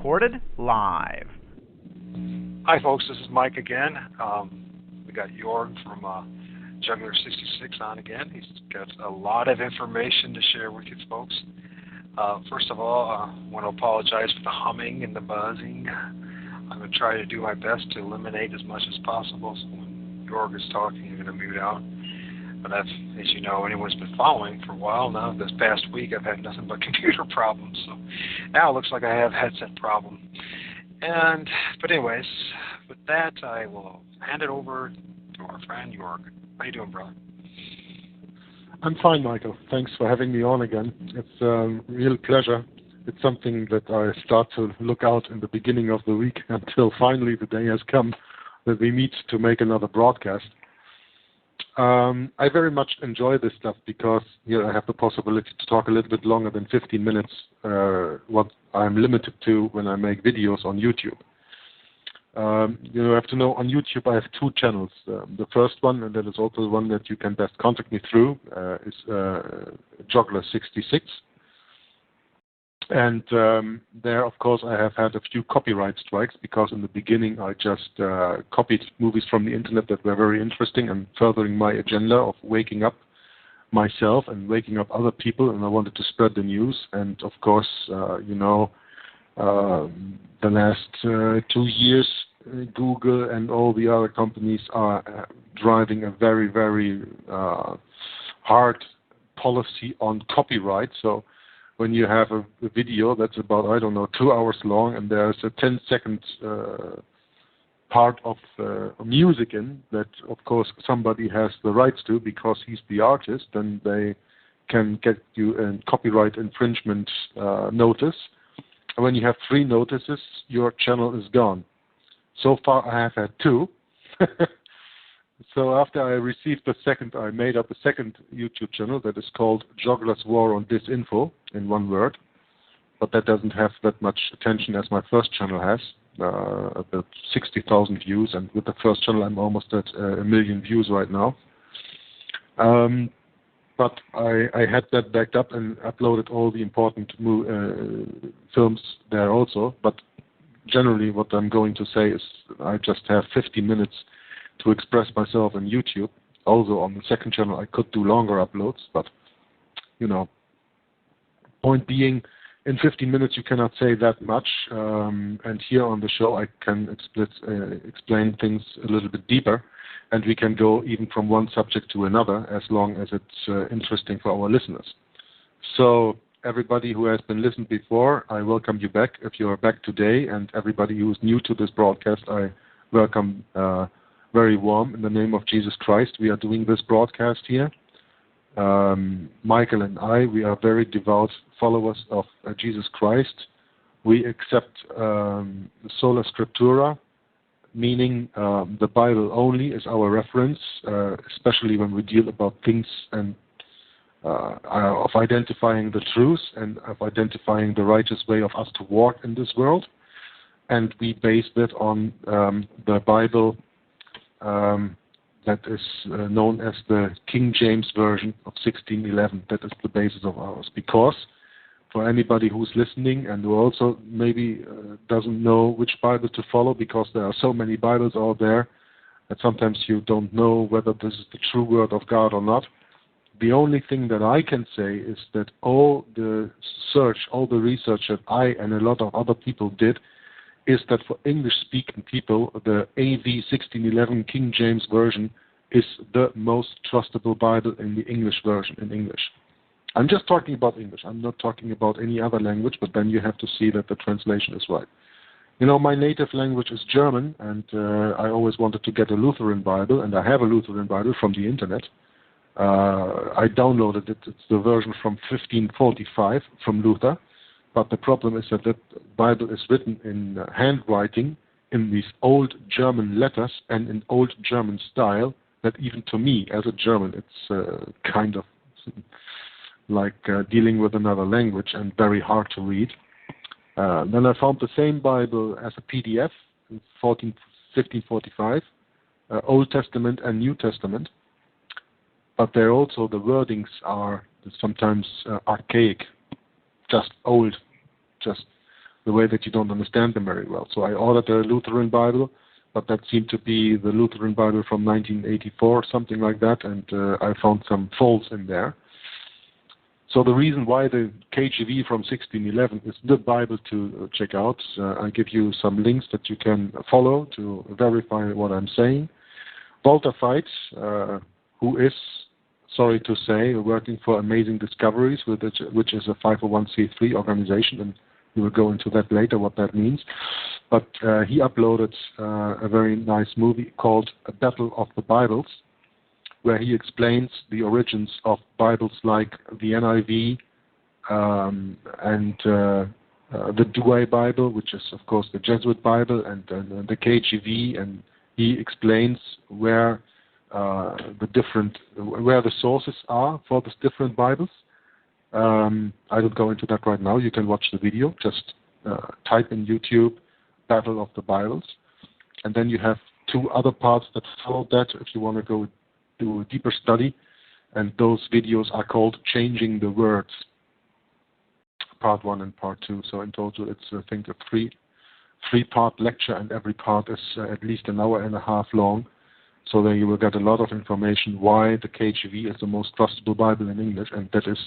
recorded live. Hi, folks. This is Mike again. We got Jorg from Juggler 66 on again. He's got a lot of information to share with you folks. First of all, I want to apologize for the humming and the buzzing. I'm going to try to do my best to eliminate as much as possible. So when Jorg is talking, I'm going to mute out. But as you know, anyone's been following for a while now, this past week I've had nothing but computer problems. So now it looks like I have a headset problem. But anyways, with that, I will hand it over to our friend Jorg. How you doing, brother? I'm fine, Michael. Thanks for having me on again. It's a real pleasure. It's something that I start to look out in the beginning of the week until finally the day has come that we meet to make another broadcast. I very much enjoy this stuff because I have the possibility to talk a little bit longer than 15 minutes, what I'm limited to when I make videos on YouTube. You have to know, on YouTube I have two channels. The first one, and that is also the one that you can best contact me through, is Juggler 66. And there, of course, I have had a few copyright strikes because in the beginning I just copied movies from the internet that were very interesting and furthering my agenda of waking up myself and waking up other people, and I wanted to spread the news. And of course, the last 2 years, Google and all the other companies are driving a very, very hard policy on copyright. So when you have a video that's about, 2 hours long, and there's a 10-second part of music in that, of course, somebody has the rights to because he's the artist, then they can get you a copyright infringement notice. And when you have 3 notices, your channel is gone. So far, I have had 2. So after I received the second, I made up a second YouTube channel that is called Juggler's War on Disinfo, in one word. But that doesn't have that much attention as my first channel has, about 60,000 views. And with the first channel, I'm almost at 1 million views right now. But I had that backed up and uploaded all the important films there also. But generally, what I'm going to say is I just have 50 minutes to express myself on YouTube. Also on the second channel I could do longer uploads, but point being, in 15 minutes you cannot say that much, and here on the show I can explain things a little bit deeper, and we can go even from one subject to another as long as it's interesting for our listeners. So everybody who has been listened before, I welcome you back if you are back today, and everybody who is new to this broadcast, I welcome very warm in the name of Jesus Christ. We are doing this broadcast here. Michael and I, we are very devout followers of Jesus Christ. We accept sola scriptura, meaning the Bible only is our reference, especially when we deal about things and of identifying the truth and of identifying the righteous way of us to walk in this world. And we base that on the Bible that is known as the King James Version of 1611. That is the basis of ours. Because for anybody who's listening and who also maybe doesn't know which Bible to follow, because there are so many Bibles out there that sometimes you don't know whether this is the true word of God or not. The only thing that I can say is that all the research that I and a lot of other people did is that for English-speaking people, the AV 1611 King James Version is the most trustable Bible in the English version, in English. I'm just talking about English. I'm not talking about any other language, but then you have to see that the translation is right. My native language is German, and I always wanted to get a Lutheran Bible, and I have a Lutheran Bible from the internet. I downloaded it. It's the version from 1545 from Luther. But the problem is that Bible is written in handwriting in these old German letters and in old German style that even to me, as a German, it's kind of like dealing with another language and very hard to read. Then I found the same Bible as a PDF in 1545, Old Testament and New Testament. But there also the wordings are sometimes archaic, just old, just the way that you don't understand them very well. So I ordered a Lutheran Bible, but that seemed to be the Lutheran Bible from 1984, something like that, and I found some faults in there. So the reason why the KJV from 1611 is the Bible to check out, I give you some links that you can follow to verify what I'm saying. ButThe, who is, sorry to say, working for Amazing Discoveries, which is a 501c3 organization, and we will go into that later, what that means. But he uploaded a very nice movie called A Battle of the Bibles, where he explains the origins of Bibles like the NIV and the Douay Bible, which is, of course, the Jesuit Bible, and the KJV, and he explains where the sources are for these different Bibles. I don't go into that right now. You can watch the video. Just type in YouTube Battle of the Bibles, and then you have two other parts that follow that if you want to go do a deeper study, and those videos are called Changing the Words, part 1 and part 2. So in total it's, I think, a three-part lecture, and every part is at least an hour and a half long. So then you will get a lot of information why the KJV is the most trustable Bible in English, and that is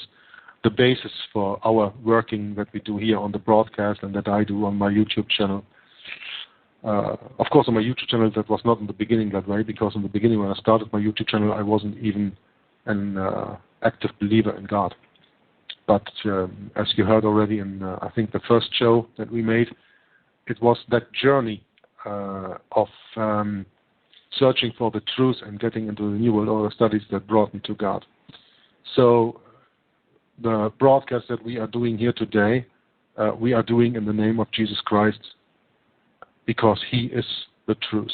the basis for our working that we do here on the broadcast and that I do on my YouTube channel. Of course, on my YouTube channel, that was not in the beginning that way, because in the beginning when I started my YouTube channel, I wasn't even an active believer in God. But as you heard already in, I think, the first show that we made, it was that journey of searching for the truth and getting into the New World Order studies that brought me to God. So the broadcast that we are doing here today, we are doing in the name of Jesus Christ, because he is the truth.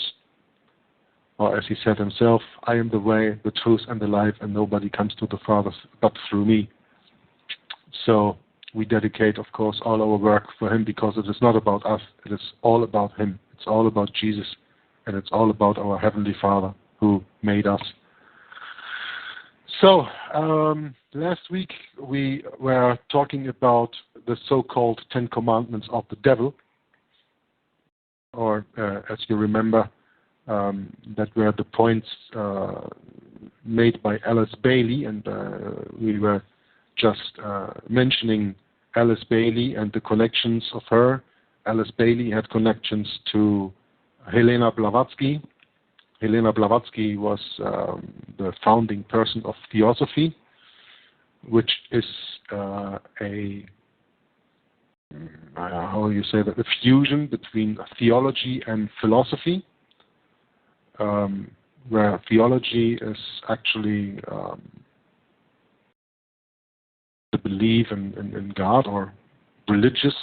Or as he said himself, I am the way, the truth, and the life, and nobody comes to the Father but through me. So we dedicate, of course, all our work for him, because it is not about us, it is all about him. It's all about Jesus, and it's all about our Heavenly Father who made us. So, last week we were talking about the so-called 10 Commandments of the devil, or as you remember, that were the points made by Alice Bailey, and we were just mentioning Alice Bailey and the connections of her. Alice Bailey had connections to Helena Blavatsky. Helena Blavatsky was the founding person of Theosophy, which is how you say that, a fusion between theology and philosophy, where theology is actually the belief in God, or religious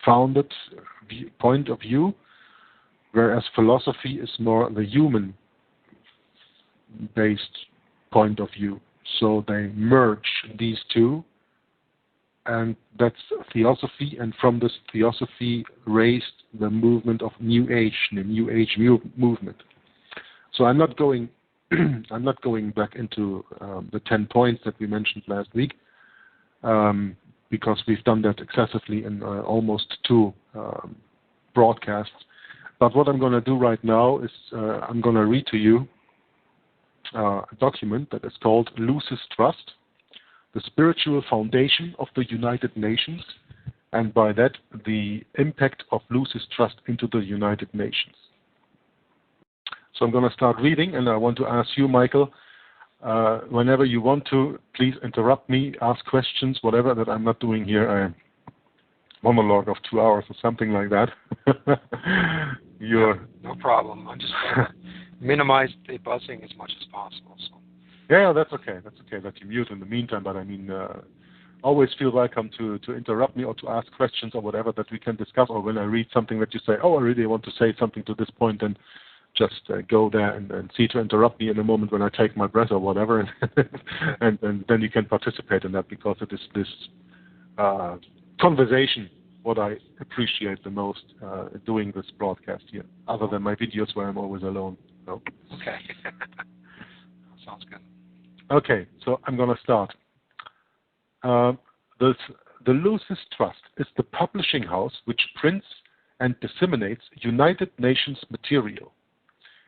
founded point of view, whereas philosophy is more the human based point of view. So they merge these two, and that's theosophy, and from this theosophy raised the movement of New Age, the New Age movement. So I'm not going back into the 10 points that we mentioned last week, because we've done that excessively in almost 2 broadcasts. But what I'm going to do right now is I'm going to read to you a document that is called Lucis Trust, the spiritual foundation of the United Nations, and by that, the impact of Lucis Trust into the United Nations. So I'm going to start reading, and I want to ask you, Michael, whenever you want to, please interrupt me, ask questions, whatever, that I'm not doing here a monologue of 2 hours or something like that. No problem. I'm just going to minimize the buzzing as much as possible. So. Yeah, that's okay. That's okay that you mute in the meantime, but I mean, always feel welcome to interrupt me or to ask questions or whatever that we can discuss, or when I read something that you say, oh, I really want to say something to this point, then just go there and see to interrupt me in a moment when I take my breath or whatever, and then you can participate in that, because it is this conversation what I appreciate the most doing this broadcast here, other than my videos where I'm always alone. So. Okay. Sounds good. Okay, so I'm going to start. The Lucis Trust is the publishing house which prints and disseminates United Nations material.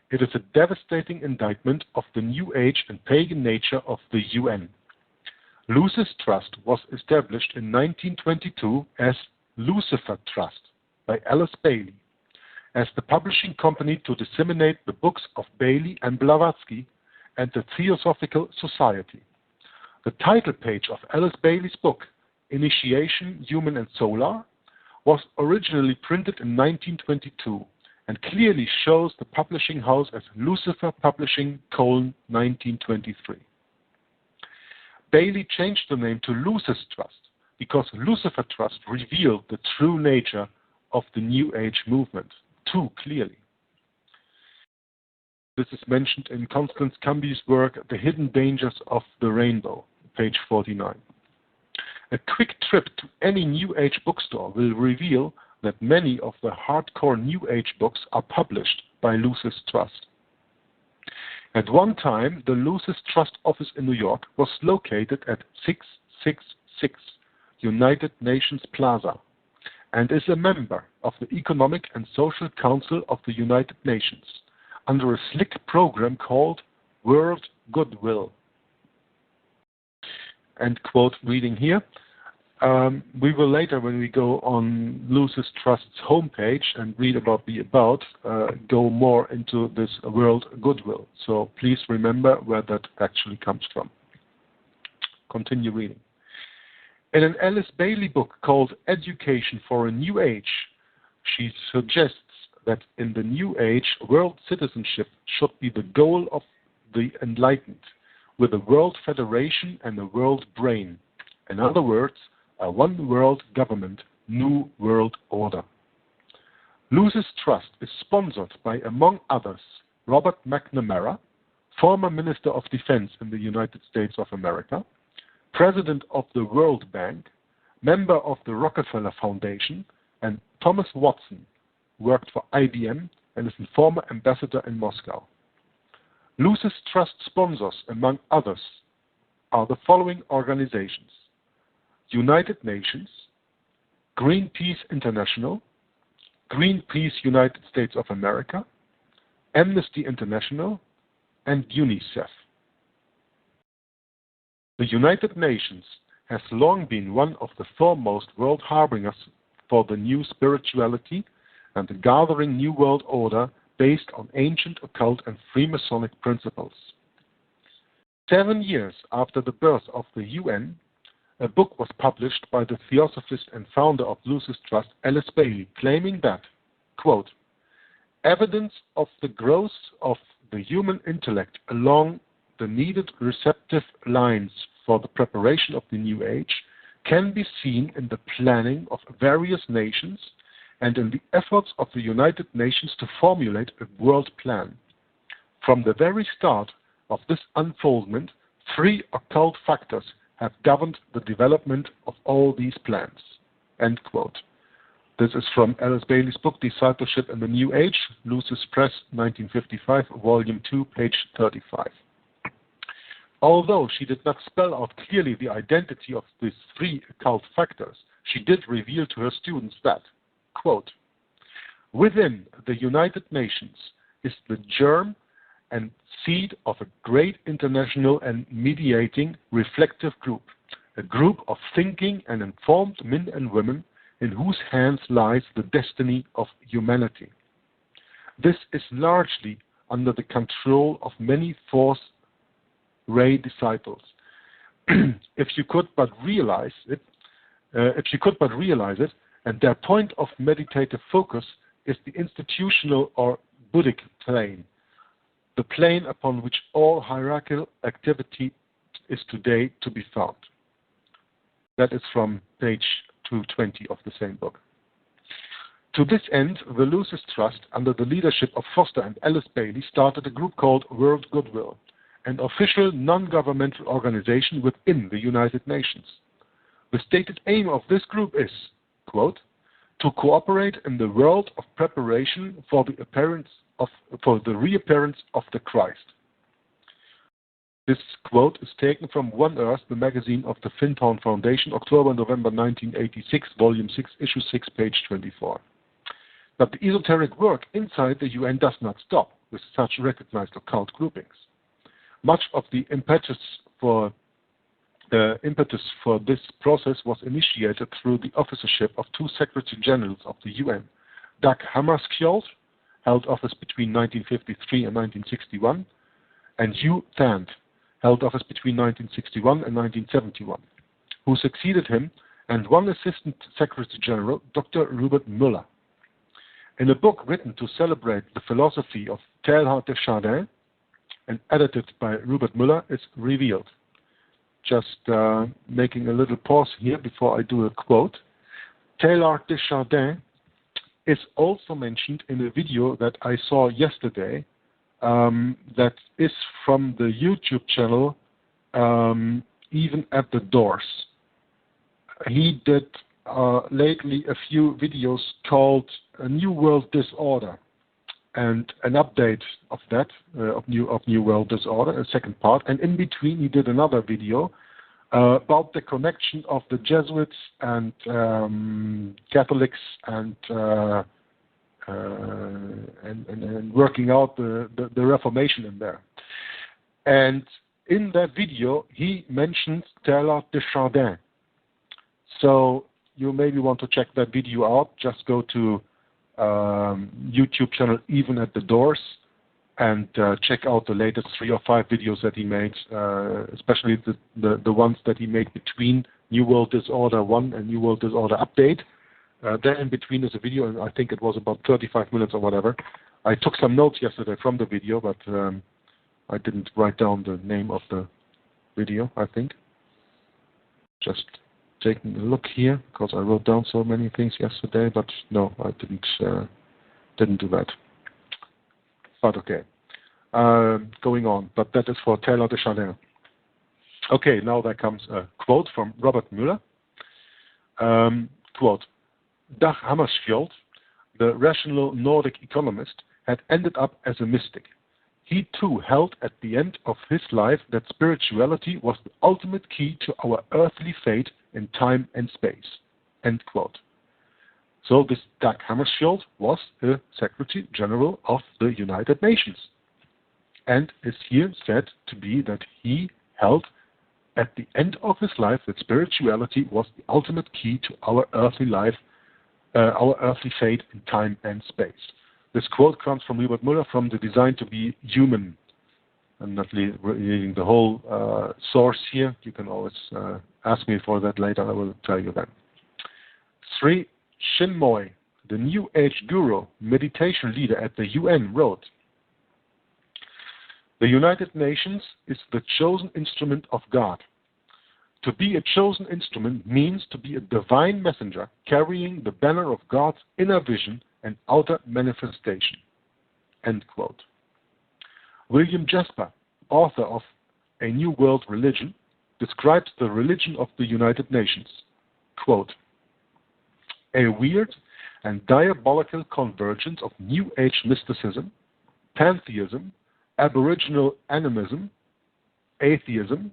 It is a devastating indictment of the New Age and pagan nature of the UN. Lucis Trust was established in 1922 as Lucifer Trust by Alice Bailey as the publishing company to disseminate the books of Bailey and Blavatsky and the Theosophical Society. The title page of Alice Bailey's book, Initiation, Human and Solar, was originally printed in 1922 and clearly shows the publishing house as Lucifer Publishing, 1923. Bailey changed the name to Lucis Trust because Lucifer Trust revealed the true nature of the New Age movement too clearly. This is mentioned in Constance Camby's work, The Hidden Dangers of the Rainbow, page 49. A quick trip to any New Age bookstore will reveal that many of the hardcore New Age books are published by Lucis Trust. At one time, the Lucis Trust office in New York was located at 666 United Nations Plaza and is a member of the Economic and Social Council of the United Nations under a slick program called World Goodwill. End quote reading here. We will later, when we go on Lucis Trust's homepage and read about the about, go more into this World Goodwill. So please remember where that actually comes from. Continue reading. In an Alice Bailey book called Education for a New Age, she suggests that in the New Age, world citizenship should be the goal of the enlightened, with a world federation and a world brain. In other words, a one world government, new world order. Lucis Trust is sponsored by, among others, Robert McNamara, former Minister of Defense in the United States of America, President of the World Bank, member of the Rockefeller Foundation, and Thomas Watson, worked for IBM and is a former ambassador in Moscow. Lucis Trust sponsors, among others, are the following organizations: United Nations, Greenpeace International, Greenpeace United States of America, Amnesty International, and UNICEF. The United Nations has long been one of the foremost world harbingers for the new spirituality and the gathering new world order based on ancient occult and Freemasonic principles. 7 years after the birth of the UN, a book was published by the theosophist and founder of Lucis Trust, Alice Bailey, claiming that, quote, evidence of the growth of the human intellect along the needed receptive lines for the preparation of the New Age can be seen in the planning of various nations and in the efforts of the United Nations to formulate a world plan. From the very start of this unfoldment, 3 occult factors have governed the development of all these plans. End quote. This is from Alice Bailey's book, Discipleship in the New Age, Lucis Press, 1955, Volume 2, page 35. Although she did not spell out clearly the identity of these 3 occult factors, she did reveal to her students that, quote, within the United Nations is the germ and seed of a great international and mediating reflective group, a group of thinking and informed men and women in whose hands lies the destiny of humanity. This is largely under the control of many Force Ray disciples. If you could but realize it, and their point of meditative focus is the institutional or Buddhic plane, the plane upon which all hierarchical activity is today to be found. That is from page 220 of the same book. To this end, the Lucis Trust, under the leadership of Foster and Alice Bailey, started a group called World Goodwill, an official non-governmental organization within the United Nations. The stated aim of this group is, quote, to cooperate in the world of preparation for the reappearance of the Christ. This quote is taken from One Earth, the magazine of the Fintown Foundation, October-November 1986, Volume 6, Issue 6, page 24. But the esoteric work inside the UN does not stop with such recognized occult groupings. Much of the impetus for this process was initiated through the officership of two Secretary Generals of the UN, Dag Hammarskjöld, held office between 1953 and 1961, and Hugh Thant, held office between 1961 and 1971, who succeeded him, and one Assistant Secretary General, Dr. Rupert Muller. In a book written to celebrate the philosophy of Teilhard de Chardin and edited by Rupert Muller, is revealed. Just making a little pause here before I do a quote. Teilhard de Chardin is also mentioned in a video that I saw yesterday that is from the YouTube channel Even at the Doors. He did lately a few videos called A New World Disorder and an update of that, of New World Disorder, a second part. And in between he did another video about the connection of the Jesuits and Catholics and working out the Reformation in there. And in that video, he mentions Teilhard de Chardin. So you maybe want to check that video out. Just go to YouTube channel Even at the Doors and check out the latest 3 or 5 videos that he made, especially the ones that he made between New World Disorder 1 and New World Disorder Update. There in between is a video, and I think it was about 35 minutes or whatever. I took some notes yesterday from the video, but I didn't write down the name of the video, I think. Just taking a look here, because I wrote down so many things yesterday, but no, I didn't do that. But okay. Going on, but that is for Teilhard de Chardin. Okay, now there comes a quote from Robert Muller. Quote, Dag Hammarskjöld, the rational Nordic economist, had ended up as a mystic. He too held at the end of his life that spirituality was the ultimate key to our earthly fate in time and space. End quote. So this Dag Hammarskjöld was the Secretary General of the United Nations, and is here said to be that he held at the end of his life that spirituality was the ultimate key to our earthly life, our earthly fate in time and space. This quote comes from Rupert Muller from the Design to be Human. I'm not reading the whole source here. You can always ask me for that later. I will tell you then. 3. Chinmoy, the New Age guru, meditation leader at the UN, wrote, The United Nations is the chosen instrument of God. To be a chosen instrument means to be a divine messenger carrying the banner of God's inner vision and outer manifestation. End quote. William Jasper, author of A New World Religion, describes the religion of the United Nations. Quote, a weird and diabolical convergence of New Age mysticism, pantheism, aboriginal animism, atheism,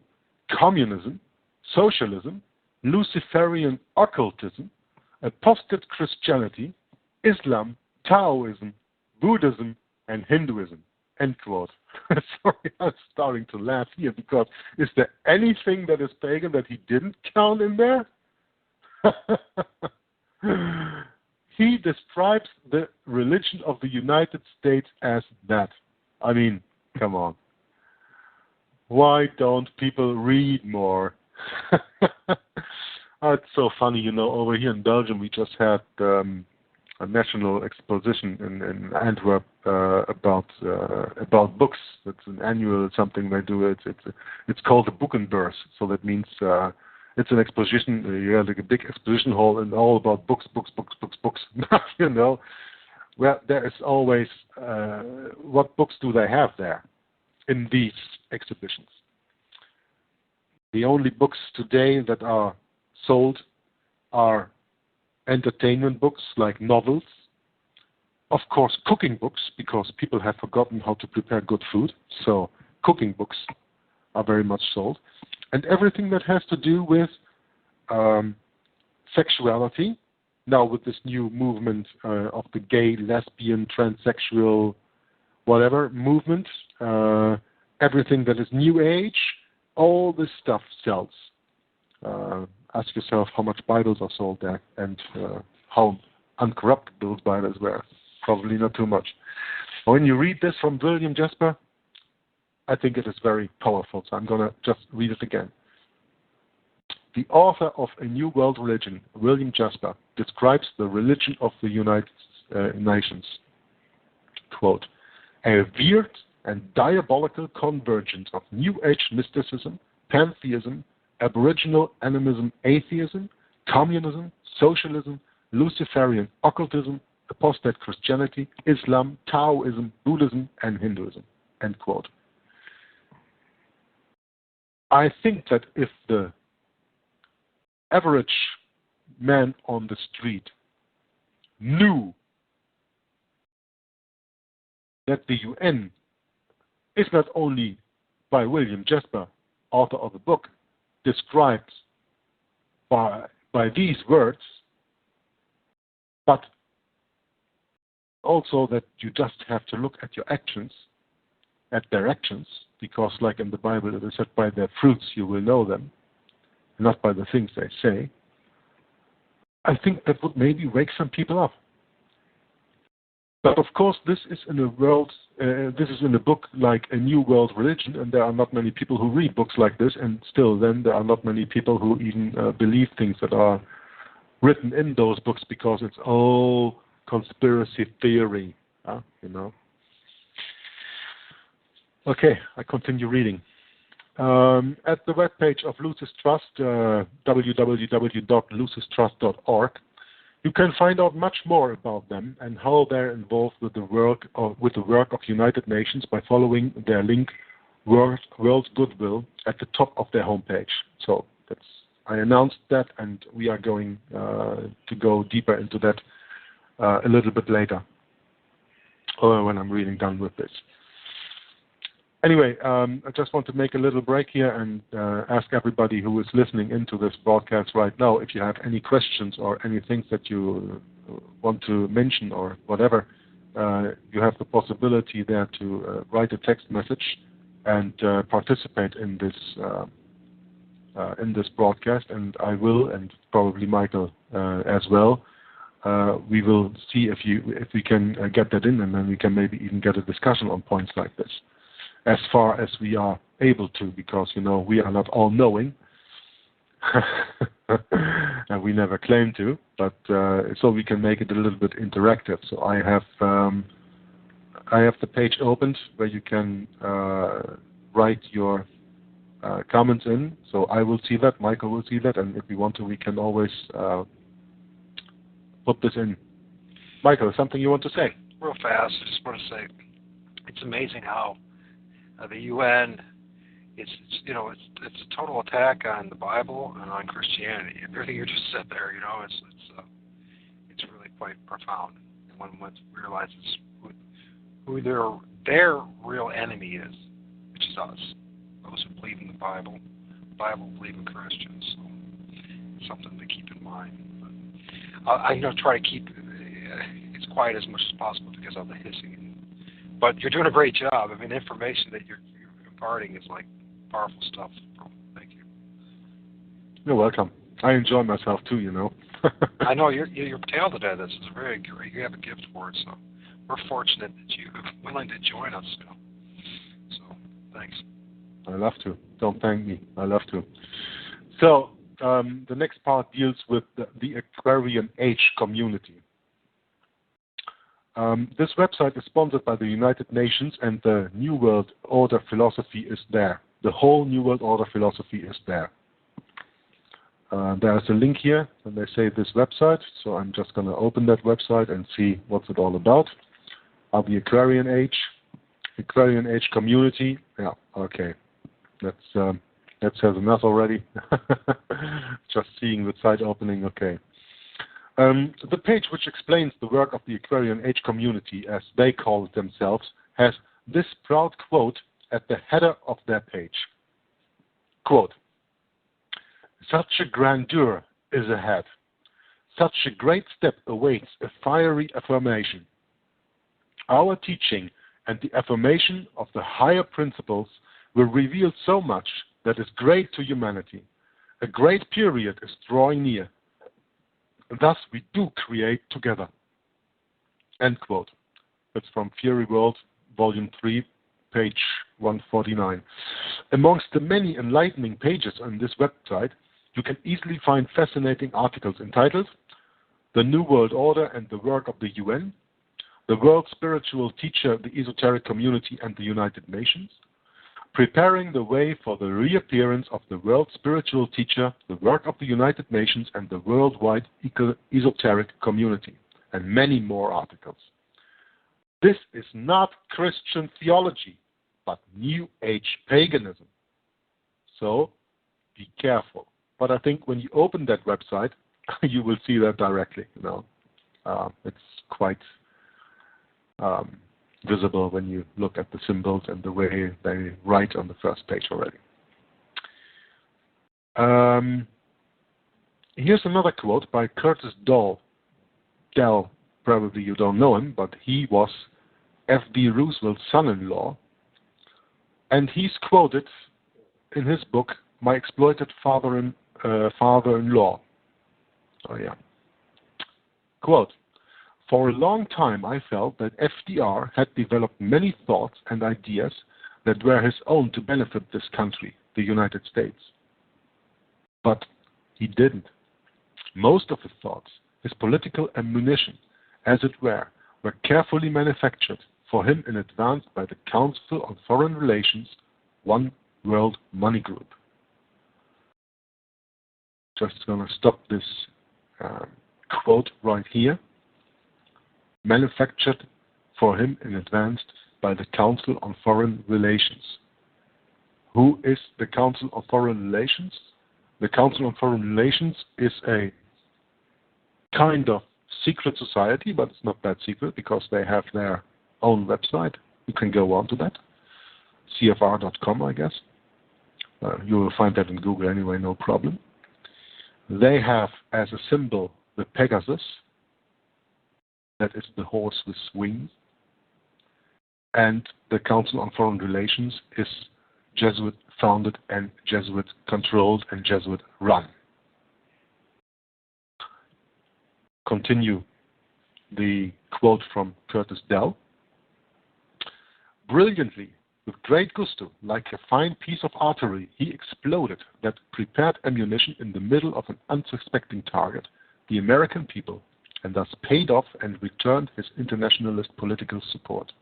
communism, socialism, Luciferian occultism, apostate Christianity, Islam, Taoism, Buddhism, and Hinduism. End quote. Sorry, I'm starting to laugh here because is there anything that is pagan that he didn't count in there? He describes the religion of the United States as that. I mean, come on. Why don't people read more? Oh, it's so funny, you know, over here in Belgium we just had a national exposition in Antwerp about books. It's an annual something they do. It's called the Boekenbeurs. So that means it's an exposition. You have like a big exposition hall and all about books. You know, well, there is always what books do they have there in these exhibitions? The only books today that are sold are entertainment books like novels, of course cooking books, because people have forgotten how to prepare good food, so cooking books are very much sold. And everything that has to do with sexuality, now with this new movement of the gay, lesbian, transsexual, whatever movement, everything that is new age, all this stuff sells. Ask yourself how much Bibles are sold there and how uncorrupted those Bibles were. Probably not too much. When you read this from William Jasper, I think it is very powerful, so I'm going to just read it again. The author of A New World Religion, William Jasper, describes the religion of the United Nations. Quote, a weird and diabolical convergence of New Age mysticism, pantheism, Aboriginal animism, atheism, communism, socialism, Luciferian occultism, apostate Christianity, Islam, Taoism, Buddhism, and Hinduism. End quote. I think that if the average man on the street knew that the UN is not only by William Jasper, author of the book, described by these words, but also that you just have to look at your actions, at their actions, because like in the Bible it is said, by their fruits you will know them, not by the things they say. I think that would maybe wake some people up. But of course, this is in a book like A New World Religion, and there are not many people who read books like this, and still then there are not many people who even believe things that are written in those books, because it's all conspiracy theory, you know. Okay, I continue reading. At the webpage of Lucis Trust, www.lucistrust.org, you can find out much more about them and how they're involved with the work of United Nations by following their link World Goodwill at the top of their homepage. So I announced that, and we are going to go deeper into that a little bit later, or when I'm really done with this. Anyway, I just want to make a little break here and ask everybody who is listening into this broadcast right now, if you have any questions or any things that you want to mention or whatever, you have the possibility there to write a text message and participate in this broadcast, and I will, and probably Michael as well. We will see if we can get that in, and then we can maybe even get a discussion on points like this, as far as we are able to, because, you know, we are not all-knowing, and we never claim to, but so we can make it a little bit interactive. So I have the page opened where you can write your comments in, so I will see that, Michael will see that, and if we want to, we can always put this in. Michael, something you want to say? Real fast, I just want to say, it's amazing how the UN, it's a total attack on the Bible and on Christianity. Everything you just said there, you know, it's really quite profound. And when one realizes who their real enemy is, which is us, those who believe in the Bible believe in Christians. So it's something to keep in mind. But I'm going to try to keep as quiet as much as possible because of the hissing. But you're doing a great job. I mean, the information that you're imparting is like powerful stuff. Thank you. You're welcome. I enjoy myself too, you know. I know you're talented at this. It's very great. You have a gift for it, so we're fortunate that you're willing to join us. You know. So thanks. I love to. Don't thank me. I love to. So the next part deals with the Aquarian Age community. This website is sponsored by the United Nations, and the New World Order philosophy is there. The whole New World Order philosophy is there. There's a link here, and they say this website, so I'm just going to open that website and see what's it all about. The Aquarian Age community. Yeah, okay. That says enough already. Just seeing the site opening, okay. The page which explains the work of the Aquarian Age community, as they call it themselves, has this proud quote at the header of their page. Quote, such a grandeur is ahead. Such a great step awaits a fiery affirmation. Our teaching and the affirmation of the higher principles will reveal so much that is great to humanity. A great period is drawing near. Thus we do create together. End quote. That's from Fury World, Volume 3, page 149. Amongst the many enlightening pages on this website, you can easily find fascinating articles entitled The New World Order and the Work of the UN, The World Spiritual Teacher, the Esoteric Community and the United Nations, Preparing the Way for the Reappearance of the World Spiritual Teacher, the Work of the United Nations and the Worldwide Esoteric Community, and many more articles. This is not Christian theology, but New Age paganism. So, be careful. But I think when you open that website, you will see that directly. It's quite visible when you look at the symbols and the way they write on the first page already. Here's another quote by Curtis Dell. Dell, probably you don't know him, but he was F.D. Roosevelt's son-in-law, and he's quoted in his book, My Exploited Father-in-Law. Oh yeah. Quote, for a long time I felt that FDR had developed many thoughts and ideas that were his own to benefit this country, the United States. But he didn't. Most of his thoughts, his political ammunition, as it were carefully manufactured for him in advance by the Council on Foreign Relations, One World Money Group. Just going to stop this quote right here. Manufactured for him in advance by the Council on Foreign Relations. Who is the Council on Foreign Relations? The Council on Foreign Relations is a kind of secret society, but it's not that secret because they have their own website. You can go on to that. CFR.com, I guess. You will find that in Google anyway, no problem. They have as a symbol the Pegasus. That is the horse with wings. And the Council on Foreign Relations is Jesuit founded and Jesuit controlled and Jesuit run. Continue the quote from Curtis Dell. Brilliantly, with great gusto, like a fine piece of artillery, he exploded that prepared ammunition in the middle of an unsuspecting target, the American people, and thus paid off and returned his internationalist political support.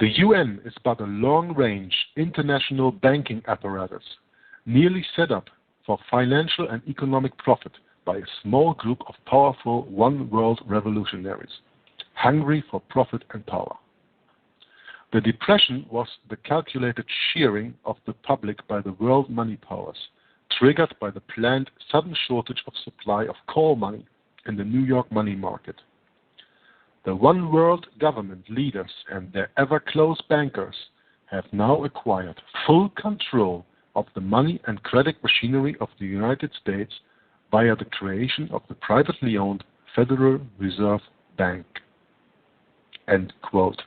The UN is but a long-range international banking apparatus, nearly set up for financial and economic profit by a small group of powerful one-world revolutionaries, hungry for profit and power. The depression was the calculated shearing of the public by the world money powers, triggered by the planned sudden shortage of supply of call money in the New York money market. The one world government leaders and their ever-close bankers have now acquired full control of the money and credit machinery of the United States via the creation of the privately owned Federal Reserve Bank. End quote.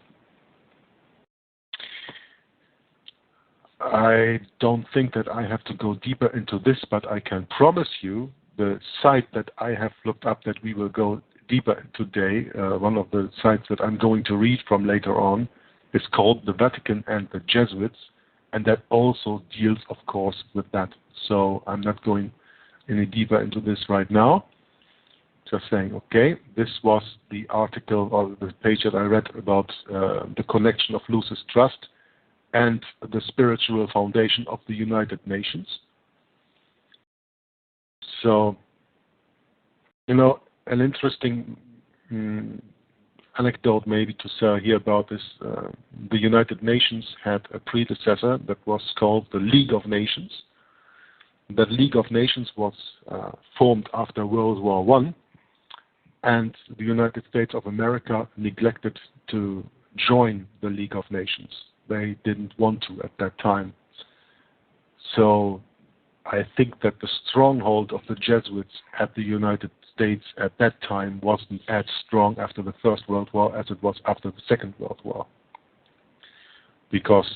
I don't think that I have to go deeper into this, but I can promise you the site that I have looked up that we will go deeper today, one of the sites that I'm going to read from later on, is called The Vatican and the Jesuits, and that also deals, of course, with that. So I'm not going any deeper into this right now. Just saying, okay, this was the article or the page that I read about the connection of Lucis Trust and the spiritual foundation of the United Nations. So, an interesting anecdote maybe to say here about this. The United Nations had a predecessor that was called the League of Nations. That League of Nations was formed after World War I, and the United States of America neglected to join the League of Nations. They didn't want to at that time. So I think that the stronghold of the Jesuits at the United States at that time wasn't as strong after the First World War as it was after the Second World War. Because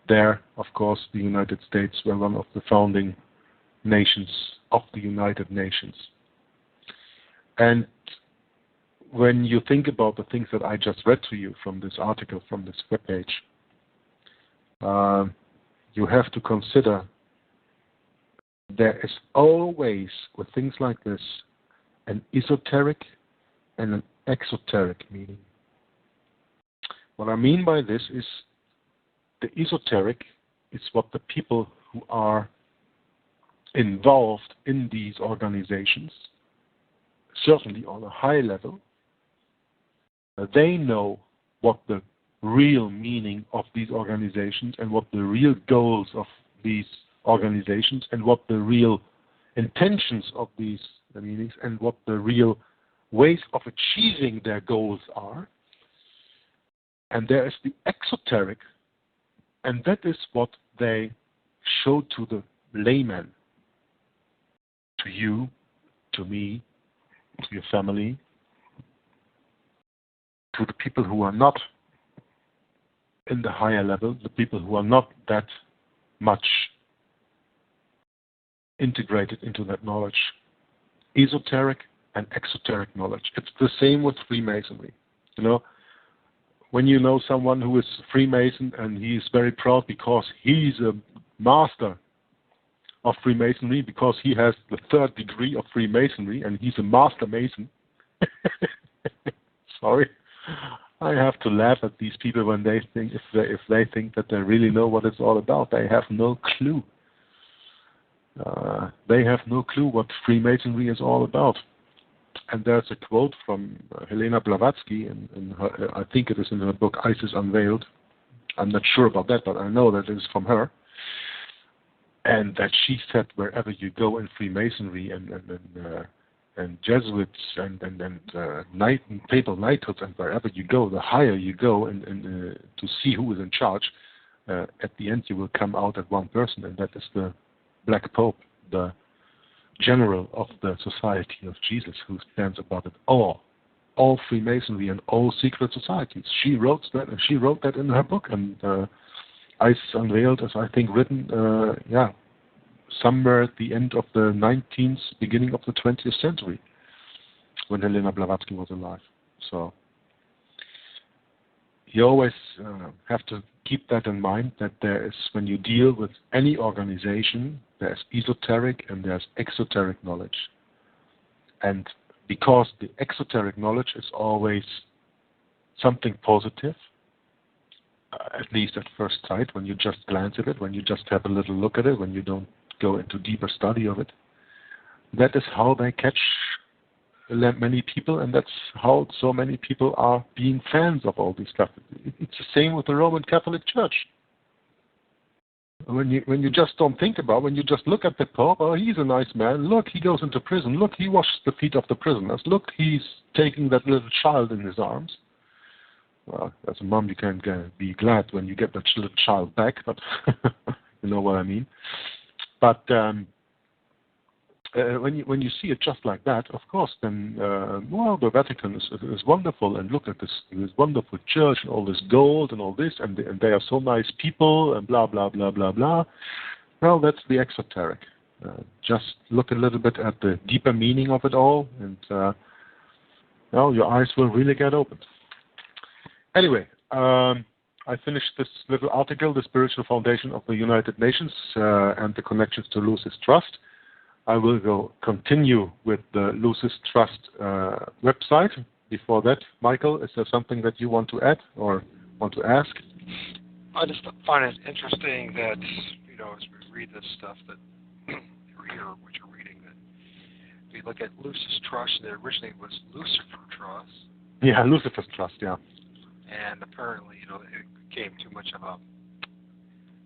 there, of course, the United States were one of the founding nations of the United Nations. And when you think about the things that I just read to you from this article, from this webpage, you have to consider there is always, with things like this, an esoteric and an exoteric meaning. What I mean by this is the esoteric is what the people who are involved in these organizations, certainly on a high level, they know what the real meaning of these organizations and what the real goals of these organizations and what the real intentions of these meanings and what the real ways of achieving their goals are. And there is the exoteric, and that is what they show to the layman, to you, to me, to your family, to the people who are not in the higher level, the people who are not that much integrated into that knowledge. Esoteric and exoteric knowledge. It's the same with Freemasonry. You know, when you know someone who is Freemason and he is very proud because he's a master of Freemasonry, because he has the 3rd degree of Freemasonry and he's a master Mason. Sorry, I have to laugh at these people when they think, if they think that they really know what it's all about. They have no clue. They have no clue what Freemasonry is all about. And there's a quote from Helena Blavatsky, in her, I think it is in her book Isis Unveiled. I'm not sure about that, but I know that it is from her. And that she said, wherever you go in Freemasonry and Jesuits and papal knighthoods, and wherever you go, the higher you go and to see who is in charge, at the end you will come out at one person, and that is the Black Pope, the general of the Society of Jesus, who stands above it all Freemasonry and all secret societies. She wrote that in her book, and Isis Unveiled is, I think, written, somewhere at the end of the 19th, beginning of the 20th century, when Helena Blavatsky was alive. So you always have to keep that in mind, that there is, when you deal with any organization, there's esoteric and there's exoteric knowledge. And because the exoteric knowledge is always something positive, at least at first sight, when you just glance at it, when you just have a little look at it, when you don't go into deeper study of it, that is how they catch many people, and that's how so many people are being fans of all these stuff. It's the same with the Roman Catholic Church. When you just don't think about, when you just look at the Pope, oh, he's a nice man. Look, he goes into prison. Look, he washes the feet of the prisoners. Look, he's taking that little child in his arms. Well, as a mom, you can be glad when you get that little child back, but you know what I mean. But when you see it just like that, of course, then the Vatican is wonderful, and look at this wonderful church and all this gold and all this, and they are so nice people and blah blah blah blah blah. Well, that's the exoteric. Just look a little bit at the deeper meaning of it all, and your eyes will really get opened. Anyway, I finished this little article, The Spiritual Foundation of the United Nations and the Connections to Lucis Trust. I will continue with the Lucis Trust website. Before that, Michael, is there something that you want to add or want to ask? I just find it interesting that, as we read this stuff, that what you're reading, that we look at Lucis Trust, and it originally was Lucifer Trust. Yeah, Lucifer's Trust, yeah. And apparently, it became too much of a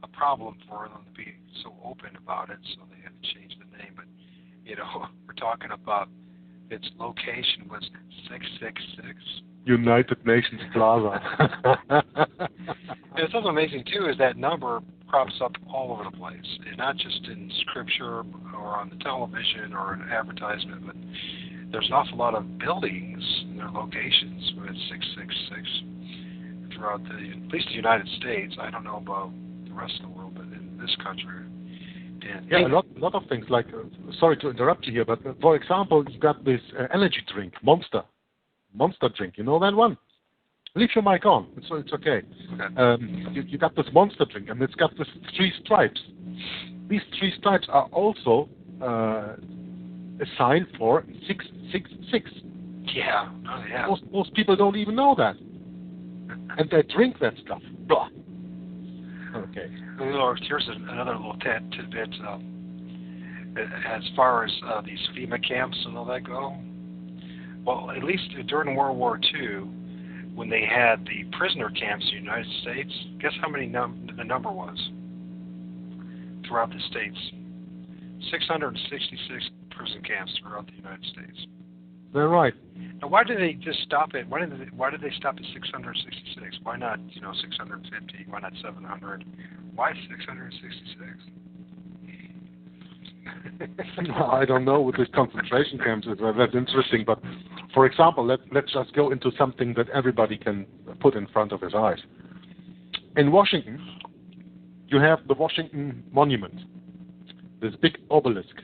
problem for them to be so open about it, so they had to change the name. But, we're talking about its location was 666 United Nations Plaza. And it's also amazing, too, is that number crops up all over the place, and not just in scripture or on the television or an advertisement, but there's an awful lot of buildings and their locations with 666 throughout at least the United States. I don't know about the rest of the world, but in this country. And yeah, a lot of things. Like, sorry to interrupt you here, but for example, you got this energy drink, Monster drink. You know that one? Leave your mic on. It's okay. You got this Monster drink, and it's got this 3 stripes. These 3 stripes are also a sign for 666. Yeah. Oh, yeah. Most people don't even know that, and they drink that stuff. Blah. Okay. Here's another little tidbit. As far as these FEMA camps and all that go, well, at least during World War II, when they had the prisoner camps in the United States, guess how many the number was throughout the states? 666 prison camps throughout the United States. They're right. Now, why did they just stop it? Why did they stop at 666? Why not 650? Why not 700? Why 666? I don't know with these concentration camps. That's interesting. But for example, let's just go into something that everybody can put in front of his eyes. In Washington, you have the Washington Monument, this big obelisk.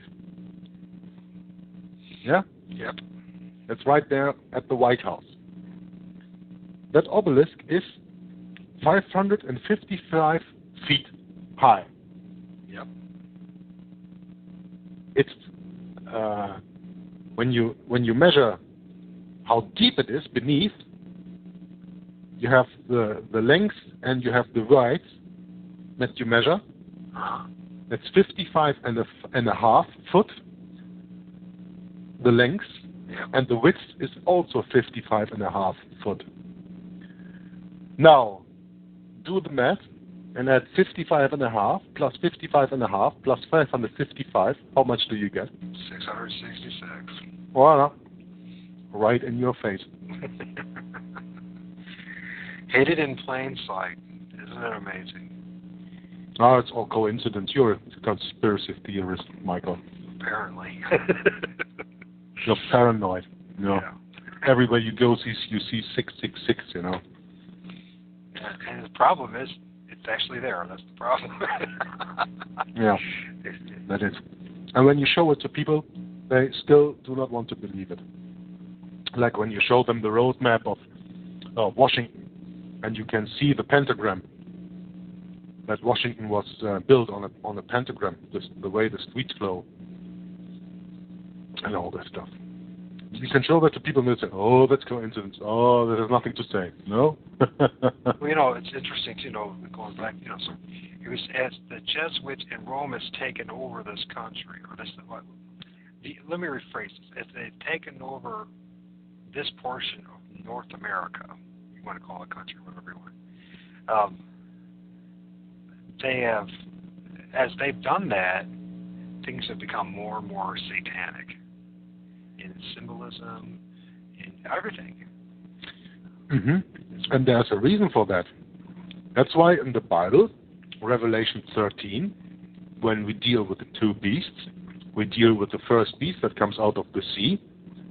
Yeah? Yep. It's right there at the White House. That obelisk is 555 feet high. Yep. It's when you measure how deep it is beneath, you have the length and you have the width that you measure. That's 55 and a half foot. The length. And the width is also 55 and a half foot. Now, do the math and add 55 and a half plus 55 and a half plus 555. How much do you get? 666. Voila. Right in your face. Hidden in plain sight. Isn't it amazing? Oh, it's all coincidence. You're a conspiracy theorist, Michael. Apparently. You're paranoid. You know. Yeah. Everywhere you go, you see 666. You know. And the problem is, it's actually there. That's the problem. Yeah, that is. And when you show it to people, they still do not want to believe it. Like when you show them the road map of Washington, and you can see the pentagram. That Washington was built on a pentagram, the way the streets flow, and all that stuff. You can show that to people and they say, "Oh, that's coincidence. Oh, there's nothing to say." No. Well, it's interesting to going back. So it was as the Jesuits in Rome has taken over this country, or this. Let me rephrase this: as they've taken over this portion of North America, you want to call it country, whatever you want. They have, as they've done that, things have become more and more satanic in symbolism, in everything. Mm-hmm. And there's a reason for that. That's why in the Bible, Revelation 13, when we deal with the 2 beasts, we deal with the first beast that comes out of the sea,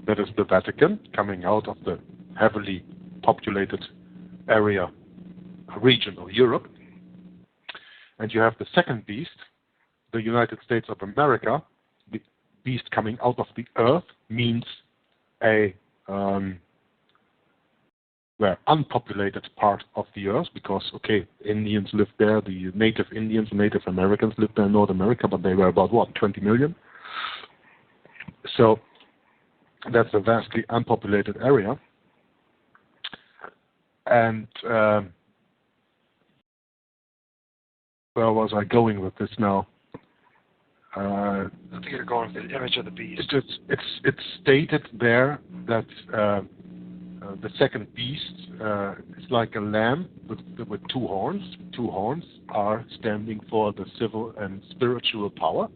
that is the Vatican, coming out of the heavily populated region of Europe. And you have the second beast, the United States of America. The beast coming out of the earth means a unpopulated part of the earth, because, Indians lived there, the native Indians, Native Americans lived there in North America, but they were about, 20 million? So that's a vastly unpopulated area. And where was I going with this now? I think you're going with the image of the beast. It's stated there that the second beast is like a lamb with 2 horns. 2 horns are standing for the civil and spiritual power.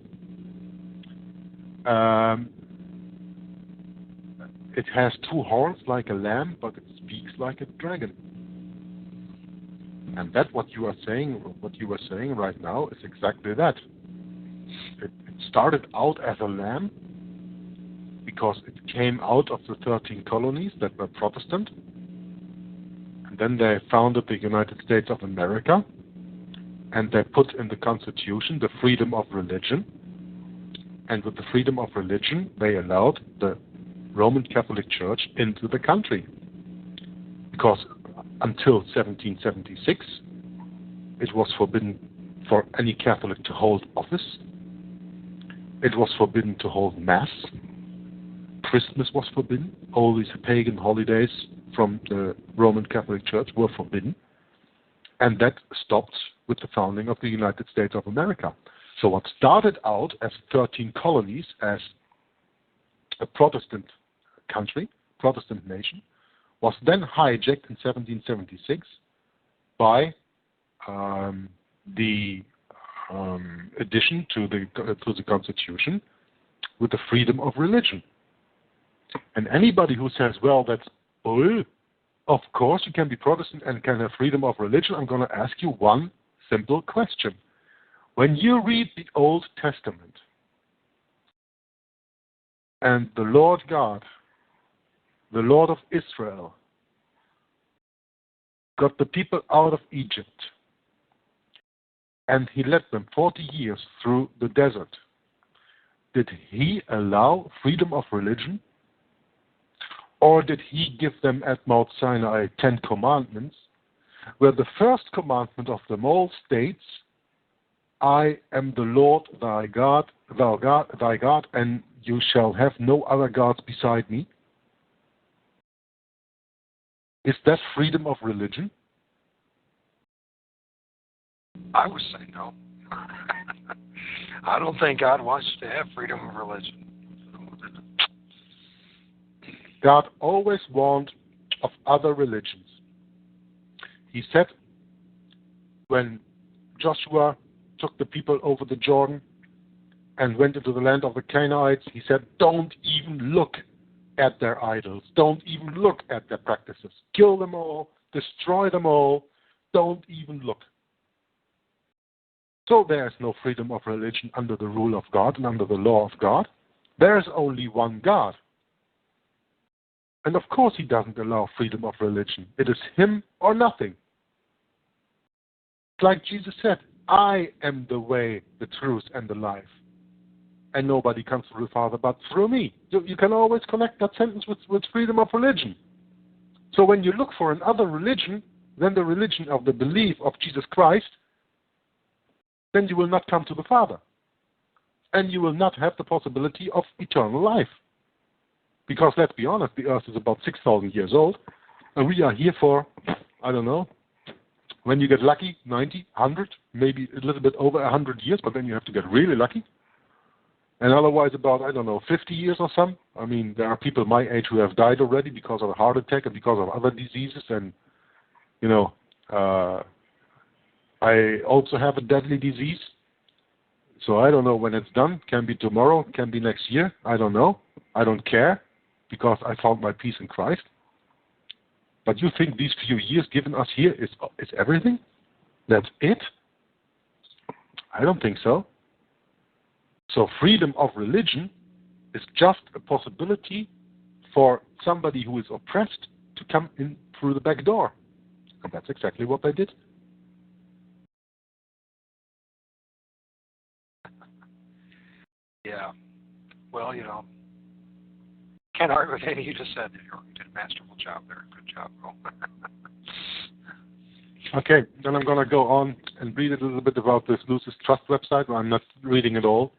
It has 2 horns like a lamb, but it speaks like a dragon. And that what you were saying right now is exactly that. It started out as a lamb because it came out of the 13 colonies that were Protestant. And then they founded the United States of America, and they put in the Constitution the freedom of religion. And with the freedom of religion, they allowed the Roman Catholic Church into the country. Because until 1776, it was forbidden for any Catholic to hold office. It was forbidden to hold Mass. Christmas was forbidden. All these pagan holidays from the Roman Catholic Church were forbidden. And that stopped with the founding of the United States of America. So what started out as 13 colonies, as a Protestant country, Protestant nation, was then hijacked in 1776 by the addition to the Constitution with the freedom of religion. And anybody who says, well, that's bull, of course you can be Protestant and can have freedom of religion, I'm going to ask you one simple question. When you read the Old Testament and the Lord God, the Lord of Israel, got the people out of Egypt, and he led them 40 years through the desert, did he allow freedom of religion? Or did he give them at Mount Sinai 10 commandments, where the first commandment of them all states, I am the Lord thy God, and you shall have no other gods beside me? Is that freedom of religion? I would say no. I don't think God wants you to have freedom of religion. God always warned of other religions. He said, when Joshua took the people over the Jordan and went into the land of the Canaanites, he said, don't even look at their idols. Don't even look at their practices. Kill them all. Destroy them all. Don't even look. So there is no freedom of religion under the rule of God and under the law of God. There is only one God. And of course he doesn't allow freedom of religion. It is him or nothing. It's like Jesus said, I am the way, the truth, and the life. And nobody comes to the Father but through me. You can always connect that sentence with freedom of religion. So when you look for another religion than the religion of the belief of Jesus Christ, then you will not come to the Father. And you will not have the possibility of eternal life. Because let's be honest, the earth is about 6,000 years old, and we are here for, I don't know, when you get lucky, 90, 100, maybe a little bit over 100 years, but then you have to get really lucky. And otherwise about, I don't know, 50 years or some. I mean, there are people my age who have died already because of a heart attack and because of other diseases. And, you know, I also have a deadly disease. So I don't know when it's done. Can be tomorrow, can be next year. I don't know. I don't care because I found my peace in Christ. But you think these few years given us here is everything? That's it? I don't think so. So freedom of religion is just a possibility for somebody who is oppressed to come in through the back door. And that's exactly what they did. Yeah. Well, you know, can't argue with anything you just said. You did a masterful job there. Good job, bro. Okay, then I'm going to go on and read a little bit about this Lucis Trust website. I'm not reading it all.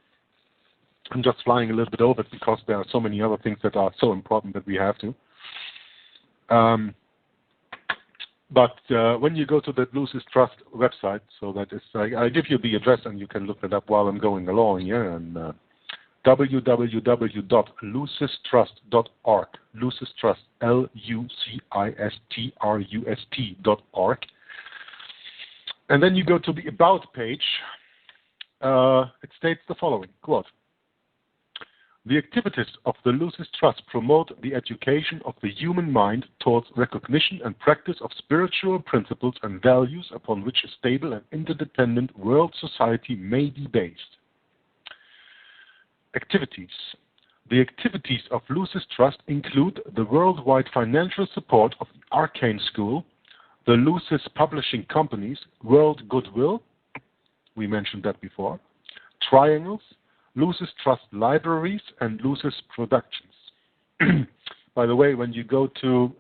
I'm just flying a little bit over it because there are so many other things that are so important that we have to. But when you go to the Lucis Trust website, so that is, I give you the address and you can look it up while I'm going along here, and www.lucistrust.org. Lucis Trust, LUCISTRUST.org. And then you go to the About page. It states the following, quote, The activities of the Lucis Trust promote the education of the human mind towards recognition and practice of spiritual principles and values upon which a stable and interdependent world society may be based. Activities. The activities of Lucis Trust include the worldwide financial support of the Arcane School, the Lucis Publishing Companies, World Goodwill, we mentioned that before, Triangles, Lucis Trust Libraries, and Lucis Productions. By the way, when you go to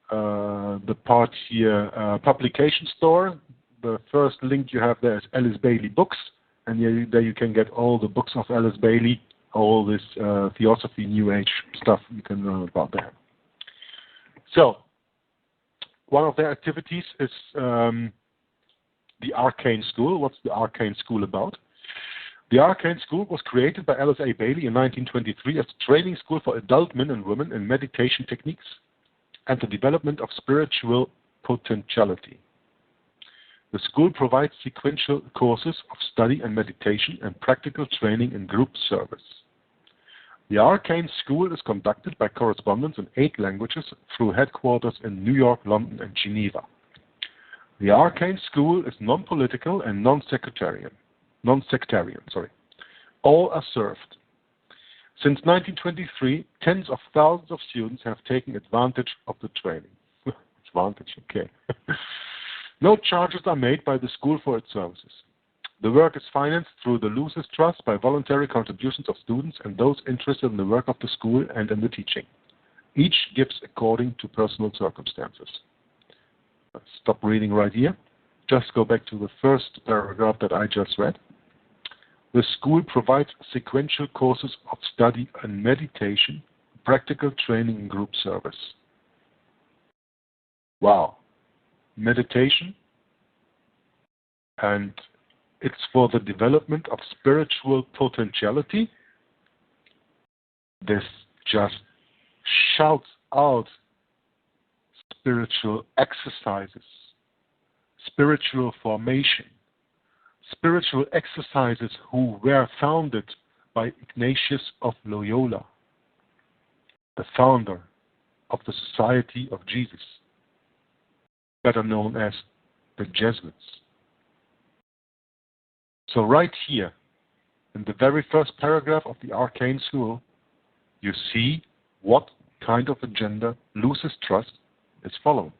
the part here, publication store, the first link you have there is Alice Bailey Books, and there you can get all the books of Alice Bailey, all this Theosophy, New Age stuff you can learn about there. So, one of their activities is the Arcane School. What's the Arcane School about? The Arcane School was created by Alice A. Bailey in 1923 as a training school for adult men and women in meditation techniques and the development of spiritual potentiality. The school provides sequential courses of study and meditation and practical training in group service. The Arcane School is conducted by correspondence in 8 languages through headquarters in New York, London, and Geneva. The Arcane School is non-political and non-sectarian. All are served. Since 1923, tens of thousands of students have taken advantage of the training. Advantage, okay. No charges are made by the school for its services. The work is financed through the Lucis Trust by voluntary contributions of students and those interested in the work of the school and in the teaching. Each gives according to personal circumstances. Let's stop reading right here. Just go back to the first paragraph that I just read. The school provides sequential courses of study and meditation, practical training and group service. Wow. Meditation, and it's for the development of spiritual potentiality. This just shouts out spiritual exercises, spiritual formation, spiritual exercises who were founded by Ignatius of Loyola, the founder of the Society of Jesus, better known as the Jesuits. So right here, in the very first paragraph of the Arcane School, you see what kind of agenda Lucis Trust is following.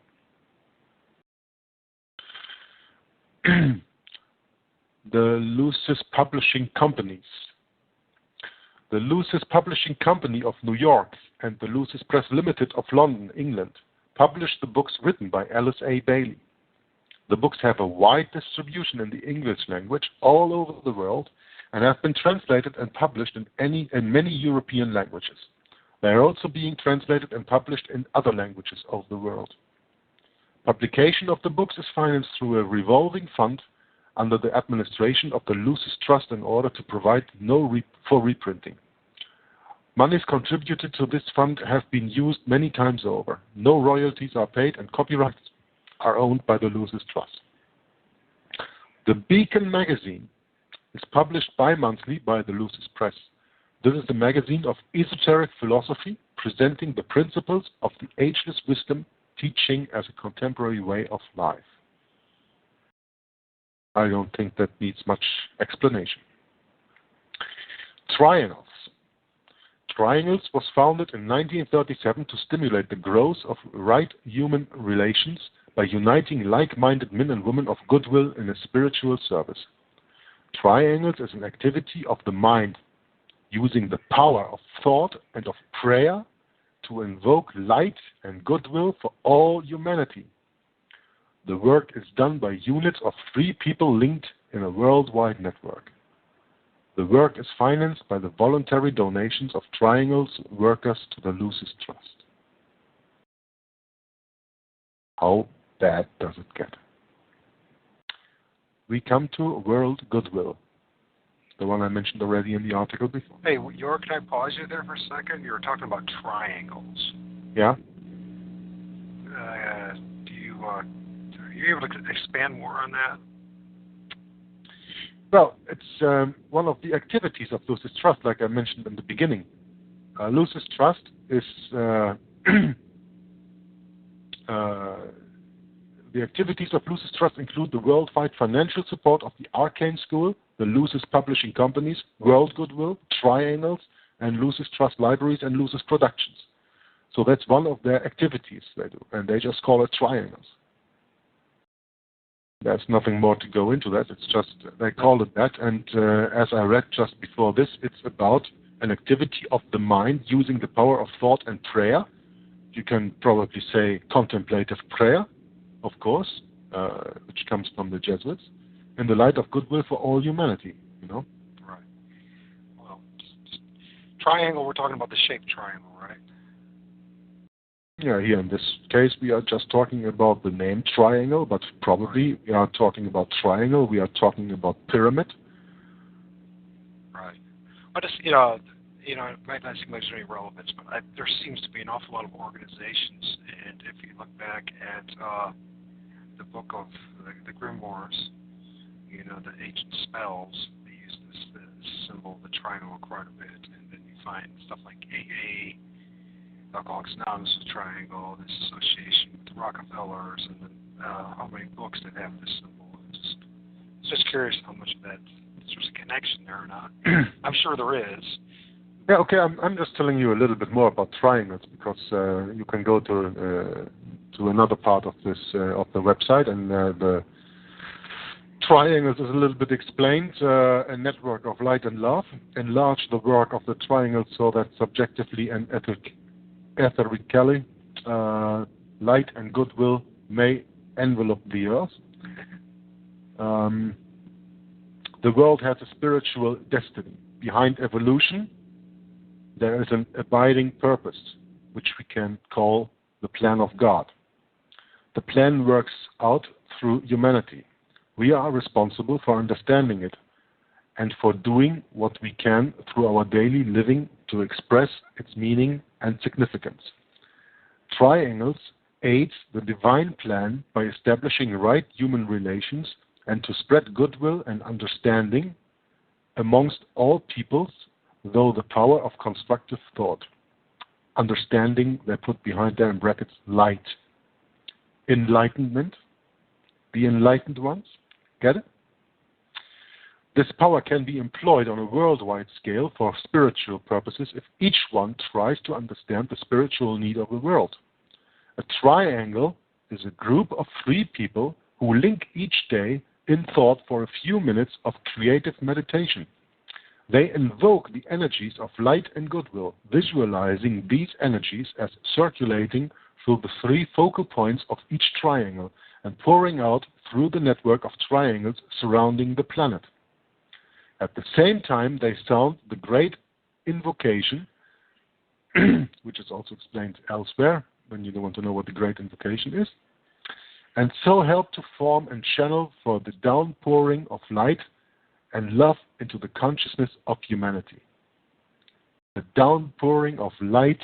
The Lucis Publishing Companies. The Lucis Publishing Company of New York and the Lucis Press Limited of London, England, published the books written by Alice A. Bailey. The books have a wide distribution in the English language all over the world and have been translated and published in many European languages. They are also being translated and published in other languages of the world. Publication of the books is financed through a revolving fund under the administration of the Lucis Trust in order to provide for reprinting. Monies contributed to this fund have been used many times over. No royalties are paid and copyrights are owned by the Lucis Trust. The Beacon magazine is published bi-monthly by the Lucis Press. This is the magazine of esoteric philosophy presenting the principles of the ageless wisdom teaching as a contemporary way of life. I don't think that needs much explanation. Triangles. Triangles was founded in 1937 to stimulate the growth of right human relations by uniting like-minded men and women of goodwill in a spiritual service. Triangles is an activity of the mind, using the power of thought and of prayer to invoke light and goodwill for all humanity. The work is done by units of 3 people linked in a worldwide network. The work is financed by the voluntary donations of Triangles workers to the Lucis Trust. How bad does it get? We come to World Goodwill, the one I mentioned already in the article before. Hey, York, can I pause you there for a second? You were talking about triangles. Yeah? Are you able to expand more on that? Well, it's one of the activities of Lucis Trust, like I mentioned in the beginning. Lucis Trust is the activities of Lucis Trust include the worldwide financial support of the Arcane School, the Lucis Publishing Companies, World Goodwill, Triangles, and Lucis Trust Libraries and Lucis Productions. So that's one of their activities they do, and they just call it Triangles. There's nothing more to go into that. It's just they call it that, and as I read just before this, it's about an activity of the mind using the power of thought and prayer. You can probably say contemplative prayer, of course, which comes from the Jesuits, in the light of goodwill for all humanity, you know? Right. Well, just triangle, we're talking about the shape triangle, right? Yeah, here in this case we are just talking about the name triangle, but probably we are talking about triangle, we are talking about pyramid. Right. I just, it might not seem like there's any relevance, but there seems to be an awful lot of organizations, and if you look back at the book of the Grimoires, the ancient spells, they use this symbol, the triangle, quite a bit, and then you find stuff like AA, Alcoholics Anonymous Triangle, this association with the Rockefellers, and then how many books that have this symbol. Just curious how much of that there's a connection there or not. I'm sure there is. Yeah, okay. I'm just telling you a little bit more about triangles because you can go to another part of this of the website, and the triangles is a little bit explained. A network of light and love enlarge the work of the triangle so that subjectively and etherically light and goodwill may envelop the earth. The world has a spiritual destiny. Behind evolution, there is an abiding purpose, which we can call the plan of God. The plan works out through humanity. We are responsible for understanding it and for doing what we can through our daily living to express its meaning and significance. Triangles aid the divine plan by establishing right human relations and to spread goodwill and understanding amongst all peoples, though the power of constructive thought. Understanding, they put behind there in brackets, light. Enlightenment, the enlightened ones. Get it? This power can be employed on a worldwide scale for spiritual purposes if each one tries to understand the spiritual need of the world. A triangle is a group of 3 people who link each day in thought for a few minutes of creative meditation. They invoke the energies of light and goodwill, visualizing these energies as circulating through the 3 focal points of each triangle and pouring out through the network of triangles surrounding the planet. At the same time, they sound the great invocation, which is also explained elsewhere, when you don't want to know what the great invocation is, and so help to form and channel for the downpouring of light and love into the consciousness of humanity. The downpouring of light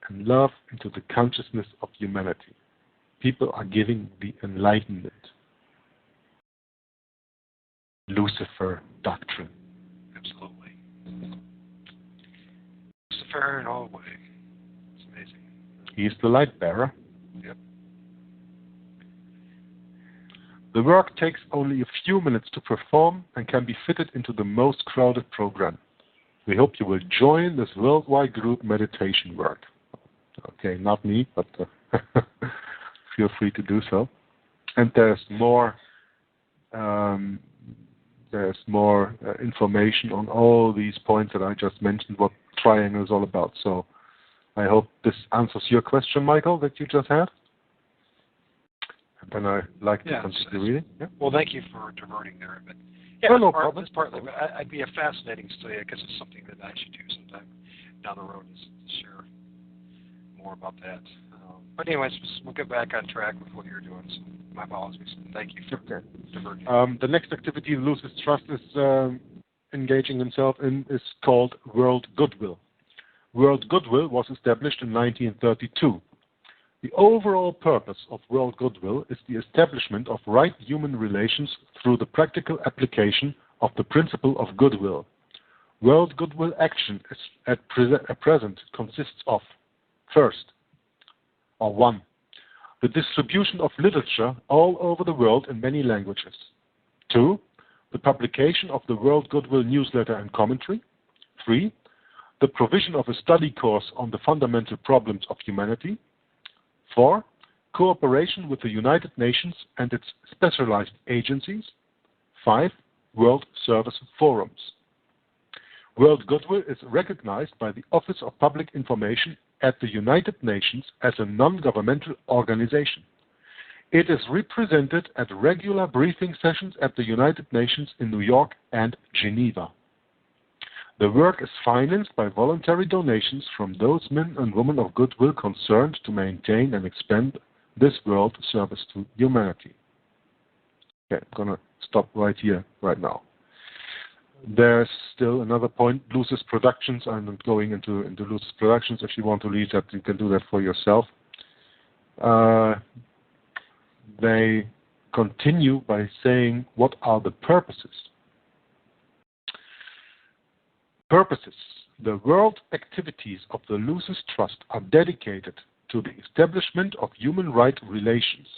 and love into the consciousness of humanity. People are giving the enlightenment. Lucifer doctrine. Absolutely. Lucifer in all ways. It's amazing. He is the light bearer. Yep. The work takes only a few minutes to perform and can be fitted into the most crowded program. We hope you will join this worldwide group meditation work. Okay, not me, but feel free to do so. And there's more information on all these points that I just mentioned, what triangle is all about. So I hope this answers your question, Michael, that you just had. And then I'd like to continue reading. Yeah? Well, thank you for diverting there. But yeah, no problem. It's partly, but I'd be a fascinating study because it's something that I should do sometime down the road is to share more about that. But anyways, we'll get back on track with what you're doing. So my apologies. Thank you for diverting. The next activity Lucis Trust is engaging himself in is called World Goodwill. World Goodwill was established in 1932. The overall purpose of World Goodwill is the establishment of right human relations through the practical application of the principle of goodwill. World goodwill action is at present consists of, one, the distribution of literature all over the world in many languages. 2, the publication of the World Goodwill newsletter and commentary. 3, the provision of a study course on the fundamental problems of humanity. 4, cooperation with the United Nations and its specialized agencies. 5, World Service Forums. World Goodwill is recognized by the Office of Public Information at the United Nations as a non-governmental organization. It is represented at regular briefing sessions at the United Nations in New York and Geneva. The work is financed by voluntary donations from those men and women of goodwill concerned to maintain and expand this world service to humanity. Okay, I'm going to stop right here, right now. There's still another point, Lucis Productions. I'm not going into Lucis Productions. If you want to read that, you can do that for yourself. They continue by saying, what are the purposes? Purposes. The world activities of the Lucis Trust are dedicated to the establishment of human rights relations.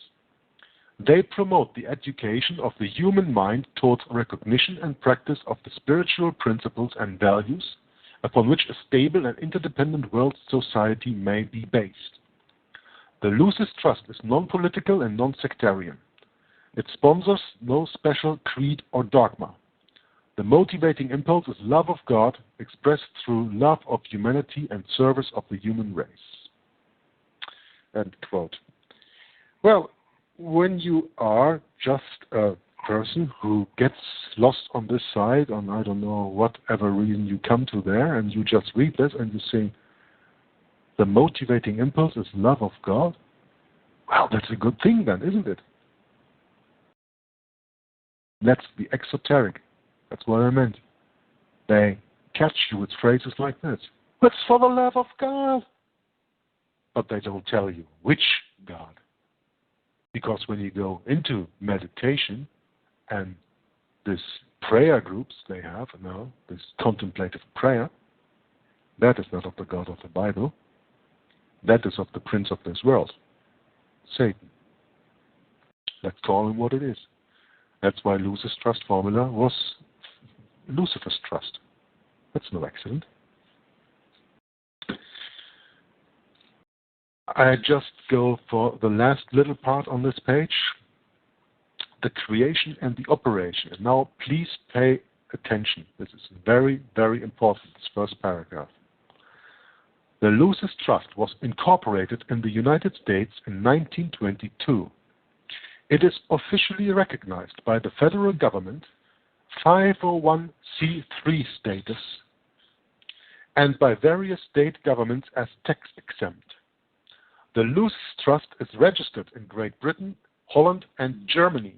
They promote the education of the human mind towards recognition and practice of the spiritual principles and values upon which a stable and interdependent world society may be based. The Lucis Trust is non-political and non-sectarian. It sponsors no special creed or dogma. The motivating impulse is love of God expressed through love of humanity and service of the human race. End quote. Well, when you are just a person who gets lost on this side, on I don't know whatever reason you come to there, and you just read this and you say, the motivating impulse is love of God, well, that's a good thing then, isn't it? That's the exoteric. That's what I meant. They catch you with phrases like this. It's for the love of God. But they don't tell you which God. Because when you go into meditation and this prayer groups they have now, this contemplative prayer, that is not of the God of the Bible. That is of the prince of this world, Satan. Let's call him what it is. That's why Lucis Trust formula was Lucifer's Trust. That's no accident. I just go for the last little part on this page, the creation and the operation. And now please pay attention. This is very, very important, this first paragraph. The Lucis Trust was incorporated in the United States in 1922. It is officially recognized by the federal government, 501c3 status, and by various state governments as tax-exempt. The Lucis Trust is registered in Great Britain, Holland, and Germany.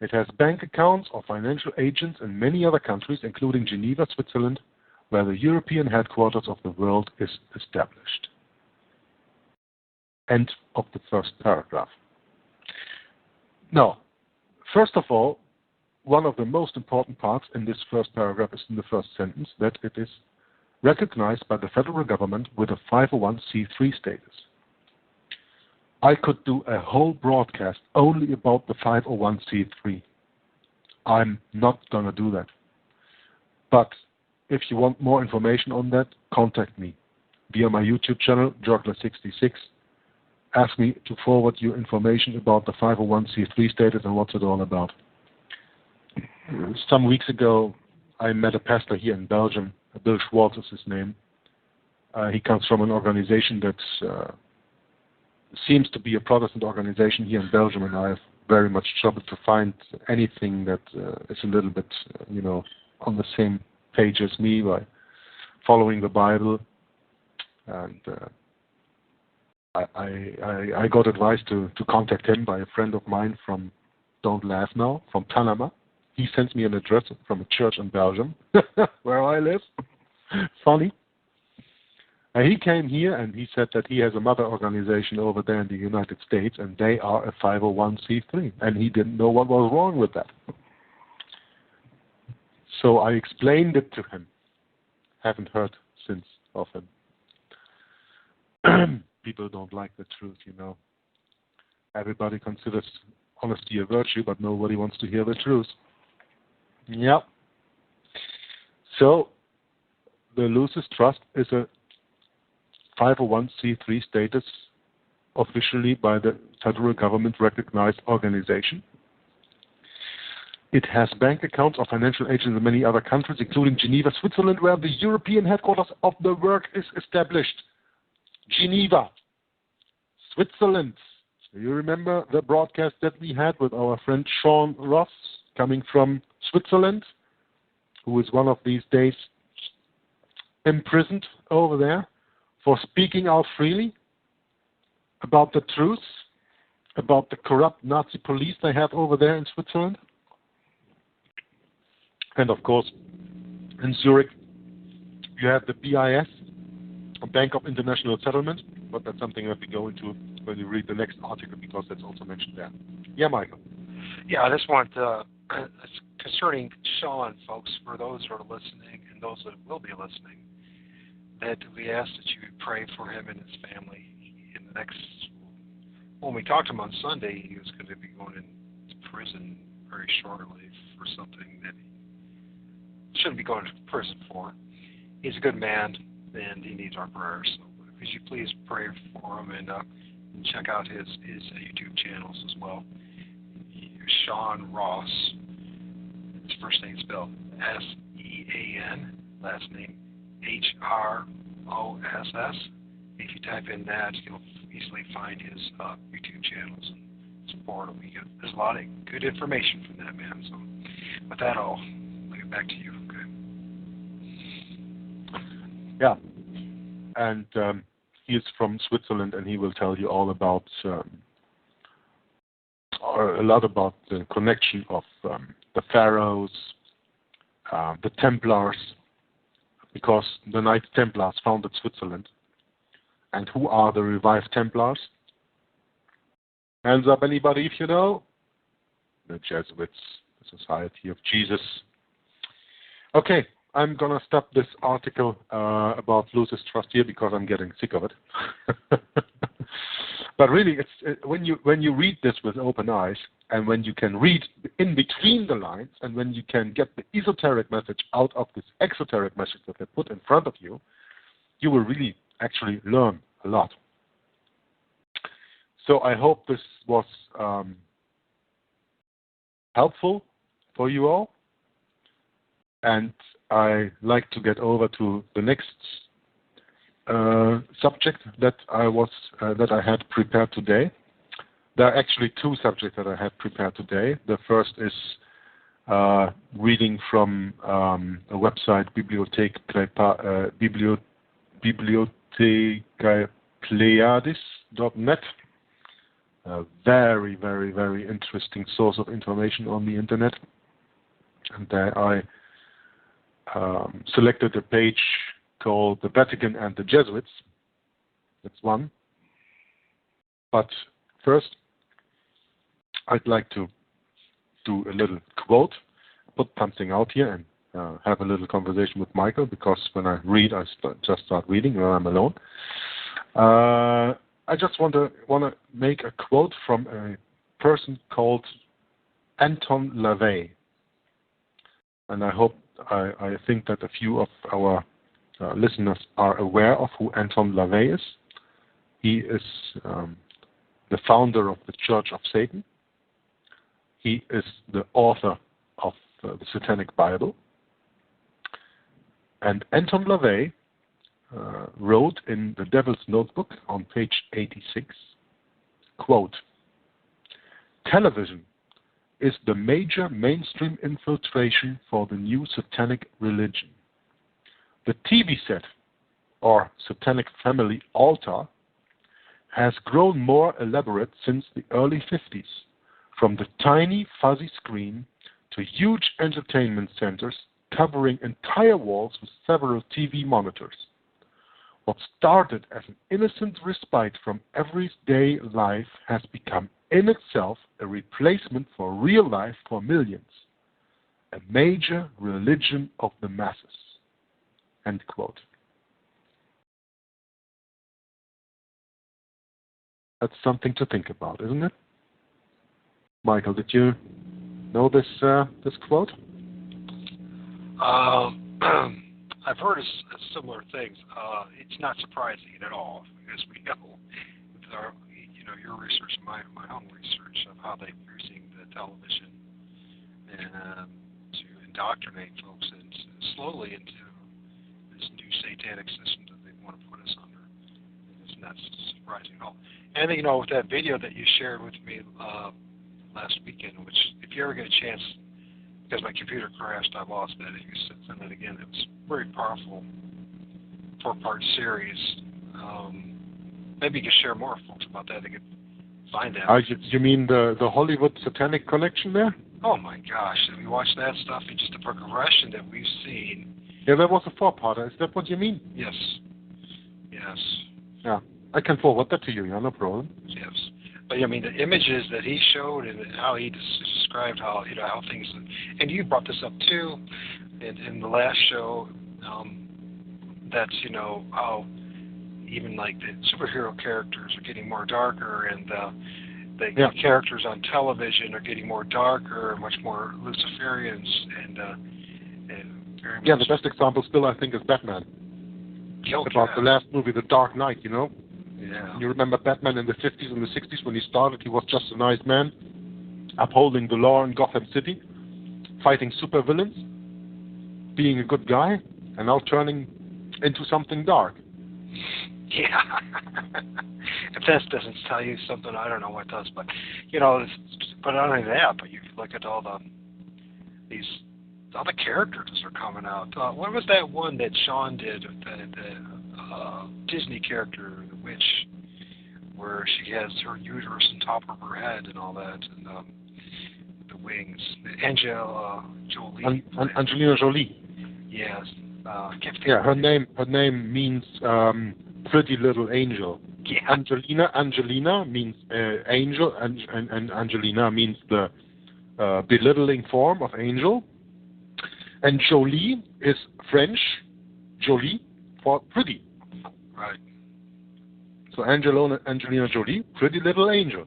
It has bank accounts or financial agents in many other countries, including Geneva, Switzerland, where the European headquarters of the world is established. End of the first paragraph. Now, first of all, one of the most important parts in this first paragraph is in the first sentence, that it is recognized by the federal government with a 501c3 status. I could do a whole broadcast only about the 501c3. I'm not going to do that. But if you want more information on that, contact me via my YouTube channel, Jorgler66. Ask me to forward you information about the 501c3 status and what's it all about. Some weeks ago, I met a pastor here in Belgium. Bill Schwartz is his name. He comes from an organization that seems to be a Protestant organization here in Belgium, and I have very much trouble to find anything that is a little bit, on the same page as me by following the Bible. And I got advice to contact him by a friend of mine from, don't laugh now, from Panama. He sends me an address from a church in Belgium, where I live. Funny. And he came here and he said that he has a mother organization over there in the United States, and they are a 501c3. And he didn't know what was wrong with that. So I explained it to him. Haven't heard since of him. People don't like the truth, you know. Everybody considers honesty a virtue, but nobody wants to hear the truth. Yep. So the Lucis Trust is a 501c3 status, officially by the federal government recognized organization. It has bank accounts of financial agents in many other countries, including Geneva, Switzerland, where the European headquarters of the work is established. Geneva, Switzerland. Do you remember the broadcast that we had with our friend Sean Ross, coming from Switzerland, who is one of these days imprisoned over there for speaking out freely about the truth, about the corrupt Nazi police they have over there in Switzerland? And of course, in Zurich, you have the BIS, a Bank of International Settlement, but that's something that we go into when you read the next article, because that's also mentioned there. Yeah, Michael. Yeah, I just want, concerning Sean, folks, for those who are listening and those that will be listening, that we ask that you pray for him and his family. In the next, when we talked to him on Sunday, he was going to be going into prison very shortly for something that he shouldn't be going to prison for. He's a good man, and he needs our prayers. So could you please pray for him and check out his YouTube channels as well. Sean Ross. His first name spelled S-E-A-N, last name H-R-O-S-S. If you type in that, you'll easily find his YouTube channels and support him. There's a lot of good information from that man. So with that, I'll leave it back to you. Okay. Yeah. And he is from Switzerland, and he will tell you all about a lot about the connection of the pharaohs, the Templars, because the Knights Templars founded Switzerland. And who are the revived Templars? Hands up, anybody, if you know? The Jesuits, the Society of Jesus. Okay, I'm going to stop this article about Lucis Trust here because I'm getting sick of it. But really, when you read this with open eyes, and when you can read in between the lines, and when you can get the esoteric message out of this exoteric message that they put in front of you, you will really actually learn a lot. So I hope this was helpful for you all. And I like to get over to the next subject that I had prepared today. There are actually two subjects that I had prepared today. The first is reading from a website, bibliothecapleiadis.net. A very, very, very interesting source of information on the internet. And there I selected a page called The Vatican and the Jesuits. That's one. But first, I'd like to do a little quote, put something out here, and have a little conversation with Michael, because when I read, I just start reading when I'm alone. I just want to make a quote from a person called Anton LaVey. And I think that a few of our listeners are aware of who Anton LaVey is. He is the founder of the Church of Satan. He is the author of the Satanic Bible. And Anton LaVey wrote in The Devil's Notebook on page 86, quote, "Television is the major mainstream infiltration for the new satanic religion. The TV set, or satanic family altar, has grown more elaborate since the early 50s, from the tiny fuzzy screen to huge entertainment centers covering entire walls with several TV monitors. What started as an innocent respite from everyday life has become in itself a replacement for real life for millions. a major religion of the masses. End quote. That's something to think about, isn't it? Michael, did you know this quote? I've heard similar things. It's not surprising at all, as we know. Your research, my own research of how they're using the television and to indoctrinate folks slowly into this new satanic system that they want to put us under. It's not surprising at all. And with that video that you shared with me last weekend, which if you ever get a chance, because my computer crashed, I lost that. You send that again. It was very powerful 4-part series. Maybe you could share more, folks, about that. They could find that. You mean the Hollywood Satanic Collection there? Oh my gosh! If you watch that stuff, and just the progression that we've seen. Yeah, that was a 4-parter. Is that what you mean? Yes. Yes. Yeah, I can forward that to you. Yeah, no problem. Yes. But I mean, the images that he showed and how he described how how things, and you brought this up too, in the last show. That's how even like the superhero characters are getting more darker, and the characters on television are getting more darker, much more Luciferians, and very much. Yeah, the best example still I think is Batman. About the last movie, The Dark Knight. Yeah. You remember Batman in the 50s and the 60s when he started? He was just a nice man, upholding the law in Gotham City, fighting supervillains, being a good guy, and now turning into something dark. Yeah. If that doesn't tell you something, I don't know what does. But but not only that, but you look at all the characters that are coming out. What was that one that Sean did? The Disney character, the witch, where she has her uterus on top of her head and all that, and the wings. Angelina Jolie. Yes. Her name means pretty little angel. Yeah. Angelina means angel, and Angelina means the belittling form of angel. And Jolie is French, Jolie, for pretty. Right. So Angelina Jolie, pretty little angel,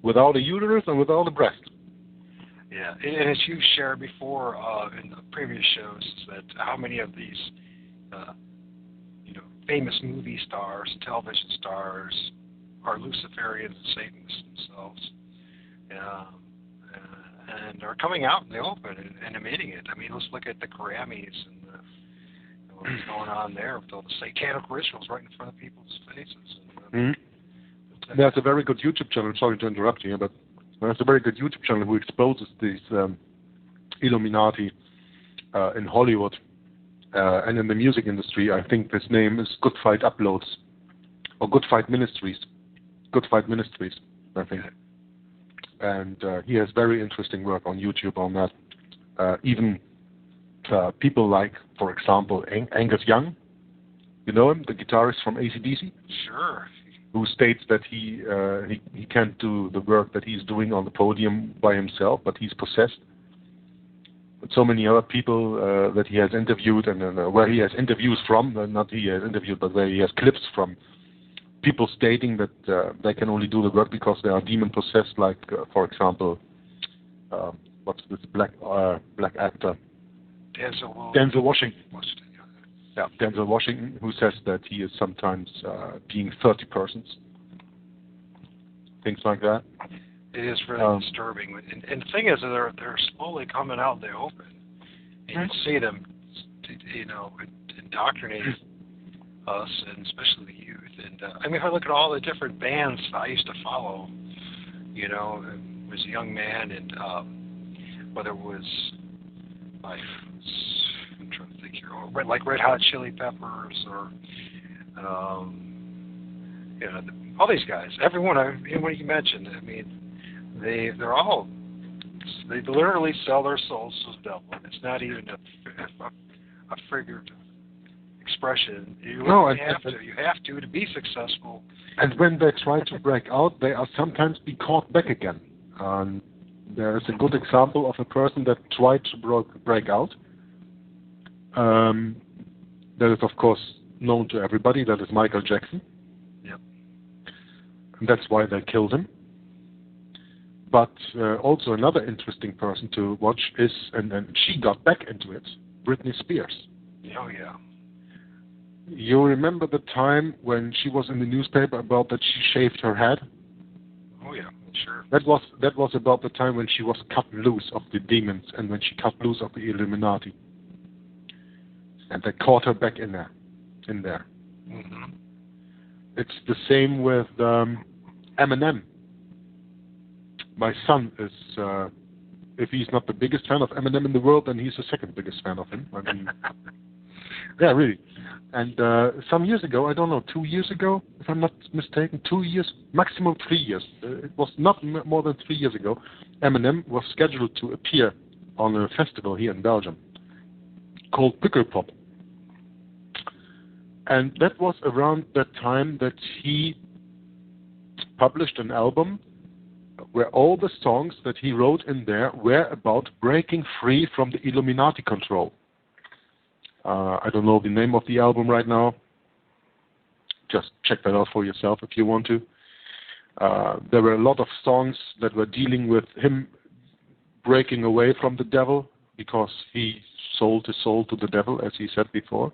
without a uterus and without a breast. Yeah, and as you shared before in the previous shows, is that how many of these, famous movie stars, television stars, are Luciferians and Satanists themselves, and are coming out in the open and admitting it. I mean, let's look at the Grammys and what's going on there with all the satanic rituals right in front of people's faces. There's a very good YouTube channel. Sorry to interrupt you, but there's a very good YouTube channel who exposes these Illuminati in Hollywood and in the music industry. I think this name is Good Fight Uploads or Good Fight Ministries. Good Fight Ministries, I think. And he has very interesting work on YouTube on that. Even people like, for example, Angus Young. You know him, the guitarist from AC/DC? Sure. Who states that he can't do the work that he's doing on the podium by himself, but he's possessed. But so many other people that he has interviewed, and where he has interviews from, not he has interviewed, but where he has clips from people stating that they can only do the work because they are demon-possessed, like, for example, what's this black actor? Denzel Washington. Yeah, Denzel Washington, who says that he is sometimes being 30 persons. Things like that. It is really disturbing. And the thing is, they're slowly coming out in the open. And you see them, indoctrinate us, and especially the youth. And I mean, if I look at all the different bands I used to follow, as a young man, and whether it was I'm trying to think here, like Red Hot Chili Peppers, or all these guys, everyone you mentioned. I mean, they literally sell their souls to the devil. It's not even a figurative expression. You have to be successful. And when they try to break out, they are sometimes be caught back again. There is a good example of a person that tried to break out. That is, of course, known to everybody. That is Michael Jackson. Yep. And that's why they killed him. But also another interesting person to watch is, and she got back into it, Britney Spears. Oh, yeah. You remember the time when she was in the newspaper about that she shaved her head? Oh, yeah, sure. That was about the time when she was cut loose of the demons and when she cut loose of the Illuminati. And they caught her back in there. Mm-hmm. It's the same with Eminem. My son is, if he's not the biggest fan of Eminem in the world, then he's the second biggest fan of him. I mean, yeah, really. And some years ago, I don't know, 2 years ago, if I'm not mistaken, 2 years, maximum 3 years. It was not more than 3 years ago. Eminem was scheduled to appear on a festival here in Belgium called Pukkelpop. And that was around that time that he published an album where all the songs that he wrote in there were about breaking free from the Illuminati control. I don't know the name of the album right now. Just check that out for yourself if you want to. There were a lot of songs that were dealing with him breaking away from the devil because he sold his soul to the devil, as he said before.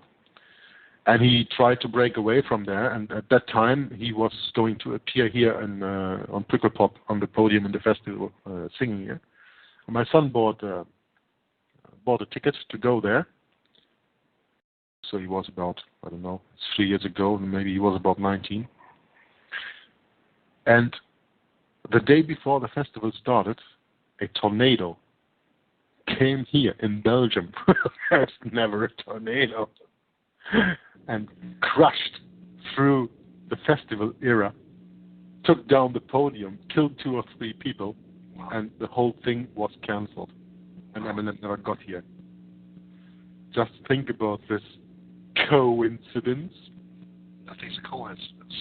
And he tried to break away from there, and at that time he was going to appear here on Pukkelpop on the podium in the festival singing here. And my son bought a ticket to go there. So he was about, I don't know, 3 years ago, and maybe he was about 19. And the day before the festival started, a tornado came here in Belgium. There's never a tornado. And crushed through the festival era, took down the podium, killed 2 or 3 people, and the whole thing was cancelled. And Eminem never got here. Just think about this coincidence. Nothing's a coincidence.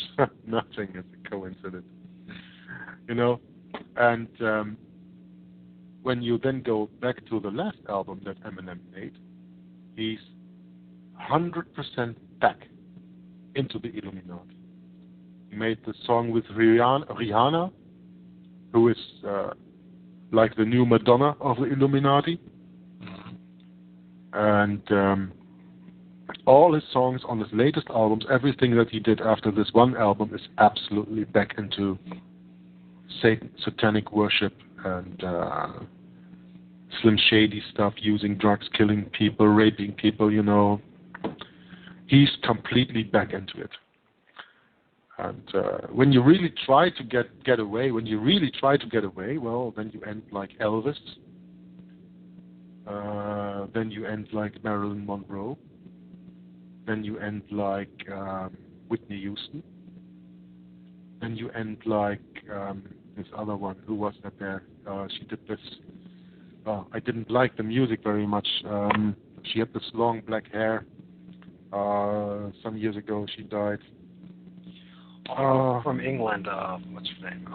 Nothing is a coincidence. You know, and when you then go back to the last album that Eminem made, he's 100% back into the Illuminati. He made the song with Rihanna, who is like the new Madonna of the Illuminati. And all his songs on his latest albums, everything that he did after this one album is absolutely back into satanic worship and Slim Shady stuff, using drugs, killing people, raping people, you know. He's completely back into it. And when you really try to get away, well, then you end like Elvis. Then you end like Marilyn Monroe. Then you end like Whitney Houston. Then you end like this other one. Who was that there? She did this. I didn't like the music very much. She had this long black hair. Some years ago she died. From England. What's her name?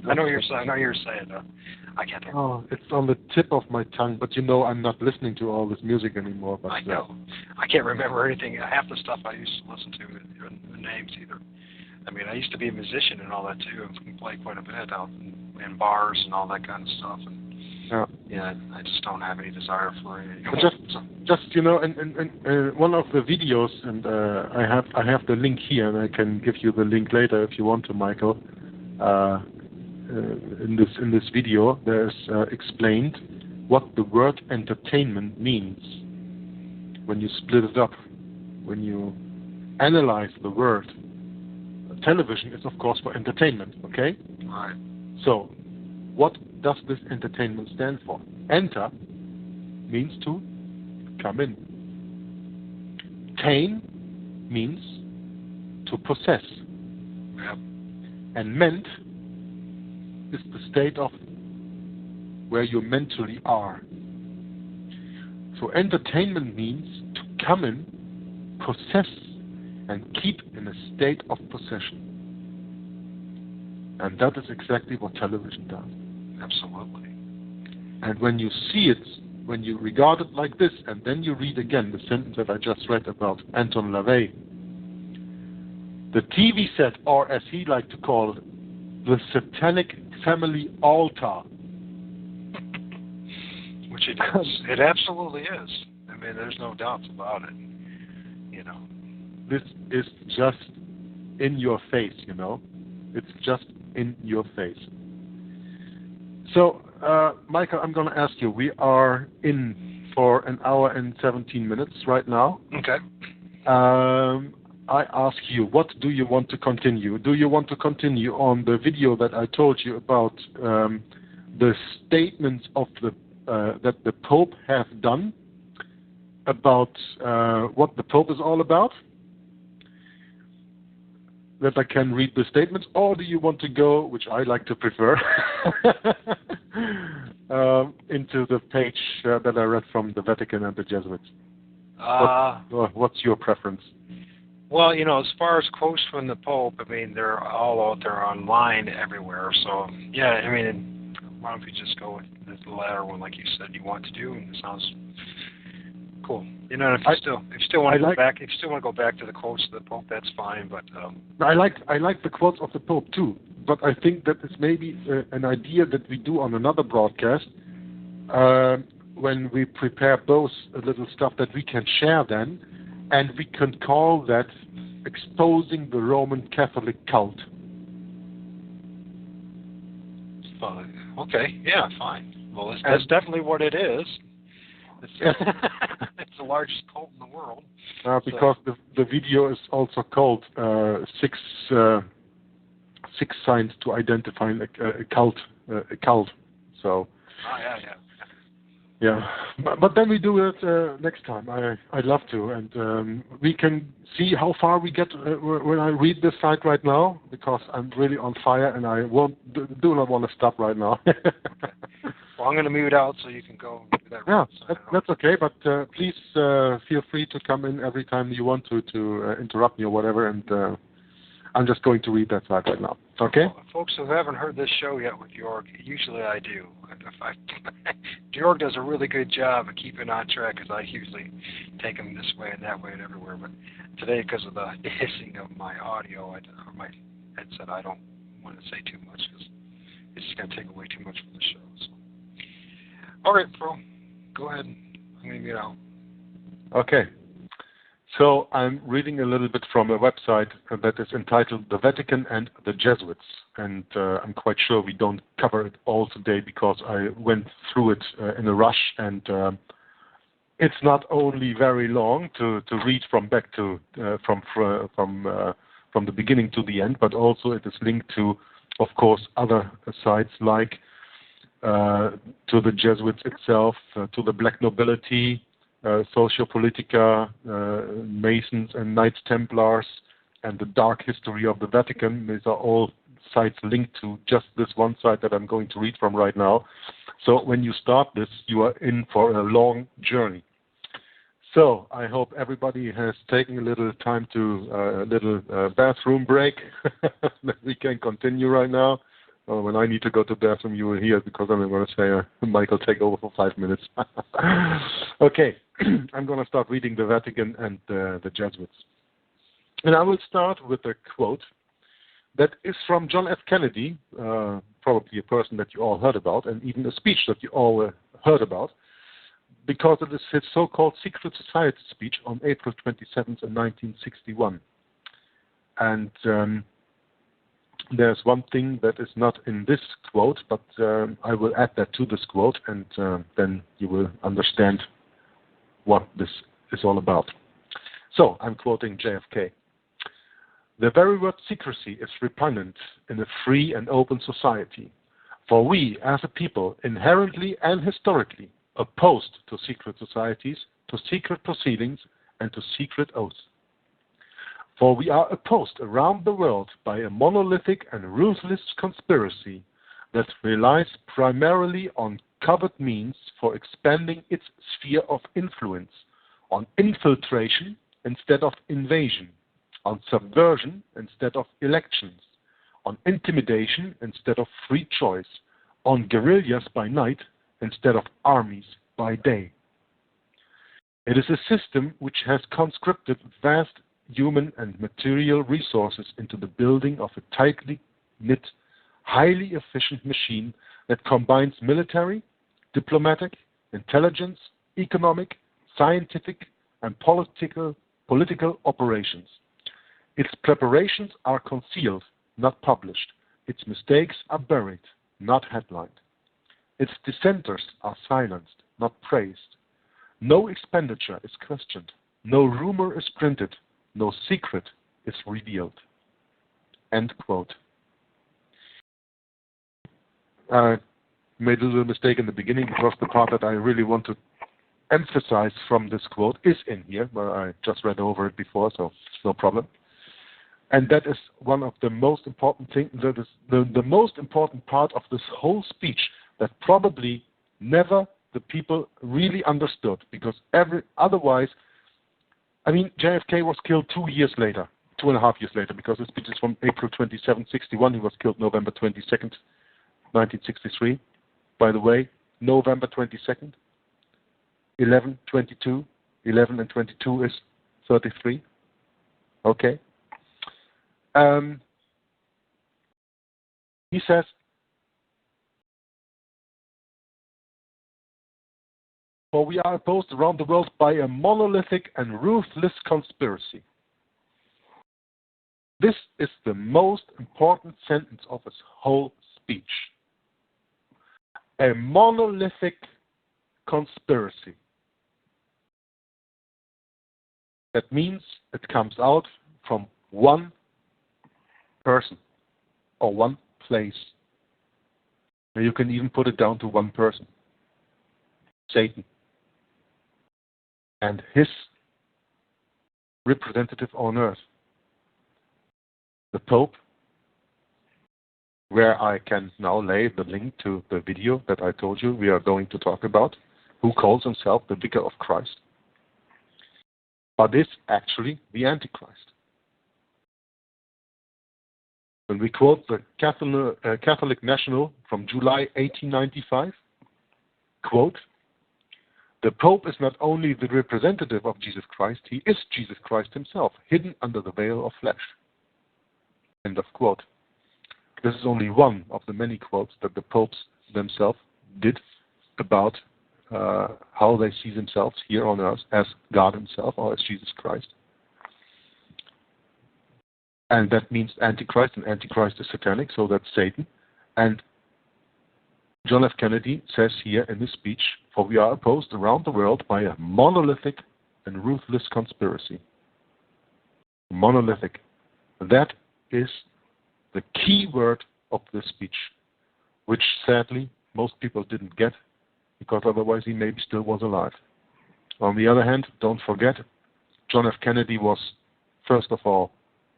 I know you're saying. I can't think. It's on the tip of my tongue, but you know I'm not listening to all this music anymore. But I know. I can't remember anything. Half the stuff I used to listen to, the names either. I mean, I used to be a musician and all that too, and play quite a bit out in bars and all that kind of stuff. And yeah, I just don't have any desire for it. Just you know, and one of the videos, and I have the link here, and I can give you the link later if you want to, Michael. In this video, there's explained what the word entertainment means when you split it up, when you analyze the word. Television is, of course, for entertainment. Okay. Right. So, what does this entertainment stand for? Enter means to come in. Tain means to possess. Yep. And ment is the state of where you mentally are. So entertainment means to come in, possess, and keep in a state of possession. And that is exactly what television does. Absolutely. And when you see it, when you regard it like this, and then you read again the sentence that I just read about Anton LaVey, the TV set, or as he liked to call it, the satanic family altar. Which it is. It absolutely is. I mean, there's no doubts about it. You know. This is just in your face, you know. It's just in your face. So, Michael, I'm going to ask you, we are in for an hour and 17 minutes right now. Okay. I ask you, what do you want to continue? Do you want to continue on the video that I told you about the statements of that the Pope have done about what the Pope is all about? That I can read the statements, or do you want to go, which I like to prefer, into the page that I read from the Vatican and the Jesuits? What's your preference? Well, you know, as far as quotes from the Pope, I mean, they're all out there online everywhere. So, yeah, I mean, why don't we just go with the latter one, like you said you want to do, and it sounds cool. You know, if you still want to go back, if you still want to go back to the quotes of the Pope, that's fine. But I like the quotes of the Pope too. But I think that is maybe an idea that we do on another broadcast when we prepare both a little stuff that we can share then, and we can call that exposing the Roman Catholic cult. Okay, yeah, fine. Well, that's definitely what it is. It's the largest cult in the world. Because the video is also called six signs to identify a cult. So. Yeah, but then we do it next time. I'd love to, and we can see how far we get when I read this site right now, because I'm really on fire and I do not want to stop right now. Okay. Well, I'm going to mute out so you can go do that. Yeah, that's okay, but please feel free to come in every time you want to interrupt me or whatever, and I'm just going to read that site right now. Okay? Well, folks who haven't heard this show yet with Georg, usually I do. Georg does a really good job of keeping on track, because I usually take him this way and that way and everywhere. But today, because of the hissing of my audio or my headset, I don't want to say too much, because it's just going to take away too much from the show. So. All right, bro. Go ahead. I'm going to get out. Okay. So I'm reading a little bit from a website that is entitled The Vatican and the Jesuits. And I'm quite sure we don't cover it all today, because I went through it in a rush, and it's not only very long to read from the beginning to the end, but also it is linked to, of course, other sites like to the Jesuits itself, to the Black Nobility, Sociopolitica, Masons and Knights Templars, and the dark history of the Vatican. These are all sites linked to just this one site that I'm going to read from right now. So when you start this, you are in for a long journey. So I hope everybody has taken a little time to bathroom break. That we can continue right now. When I need to go to the bathroom, you will hear, because I'm going to say, Michael, take over for 5 minutes. Okay, I'm going to start reading the Vatican and the Jesuits. And I will start with a quote that is from John F. Kennedy, probably a person that you all heard about, and even a speech that you all heard about, because it is his so-called Secret Society speech on April 27th, 1961. And there's one thing that is not in this quote, but I will add that to this quote, and then you will understand what this is all about. So, I'm quoting JFK. The very word secrecy is repugnant in a free and open society, for we, as a people, inherently and historically opposed to secret societies, to secret proceedings, and to secret oaths. For we are opposed around the world by a monolithic and ruthless conspiracy that relies primarily on covert means for expanding its sphere of influence, on infiltration instead of invasion, on subversion instead of elections, on intimidation instead of free choice, on guerrillas by night instead of armies by day. It is a system which has conscripted vast human and material resources into the building of a tightly knit, highly efficient machine that combines military, diplomatic, intelligence, economic, scientific, and political operations. Its preparations are concealed, not published. Its mistakes are buried, not headlined. Its dissenters are silenced, not praised. No expenditure is questioned. No rumor is printed. No secret is revealed. End quote. I made a little mistake in the beginning because the part that I really want to emphasize from this quote is in here, but I just read over it before, so it's no problem. And that is one of the most important things, that is the most important part of this whole speech that probably never the people really understood, because otherwise, I mean, JFK was killed 2 years later, 2.5 years later, because this speech is from April 27, 61. He was killed November 22nd, 1963. By the way, November 22nd, 11/22, 11 and 22 is 33. Okay. He says, for we are opposed around the world by a monolithic and ruthless conspiracy. This is the most important sentence of his whole speech. A monolithic conspiracy. That means it comes out from one person or one place. And you can even put it down to one person. Satan. And his representative on earth. The Pope, where I can now lay the link to the video that I told you we are going to talk about, who calls himself the Vicar of Christ, but is actually the Antichrist. When we quote the Catholic National from July 1895, quote, the Pope is not only the representative of Jesus Christ, he is Jesus Christ himself, hidden under the veil of flesh. End of quote. This is only one of the many quotes that the popes themselves did about how they see themselves here on earth as God himself or as Jesus Christ. And that means Antichrist, and Antichrist is satanic, so that's Satan. And John F. Kennedy says here in his speech, for we are opposed around the world by a monolithic and ruthless conspiracy. Monolithic. That is the key word of this speech, which sadly most people didn't get, because otherwise he maybe still was alive. On the other hand, don't forget, John F. Kennedy was, first of all,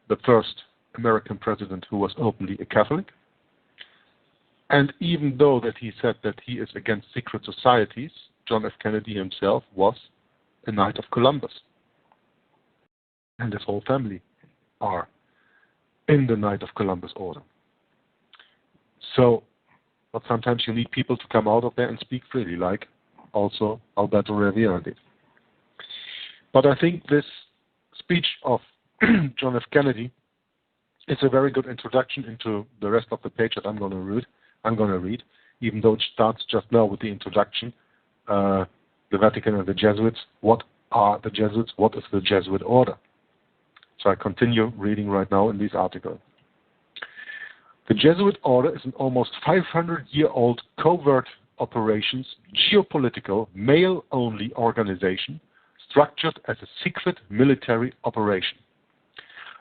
the first American president who was openly a Catholic. And even though that he said that he is against secret societies, John F. Kennedy himself was a Knight of Columbus. And his whole family are in the Knight of Columbus order. So, but sometimes you need people to come out of there and speak freely, like also Alberto Rivera did. But I think this speech of John F. Kennedy is a very good introduction into the rest of the page that I'm going to read, even though it starts just now with the introduction, the Vatican and the Jesuits. What are the Jesuits? What is the Jesuit order? So I continue reading right now in this article. The Jesuit order is an almost 500-year-old covert operations, geopolitical, male-only organization structured as a secret military operation,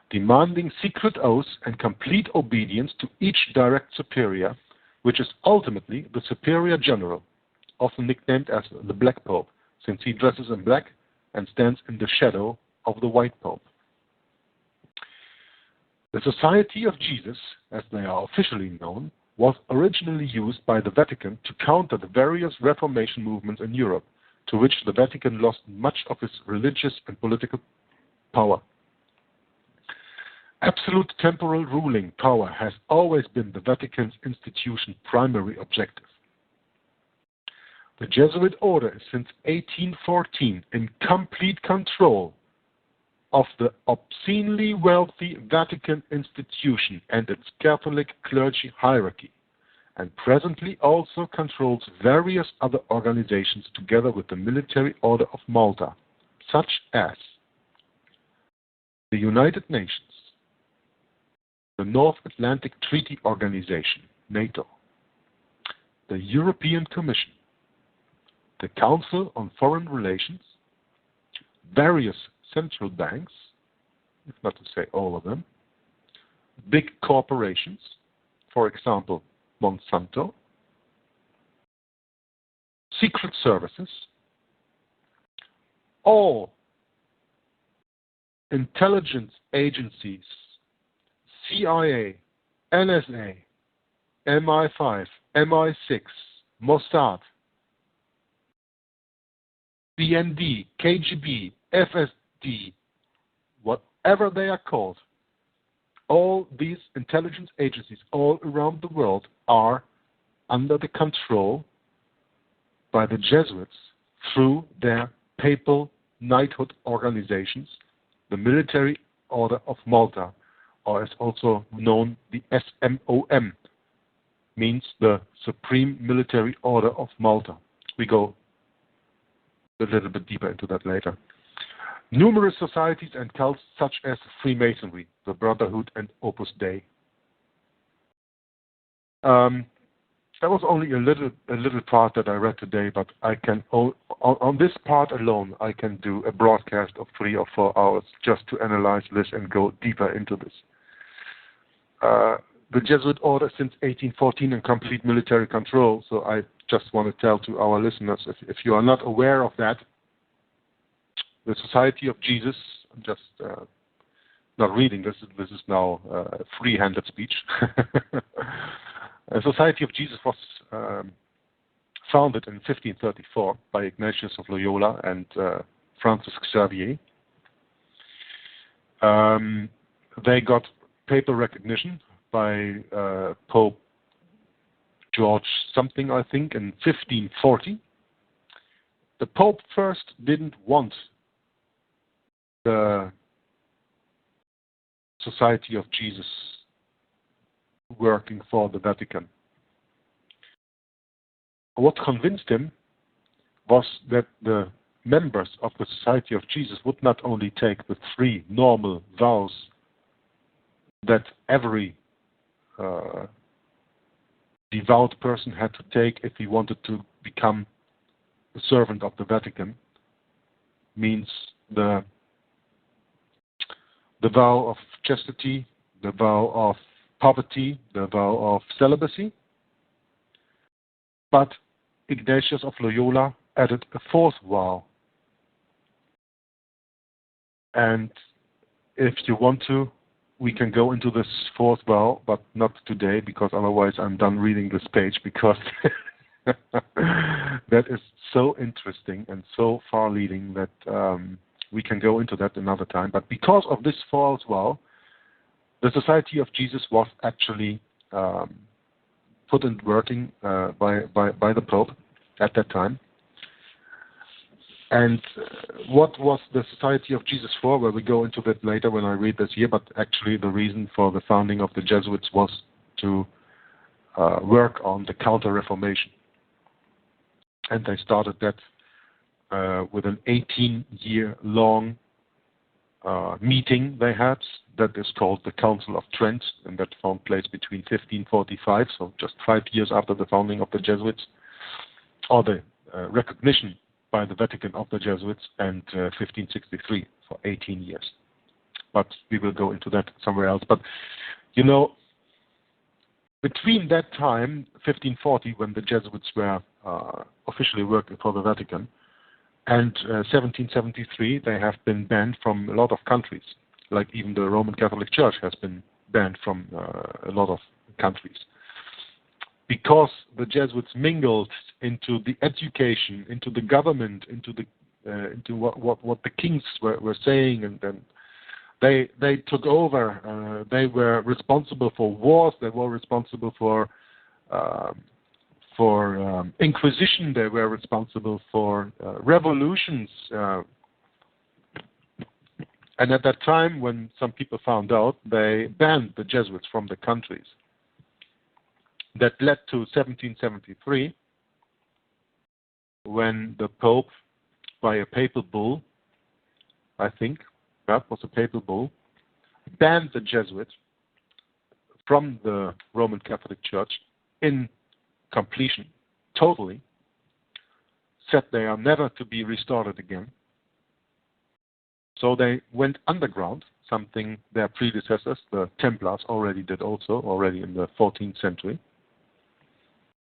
demanding secret oaths and complete obedience to each direct superior, which is ultimately the Superior General, often nicknamed as the Black Pope, since he dresses in black and stands in the shadow of the White Pope. The Society of Jesus, as they are officially known, was originally used by the Vatican to counter the various Reformation movements in Europe, to which the Vatican lost much of its religious and political power. Absolute temporal ruling power has always been the Vatican's institution's primary objective. The Jesuit order is since 1814 in complete control of the obscenely wealthy Vatican institution and its Catholic clergy hierarchy, and presently also controls various other organizations together with the Military Order of Malta, such as the United Nations, the North Atlantic Treaty Organization, NATO, the European Commission, the Council on Foreign Relations, various central banks, if not to say all of them, big corporations, for example, Monsanto, secret services, all intelligence agencies, CIA, NSA, MI5, MI6, Mossad, BND, KGB, FSD, whatever they are called, all these intelligence agencies all around the world are under the control by the Jesuits through their papal knighthood organizations, the Military Order of Malta, or as also known, the SMOM, means the Supreme Military Order of Malta. We go a little bit deeper into that later. Numerous societies and cults such as Freemasonry, the Brotherhood, and Opus Dei. That was only a little part that I read today, but I can on this part alone I can do a broadcast of 3 or 4 hours just to analyze this and go deeper into this. The Jesuit order since 1814 in complete military control. So I just want to tell to our listeners, if you are not aware of that, the Society of Jesus, I'm just not reading this. This is now free-handed speech. The Society of Jesus was founded in 1534 by Ignatius of Loyola and Francis Xavier. They got papal recognition by Pope George something, I think, in 1540. The Pope first didn't want the Society of Jesus working for the Vatican. What convinced him was that the members of the Society of Jesus would not only take the 3 normal vows that every devout person had to take if he wanted to become a servant of the Vatican, means the vow of chastity, the vow of poverty, the vow of celibacy. But Ignatius of Loyola added a 4th vow. And if you want to, we can go into this 4th vow, but not today, because otherwise I'm done reading this page, because that is so interesting and so far-leading that we can go into that another time. But because of this 4th vow, the Society of Jesus was actually put in working by the Pope at that time. And what was the Society of Jesus for? Well, we go into that later when I read this here, but actually the reason for the founding of the Jesuits was to work on the Counter-Reformation. And they started that with an 18-year-long meeting they had that is called the Council of Trent, and that found place between 1545, so just 5 years after the founding of the Jesuits, or the recognition by the Vatican of the Jesuits, and 1563 for 18 years. But we will go into that somewhere else. But, you know, between that time, 1540, when the Jesuits were officially working for the Vatican, and 1773, they have been banned from a lot of countries, like even the Roman Catholic Church has been banned from a lot of countries. Because the Jesuits mingled into the education, into the government, into what the kings were saying, and then they took over. They were responsible for wars. They were responsible for for Inquisition. They were responsible for revolutions. And at that time, when some people found out, they banned the Jesuits from the countries. That led to 1773, when the Pope, by a papal bull, I think, that was a papal bull, banned the Jesuits from the Roman Catholic Church in completion, totally, said they are never to be restored again. So they went underground, something their predecessors, the Templars, already did also, already in the 14th century,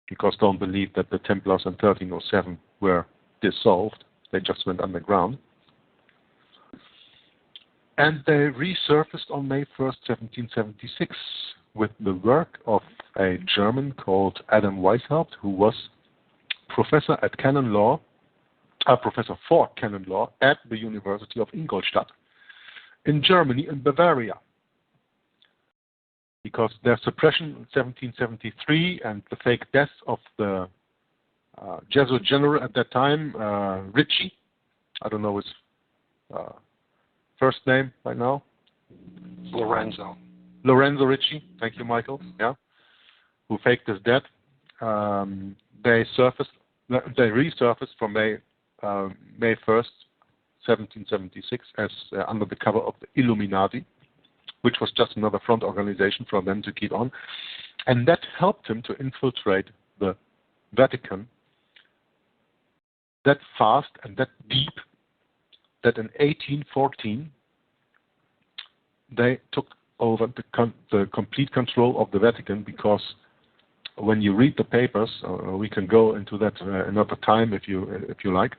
because don't believe that the Templars in 1307 were dissolved. They just went underground. And they resurfaced on May 1st, 1776, with the work of a German called Adam Weishaupt, who was professor at canon law, professor for canon law at the University of Ingolstadt in Germany, in Bavaria. Because their suppression in 1773 and the fake death of the Jesuit general at that time, Ricci, I don't know his first name by now. Lorenzo Ricci, thank you, Michael, yeah, who faked his death. They resurfaced from May 1st, 1776, as under the cover of the Illuminati, which was just another front organization for them to keep on. And that helped him to infiltrate the Vatican that fast and that deep that in 1814 they took over the complete control of the Vatican, because when you read the papers, we can go into that another time if you like.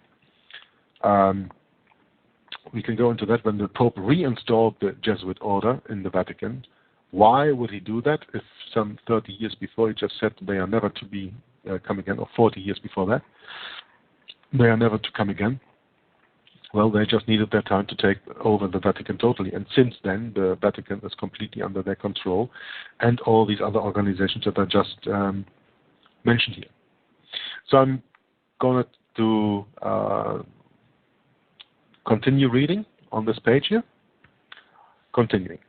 We can go into that when the Pope reinstalled the Jesuit order in the Vatican. Why would he do that if some 30 years before he just said they are never to be come again, or 40 years before that, they are never to come again? Well, they just needed their time to take over the Vatican totally. And since then, the Vatican is completely under their control, and all these other organizations that I just mentioned here. So I'm going to continue reading on this page here. Continuing.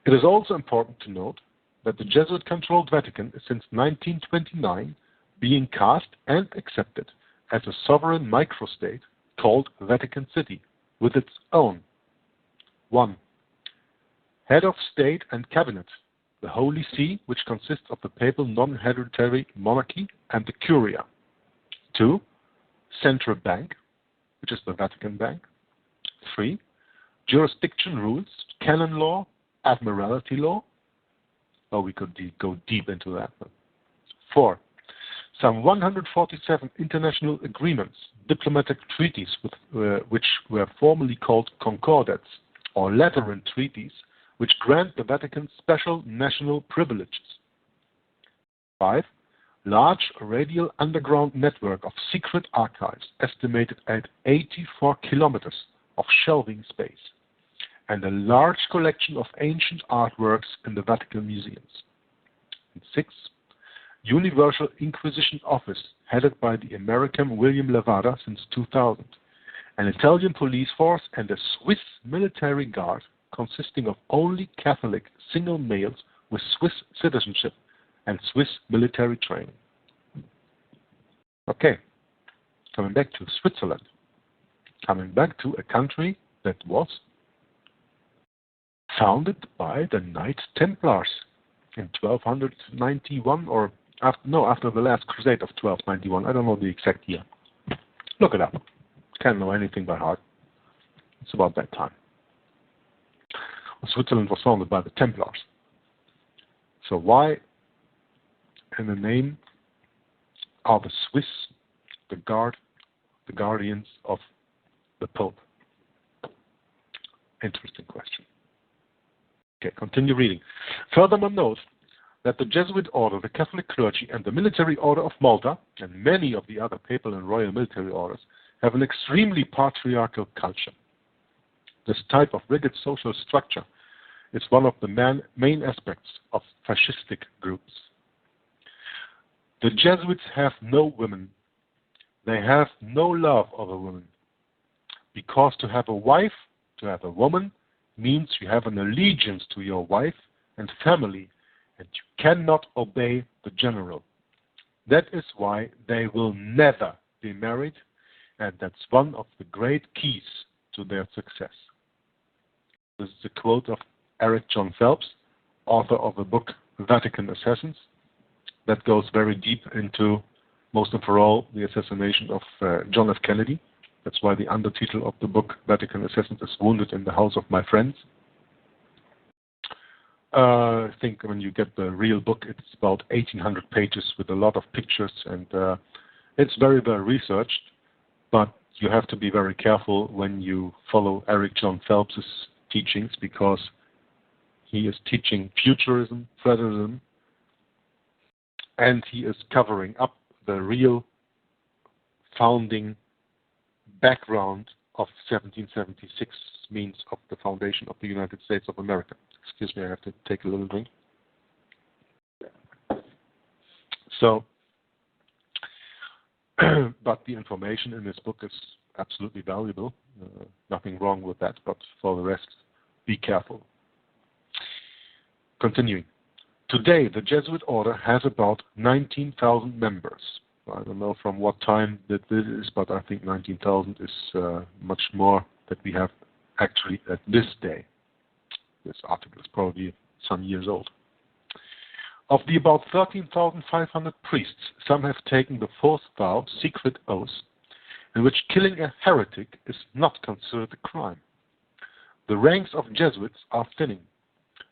It is also important to note that the Jesuit-controlled Vatican is since 1929 being cast and accepted as a sovereign microstate called Vatican City, with its own 1. Head of State and Cabinet, the Holy See, which consists of the papal non-hereditary monarchy and the Curia. 2. Central Bank, which is the Vatican Bank. 3. Jurisdiction rules, canon law, admiralty law. Oh, we could go deep into that. 4. Some 147 international agreements, diplomatic treaties, which were formerly called concordats, or Lateran treaties, which grant the Vatican special national privileges. 5. Large radial underground network of secret archives, estimated at 84 kilometers of shelving space, and a large collection of ancient artworks in the Vatican museums. And 6. Universal Inquisition Office, headed by the American William Levada since 2000, an Italian police force, and a Swiss military guard consisting of only Catholic single males with Swiss citizenship and Swiss military training. Okay, coming back to Switzerland, coming back to a country that was founded by the Knights Templars in 1291, or after the last crusade of 1291. I don't know the exact year. Look it up. Can't know anything by heart. It's about that time. Switzerland was founded by the Templars. So why, in the name, are the Swiss the guardians of the Pope? Interesting question. Okay, continue reading. Furthermore, note that the Jesuit order, the Catholic clergy, and the military order of Malta, and many of the other papal and royal military orders, have an extremely patriarchal culture. This type of rigid social structure is one of the main aspects of fascistic groups. The Jesuits have no women. They have no love of a woman. Because to have a wife, to have a woman, means you have an allegiance to your wife and family, and you cannot obey the general. That is why they will never be married, and that's one of the great keys to their success. This is a quote of Eric John Phelps, author of the book Vatican Assassins, that goes very deep into, most and for all, the assassination of John F. Kennedy. That's why the undertitle of the book Vatican Assassins is Wounded in the House of My Friends. I think when you get the real book, it's about 1,800 pages with a lot of pictures, and it's very well researched, but you have to be very careful when you follow Eric John Phelps' teachings, because he is teaching futurism, preterism, and he is covering up the real founding background of 1776 means of the foundation of the United States of America. Excuse me, I have to take a little drink. So, but the information in this book is absolutely valuable. Nothing wrong with that, but for the rest, be careful. Continuing. Today, the Jesuit order has about 19,000 members. I don't know from what time that this is, but I think 19,000 is much more that we have actually at this day. This article is probably some years old. Of the about 13,500 priests, some have taken the fourth vow, secret oath, in which killing a heretic is not considered a crime. The ranks of Jesuits are thinning,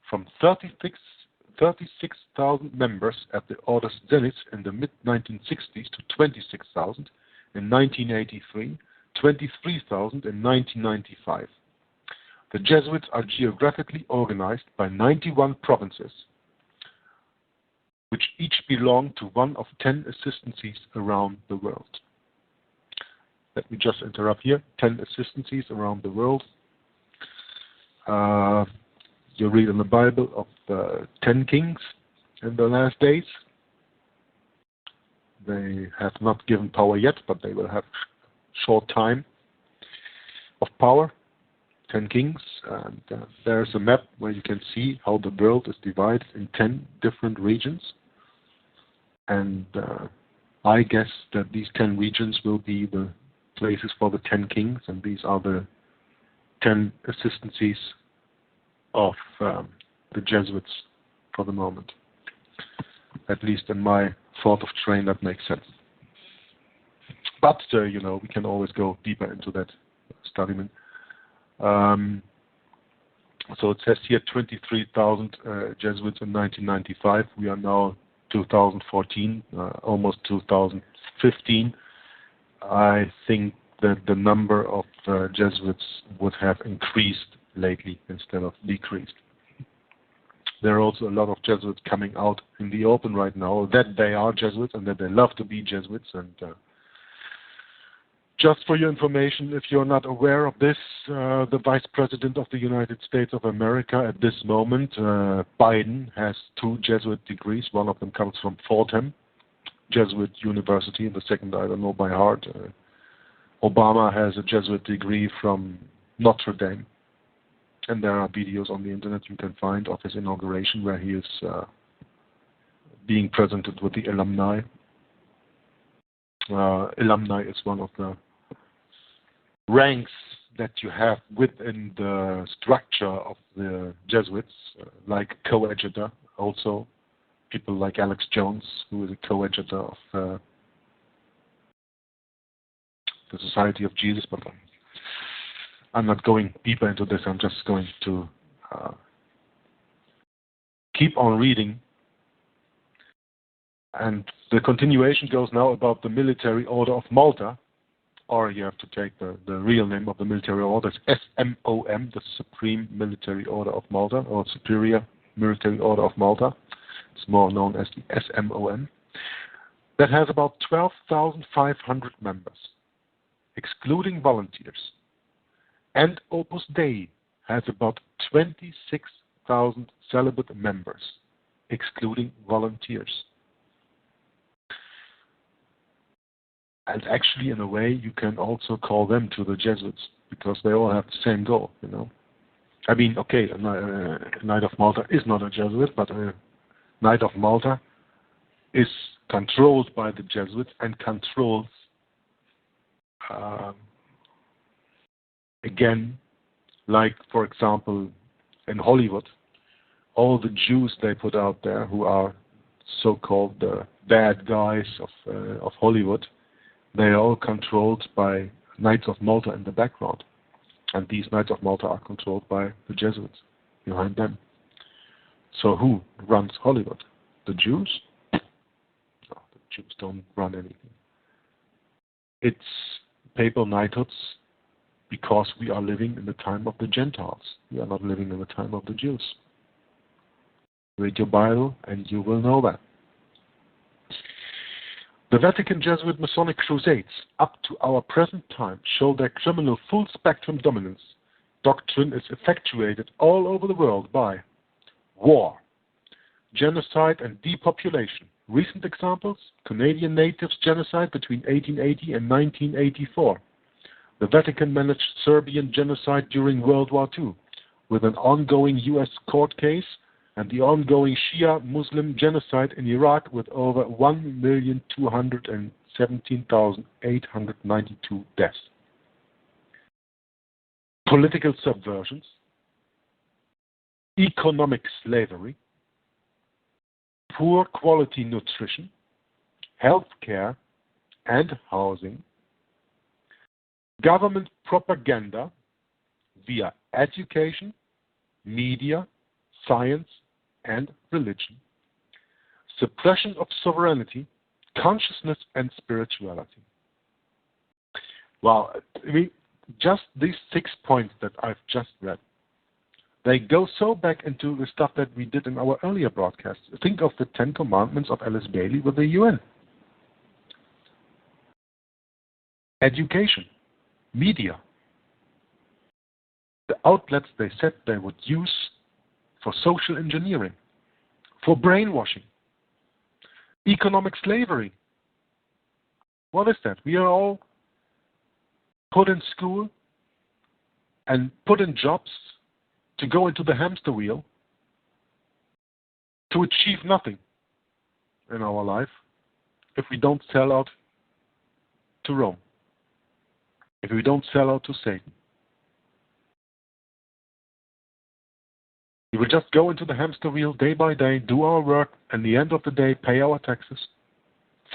from 36,000 members at the order's zenith in the mid-1960s to 26,000 in 1983, 23,000 in 1995. The Jesuits are geographically organized by 91 provinces, which each belong to one of 10 assistancies around the world. Let me just interrupt here. 10 assistancies around the world. You read in the Bible of 10 kings in the last days. They have not given power yet, but they will have short time of power. 10 kings, and there's a map where you can see how the world is divided in 10 different regions. And I guess that these 10 regions will be the places for the 10 kings, and these are the 10 assistancies of the Jesuits for the moment. At least in my thought of train, that makes sense. But, you know, we can always go deeper into that study. So it says here 23,000 Jesuits in 1995. We are now 2014, almost 2015. I think that the number of Jesuits would have increased lately instead of decreased. There are also a lot of Jesuits coming out in the open right now that they are Jesuits and that they love to be Jesuits. And just for your information, if you're not aware of this, the Vice President of the United States of America at this moment, Biden, has 2 Jesuit degrees. One of them comes from Fordham Jesuit University, and the second I don't know by heart. Obama has a Jesuit degree from Notre Dame. And there are videos on the internet you can find of his inauguration where he is being presented with the alumni. Alumni is one of the ranks that you have within the structure of the Jesuits, like coadjutor, also people like Alex Jones, who is a coadjutor of the Society of Jesus, but I'm not going deeper into this. I'm just going to keep on reading. And the continuation goes now about the Military Order of Malta, or you have to take the real name of the military order. It's SMOM, the Supreme Military Order of Malta, or Superior Military Order of Malta. It's more known as the SMOM. That has about 12,500 members, excluding volunteers. And Opus Dei has about 26,000 celibate members, excluding volunteers. And actually, in a way, you can also call them to the Jesuits, because they all have the same goal, I mean, okay, a Knight of Malta is not a Jesuit, but a Knight of Malta is controlled by the Jesuits and controls, again, like, for example, in Hollywood, all the Jews they put out there who are so-called the bad guys of Hollywood, they are all controlled by Knights of Malta in the background. And these Knights of Malta are controlled by the Jesuits behind them. So who runs Hollywood? The Jews? No, the Jews don't run anything. It's papal knighthoods because we are living in the time of the Gentiles. We are not living in the time of the Jews. Read your Bible and you will know that. The Vatican Jesuit Masonic crusades up to our present time show their criminal full-spectrum dominance. Doctrine is effectuated all over the world by war, genocide and depopulation. Recent examples, Canadian natives genocide between 1880 and 1984. The Vatican managed Serbian genocide during World War II, with an ongoing U.S. court case, and the ongoing Shia Muslim genocide in Iraq with over 1,217,892 deaths. Political subversions, economic slavery, poor quality nutrition, health care and housing, government propaganda via education, media, science, and religion, suppression of sovereignty, consciousness, and spirituality. Well, I mean, just these 6 points that I've just read, they go so back into the stuff that we did in our earlier broadcasts. Think of the 10 Commandments of Alice Bailey with the UN. Education, media, the outlets they said they would use for social engineering, for brainwashing, economic slavery. What is that? We are all put in school and put in jobs to go into the hamster wheel to achieve nothing in our life if we don't sell out to Rome, if we don't sell out to Satan. We will just go into the hamster wheel day by day, do our work, and at the end of the day pay our taxes,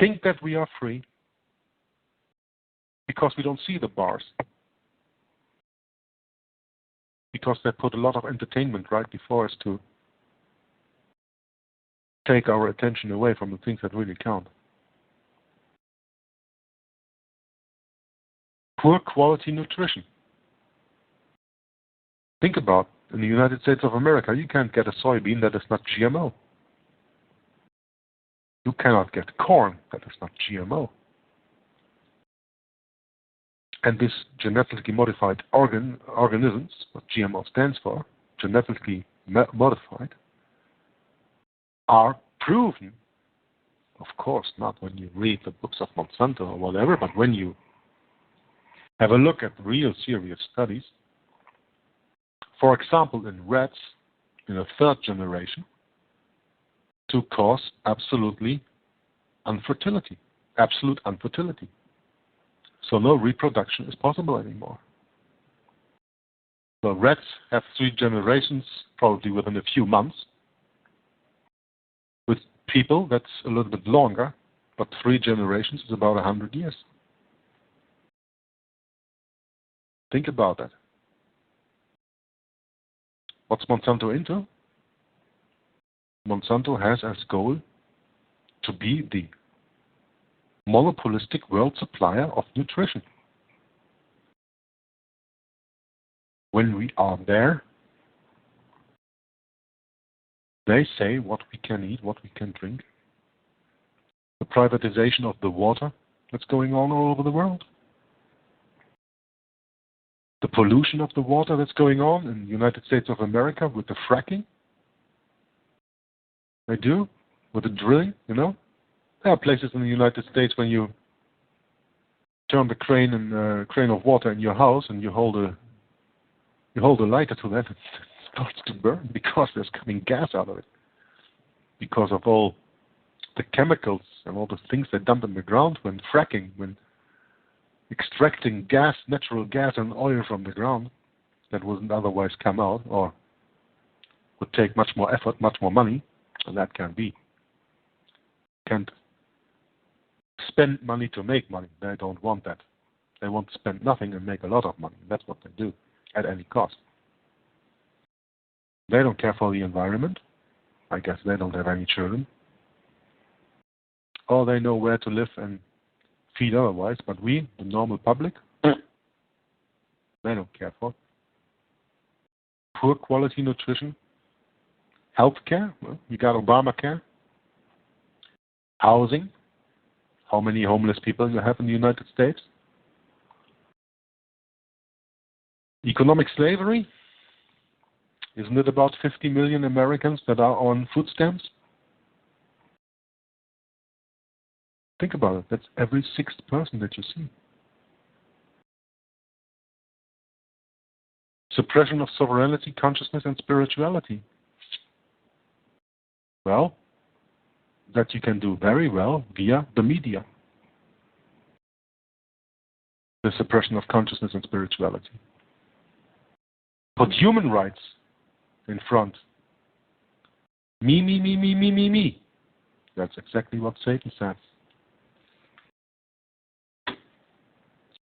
think that we are free because we don't see the bars, because they put a lot of entertainment right before us to take our attention away from the things that really count. Poor quality nutrition. Think about, in the United States of America, you can't get a soybean that is not GMO. You cannot get corn that is not GMO. And this genetically modified organisms, what GMO stands for, genetically modified, are proven, of course, not when you read the books of Monsanto or whatever, but when you have a look at real serious studies. For example, in rats, in a third generation, to cause absolute infertility. So no reproduction is possible anymore. So rats have 3 generations, probably within a few months. With people, that's a little bit longer, but 3 generations is about 100 years. Think about that. What's Monsanto into? Monsanto has as goal to be the monopolistic world supplier of nutrition. When we are there, they say what we can eat, what we can drink. The privatization of the water that's going on all over the world. The pollution of the water that's going on in the United States of America with the fracking. They do, with the drilling, There are places in the United States when you turn the crane of water in your house and you hold a lighter to that, it starts to burn because there's coming gas out of it. Because of all the chemicals and all the things they dump in the ground when fracking, when extracting gas, natural gas and oil from the ground that wouldn't otherwise come out or would take much more effort, much more money, and that can be. Can't spend money to make money. They don't want that. They want to spend nothing and make a lot of money. That's what they do at any cost. They don't care for the environment. I guess they don't have any children. Or they know where to live and feed otherwise, but we, the normal public, they don't care for. Poor quality nutrition, healthcare, well, you got Obamacare, housing, how many homeless people you have in the United States, economic slavery, isn't it about 50 million Americans that are on food stamps? Think about it. That's every sixth person that you see. Suppression of sovereignty, consciousness, and spirituality. Well, that you can do very well via the media. The suppression of consciousness and spirituality. Put human rights in front. Me, me, me, me, me, me, me. That's exactly what Satan says.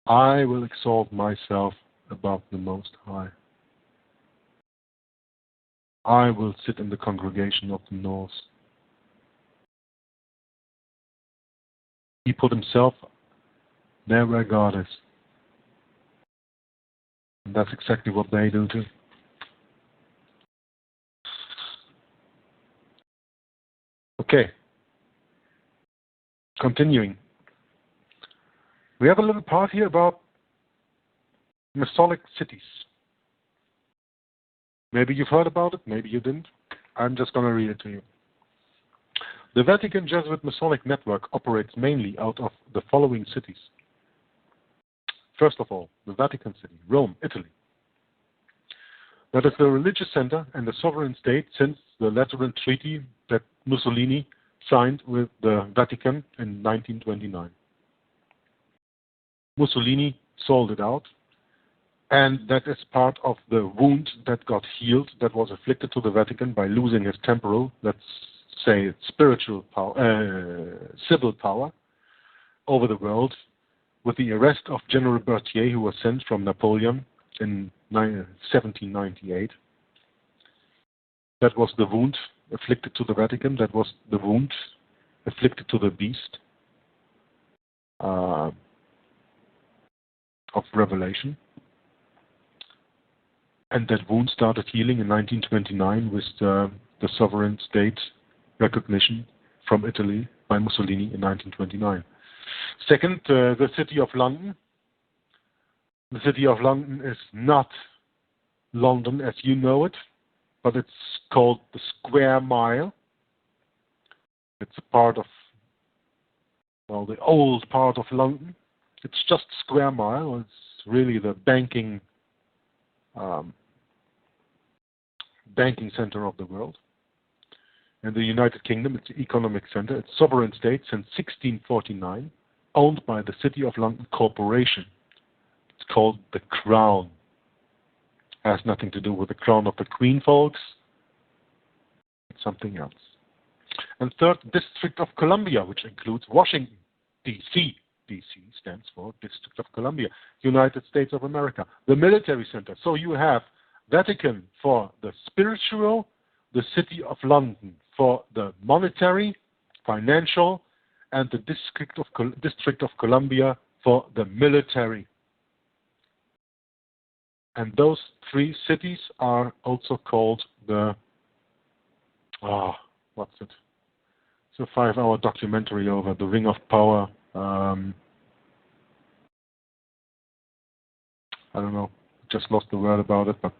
I will exalt myself above the Most High. I will sit in the congregation of the North. He put himself there where God is. And that's exactly what they do too. Okay. Continuing. We have a little part here about Masonic cities. Maybe you've heard about it, maybe you didn't. I'm just going to read it to you. The Vatican Jesuit Masonic network operates mainly out of the following cities. First of all, the Vatican City, Rome, Italy. That is the religious center and the sovereign state since the Lateran Treaty that Mussolini signed with the Vatican in 1929. Mussolini sold it out, and that is part of the wound that got healed, that was afflicted to the Vatican by losing his temporal, let's say spiritual power, civil power over the world, with the arrest of General Berthier, who was sent from Napoleon in 1798. That was the wound afflicted to the Vatican. That was the wound afflicted to the beast of Revelation. And that wound started healing in 1929 with the sovereign state recognition from Italy by Mussolini in 1929. Second, the City of London. The City of London is not London as you know it, but it's called the Square Mile. It's a part of, well, the old part of London. It's just Square Mile. It's really the banking center of the world. In the United Kingdom, it's the economic center. It's sovereign state since 1649, owned by the City of London Corporation. It's called the Crown. Has nothing to do with the crown of the Queen, folks. It's something else. And third, District of Columbia, which includes Washington, D.C. D.C. stands for District of Columbia, United States of America. The military center. So you have Vatican for the spiritual, the City of London for the monetary, financial, and the District of Columbia for the military. And those three cities are also called the, what's it? It's a 5-hour documentary over the Ring of Power. I don't know, just lost the word about it, but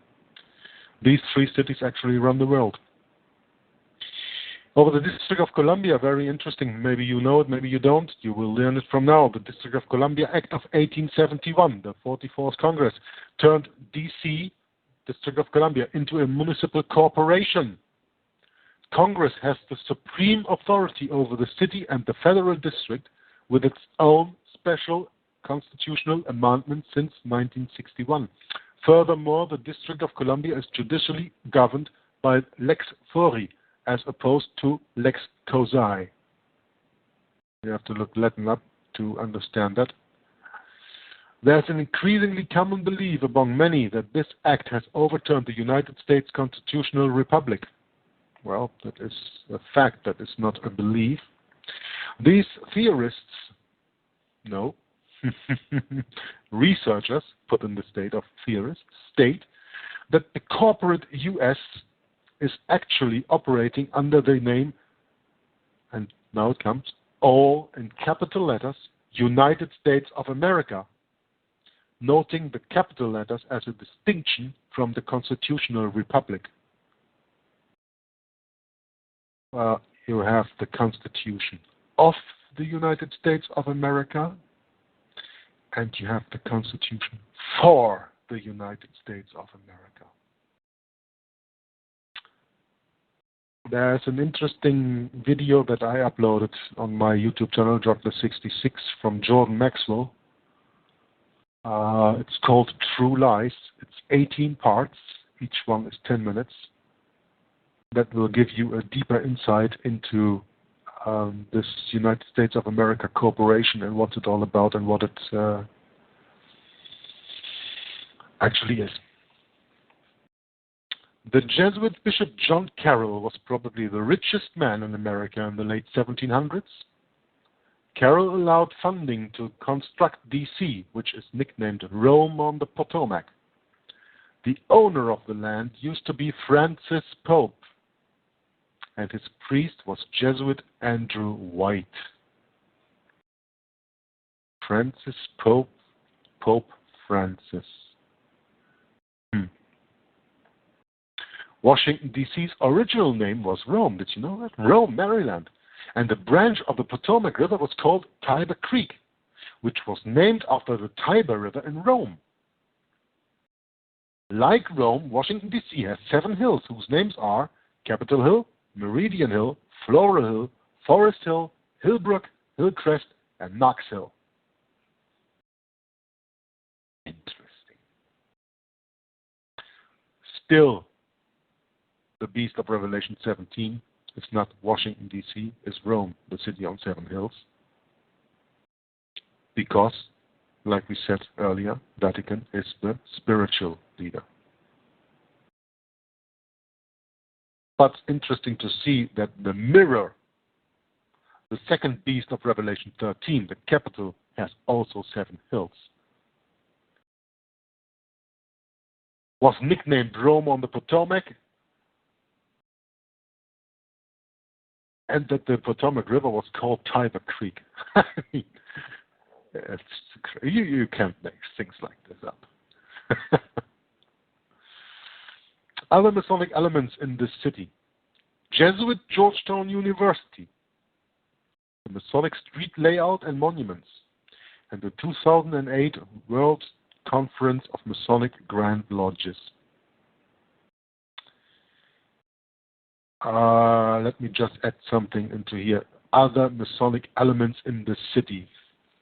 these three cities actually run the world. Over the District of Columbia, very interesting. Maybe you know it, maybe you don't. You will learn it from now. The District of Columbia Act of 1871, the 44th Congress, turned D.C., District of Columbia, into a municipal corporation. Congress has the supreme authority over the city and the federal district with its own special constitutional amendment since 1961. Furthermore, the District of Columbia is judicially governed by lex fori, as opposed to lex causae. You have to look Latin up to understand that. There's an increasingly common belief among many that this act has overturned the United States constitutional republic. Well, that is a fact, that is not a belief. These theorists, no, researchers, put in the state of theorists, state that the corporate U.S. is actually operating under the name, and now it comes, all in capital letters, United States of America, noting the capital letters as a distinction from the constitutional republic. You have the Constitution of the United States of America, and you have the Constitution for the United States of America. There's an interesting video that I uploaded on my YouTube channel, ButThe, from Jordan Maxwell. It's called True Lies. It's 18 parts. Each one is 10 minutes. That will give you a deeper insight into this United States of America corporation and what it's all about and what it actually is. The Jesuit Bishop John Carroll was probably the richest man in America in the late 1700s. Carroll allowed funding to construct D.C., which is nicknamed Rome on the Potomac. The owner of the land used to be Francis Pope, and his priest was Jesuit Andrew White. Francis Pope, Pope Francis. Washington, D.C.'s original name was Rome. Did you know that? Rome, Maryland. And the branch of the Potomac River was called Tiber Creek, which was named after the Tiber River in Rome. Like Rome, Washington, D.C. has 7 hills whose names are Capitol Hill, Meridian Hill, Floral Hill, Forest Hill, Hillbrook, Hillcrest, and Knox Hill. Interesting. Still, the beast of Revelation 17 is not Washington, D.C., it's Rome, the city on 7 hills. Because, like we said earlier, Vatican is the spiritual leader. But interesting to see that the mirror, the second beast of Revelation 13, the capital, has also 7 hills. Was nicknamed Rome on the Potomac, and that the Potomac River was called Tiber Creek. You can't make things like this up. Other Masonic elements in this city: Jesuit Georgetown University, the Masonic street layout and monuments, and the 2008 World Conference of Masonic Grand Lodges. Let me just add something into here. Other Masonic elements in the city.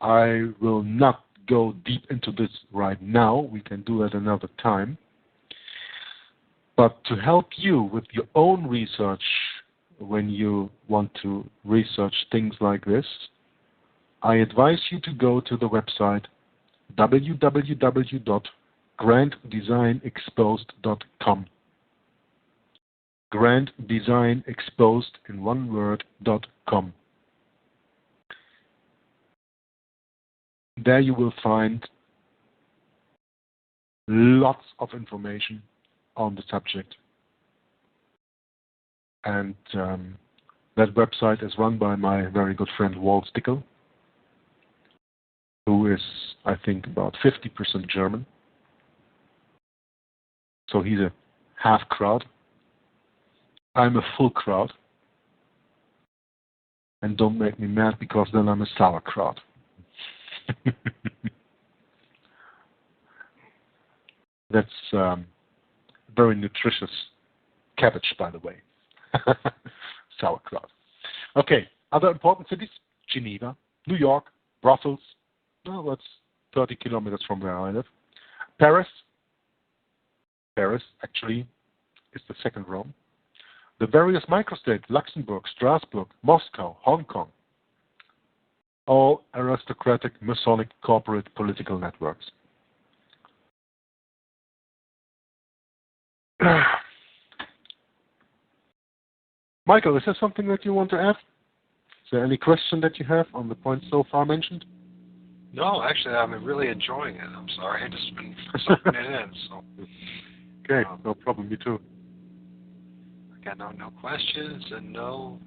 I will not go deep into this right now. We can do that another time. But to help you with your own research, when you want to research things like this, I advise you to go to the website www.granddesignexposed.com. granddesignexposed in one word.com. There you will find lots of information on the subject. And that website is run by my very good friend Walt Stickel, who is, I think, about 50% German. So he's a half crowd. I'm a full crowd. And don't make me mad, because then I'm a sauerkraut. That's very nutritious cabbage, by the way. Sauerkraut. Okay, other important cities: Geneva, New York, Brussels. Well, that's 30 kilometers from where I live. Paris. Paris, actually, is the second Rome. The various microstates: Luxembourg, Strasbourg, Moscow, Hong Kong. All aristocratic, Masonic, corporate political networks. Michael, is there something that you want to add? Is there any question that you have on the points so far mentioned? No, actually, I'm really enjoying it. I'm sorry, I just been soaking it in. So. Okay, no problem. Me too. I got no questions and no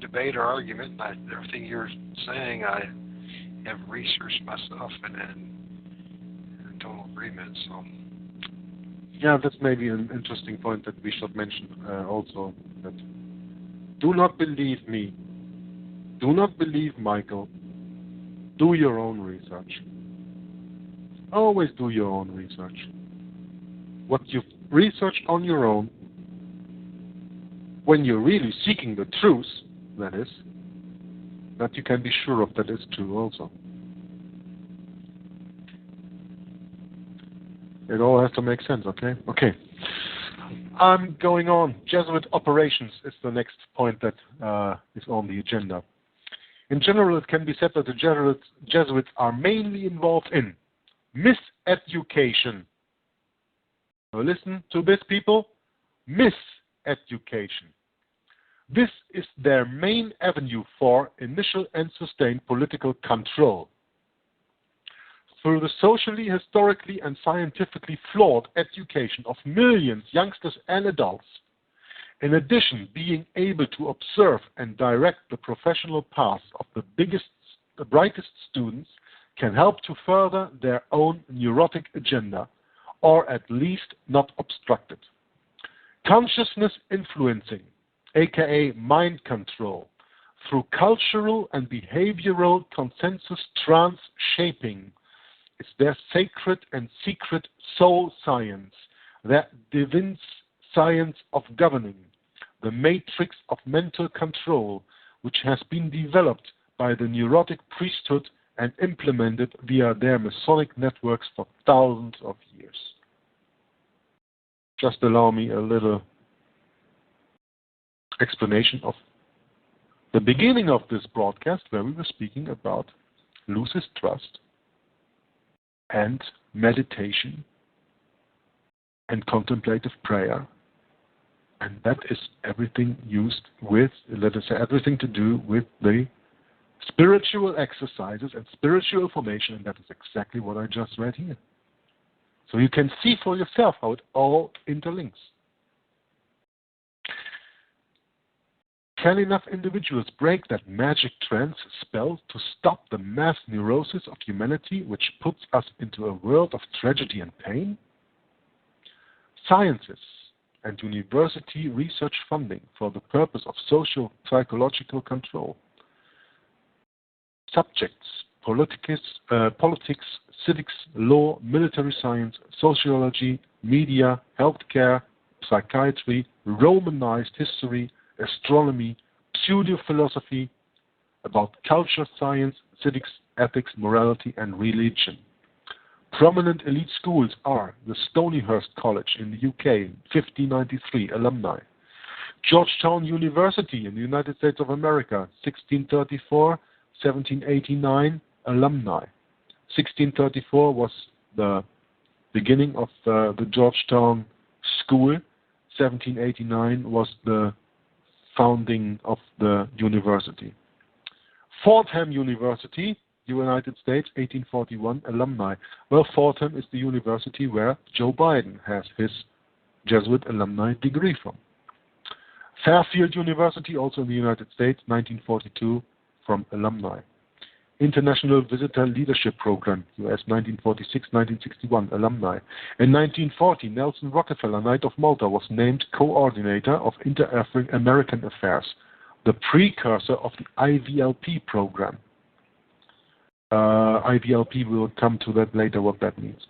debate or argument. Everything you're saying, I have researched myself and in total agreement. So. Yeah, that's maybe an interesting point that we should mention also. That do not believe me. Do not believe Michael. Do your own research. Always do your own research. What you research on your own, when you're really seeking the truth, that is, that you can be sure of that is true also. It all has to make sense, okay? Okay. I'm going on. Jesuit operations is the next point that is on the agenda. In general, it can be said that the Jesuits are mainly involved in miseducation. Now listen to this, people. Miseducation. This is their main avenue for initial and sustained political control. Through the socially, historically, and scientifically flawed education of millions, youngsters and adults, in addition, being able to observe and direct the professional paths of the brightest students can help to further their own neurotic agenda, or at least not obstruct it. Consciousness influencing, aka mind control, through cultural and behavioral consensus trance shaping, is their sacred and secret soul science, their divine science of governing, the matrix of mental control, which has been developed by the neurotic priesthood and implemented via their Masonic networks for thousands of years. Just allow me a little explanation of the beginning of this broadcast, where we were speaking about Lucis Trust and meditation and contemplative prayer. And that is everything used with, let us say, everything to do with the spiritual exercises and spiritual formation, and that is exactly what I just read here. So you can see for yourself how it all interlinks. Can enough individuals break that magic trance spell to stop the mass neurosis of humanity, which puts us into a world of tragedy and pain? Scientists and university research funding for the purpose of social psychological control. Subjects: politics, civics, law, military science, sociology, media, healthcare, psychiatry, Romanized history, astronomy, pseudo-philosophy, about culture, science, civics, ethics, morality, and religion. Prominent elite schools are the Stonyhurst College in the UK, 1593, alumni. Georgetown University in the United States of America, 1634, 1789, alumni. 1634 was the beginning of the Georgetown School. 1789 was the founding of the university. Fordham University, United States, 1841, alumni. Well, Fordham is the university where Joe Biden has his Jesuit alumni degree from. Fairfield University, also in the United States, 1942, from alumni. International Visitor Leadership Program, US, 1946-1961, alumni. In 1940, Nelson Rockefeller, Knight of Malta, was named coordinator of Inter-American Affairs. the precursor of the IVLP program. IVLP, we will come to that later, what that means.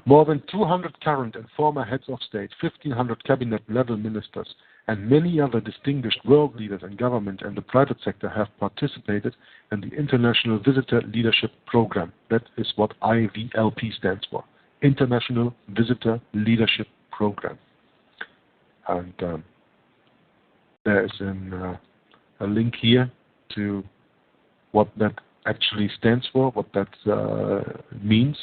More than 200 current and former heads of state, 1,500 cabinet-level ministers, and many other distinguished world leaders in government and the private sector have participated in the International Visitor Leadership Program. That is what IVLP stands for, International Visitor Leadership Program. And there is a link here to what that actually stands for, what that means.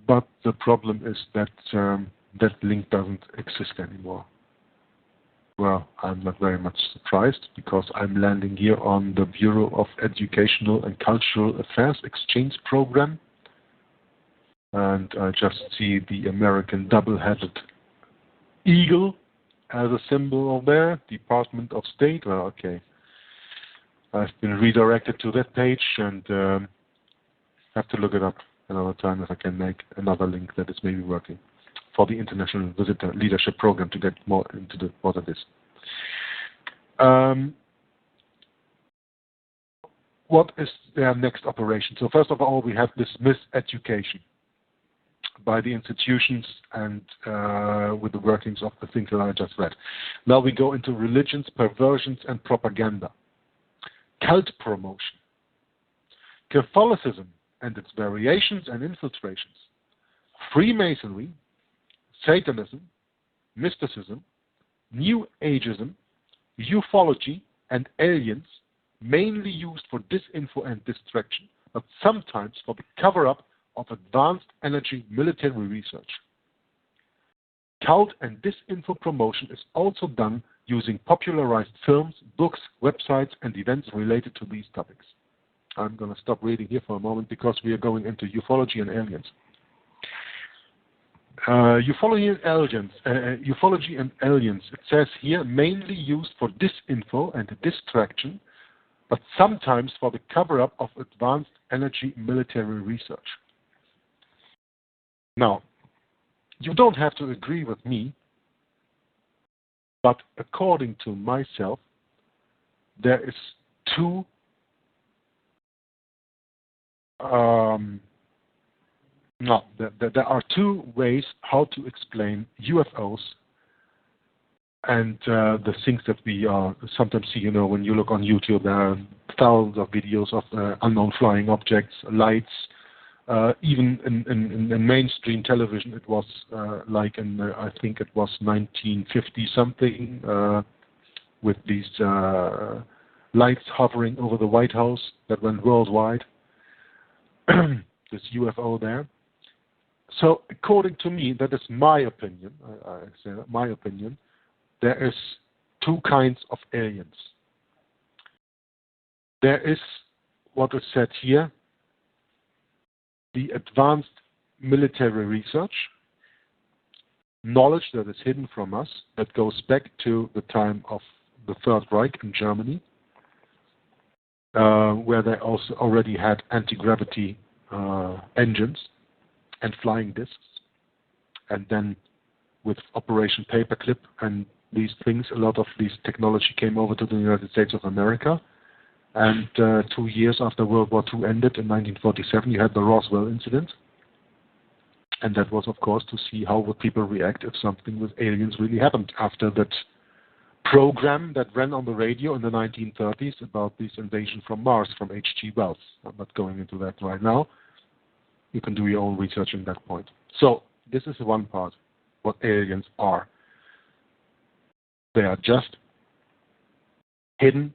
But the problem is that that link doesn't exist anymore. Well, I'm not very much surprised, because I'm landing here on the Bureau of Educational and Cultural Affairs Exchange Program, and I just see the American double-headed eagle as a symbol of their Department of State. Well, okay. I've been redirected to that page, and have to look it up another time if I can make another link that is maybe working for the International Visitor Leadership Program to get more into what it is. What is their next operation? So first of all, we have this miseducation by the institutions and with the workings of the things that I just read. Now we go into religions, perversions, and propaganda. Cult promotion. Catholicism and its variations and infiltrations. Freemasonry, Satanism, mysticism, New Ageism, ufology, and aliens, mainly used for disinfo and distraction, but sometimes for the cover-up of advanced energy military research. Cult and disinfo promotion is also done using popularized films, books, websites, and events related to these topics. I'm going to stop reading here for a moment because we are going into ufology and aliens. Ufology and aliens, it says here, mainly used for disinfo and distraction, but sometimes for the cover-up of advanced energy military research. Now, you don't have to agree with me, but according to myself, there is there are two ways how to explain UFOs and the things that we sometimes see. You know, when you look on YouTube, there are thousands of videos of unknown flying objects, lights. Even in mainstream television, it was like in I think it was 1950 something, with these lights hovering over the White House that went worldwide. This UFO there. So according to me, that is my opinion. I say that, my opinion. There is two kinds of aliens. There is what is said here, the advanced military research, knowledge that is hidden from us, that goes back to the time of the Third Reich in Germany, where they also already had anti-gravity engines and flying discs. And then with Operation Paperclip and these things, a lot of this technology came over to the United States of America. And 2 years after World War II ended in 1947, you had the Roswell incident. And that was, of course, to see how would people react if something with aliens really happened after that program that ran on the radio in the 1930s about this invasion from Mars from H.G. Wells. I'm not going into that right now. You can do your own research in that point. So this is one part, what aliens are. They are just hidden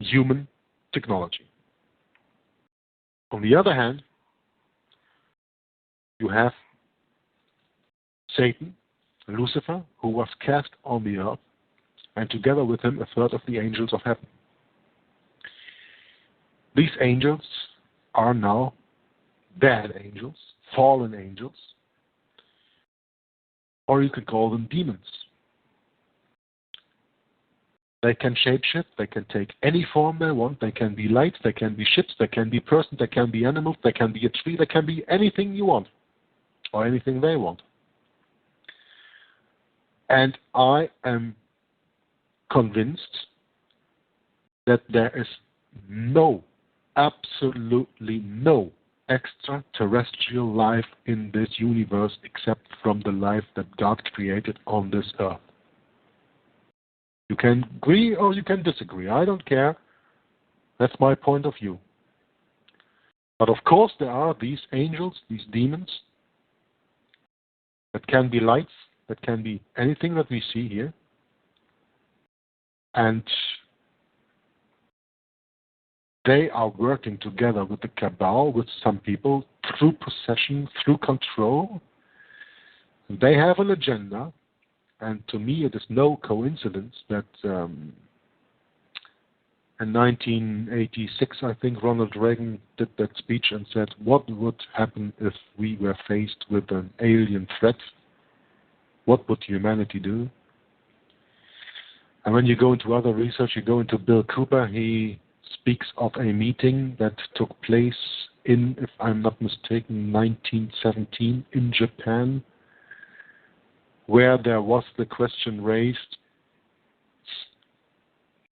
human technology. On the other hand, you have Satan, Lucifer, who was cast on the earth, and together with him a third of the angels of heaven. These angels are now bad angels, fallen angels, or you could call them demons. They can shapeshift, they can take any form they want, they can be lights, they can be ships, they can be persons, they can be animals, they can be a tree, they can be anything you want, or anything they want. And I am convinced that there is absolutely no extraterrestrial life in this universe except from the life that God created on this earth. You can agree or you can disagree. I don't care. That's my point of view. But of course there are these angels, these demons, that can be lights, that can be anything that we see here. And they are working together with the cabal, with some people, through possession, through control. They have an agenda, and to me it is no coincidence that in 1986, I think Ronald Reagan did that speech and said, what would happen if we were faced with an alien threat? What would humanity do? And when you go into other research, you go into Bill Cooper, he speaks of a meeting that took place in, if I'm not mistaken, 1917 in Japan, where there was the question raised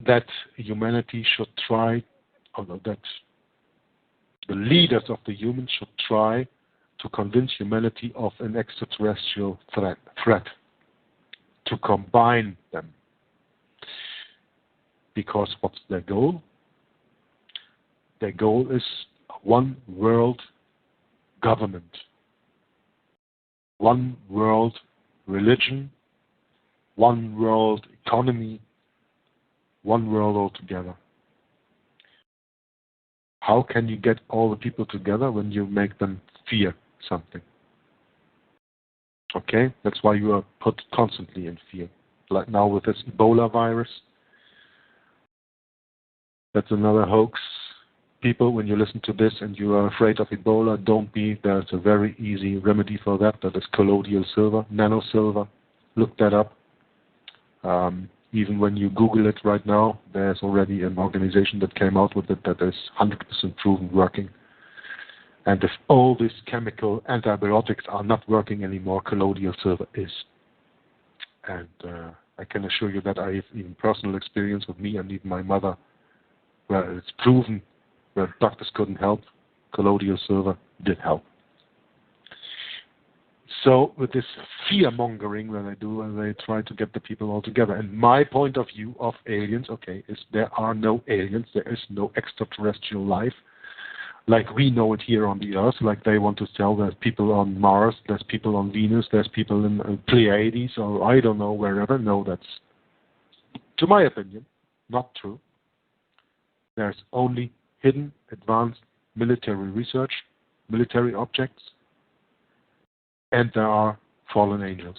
that humanity should try, or that the leaders of the humans should try to convince humanity of an extraterrestrial threat, to combine them. Because what's their goal? Their goal is one world government, one world religion, one world economy, one world altogether. How can you get all the people together when you make them fear something? Okay, that's why you are put constantly in fear. Like now with this Ebola virus, that's another hoax. People, when you listen to this and you are afraid of Ebola, don't be. There's a very easy remedy for that. That is colloidal silver, nanosilver. Look that up. Even when you Google it right now, there's already an organization that came out with it that is 100% proven working. And if all these chemical antibiotics are not working anymore, colloidal silver is. And I can assure you that I have even personal experience with me and even my mother, where it's proven, where doctors couldn't help, colloidal silver did help. So with this fear-mongering that I do, and they try to get the people all together. And my point of view of aliens, okay, is there are no aliens, there is no extraterrestrial life, like we know it here on the Earth, like they want to tell there's people on Mars, there's people on Venus, there's people in Pleiades, or I don't know, wherever. No, that's, to my opinion, not true. There's only hidden, advanced military research, military objects, and there are fallen angels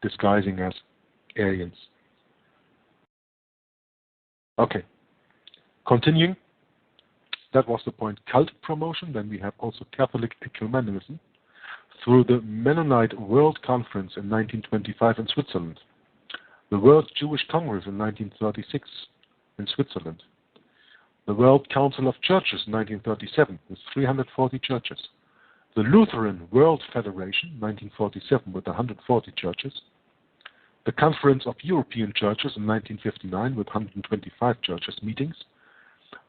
disguising as aliens. Okay, continuing. That was the point, cult promotion. Then we have also Catholic ecumenism through the Mennonite World Conference in 1925 in Switzerland, the World Jewish Congress in 1936 in Switzerland, the World Council of Churches in 1937 with 340 churches, the Lutheran World Federation, 1947, with 140 churches. The Conference of European Churches in 1959, with 125 churches meetings.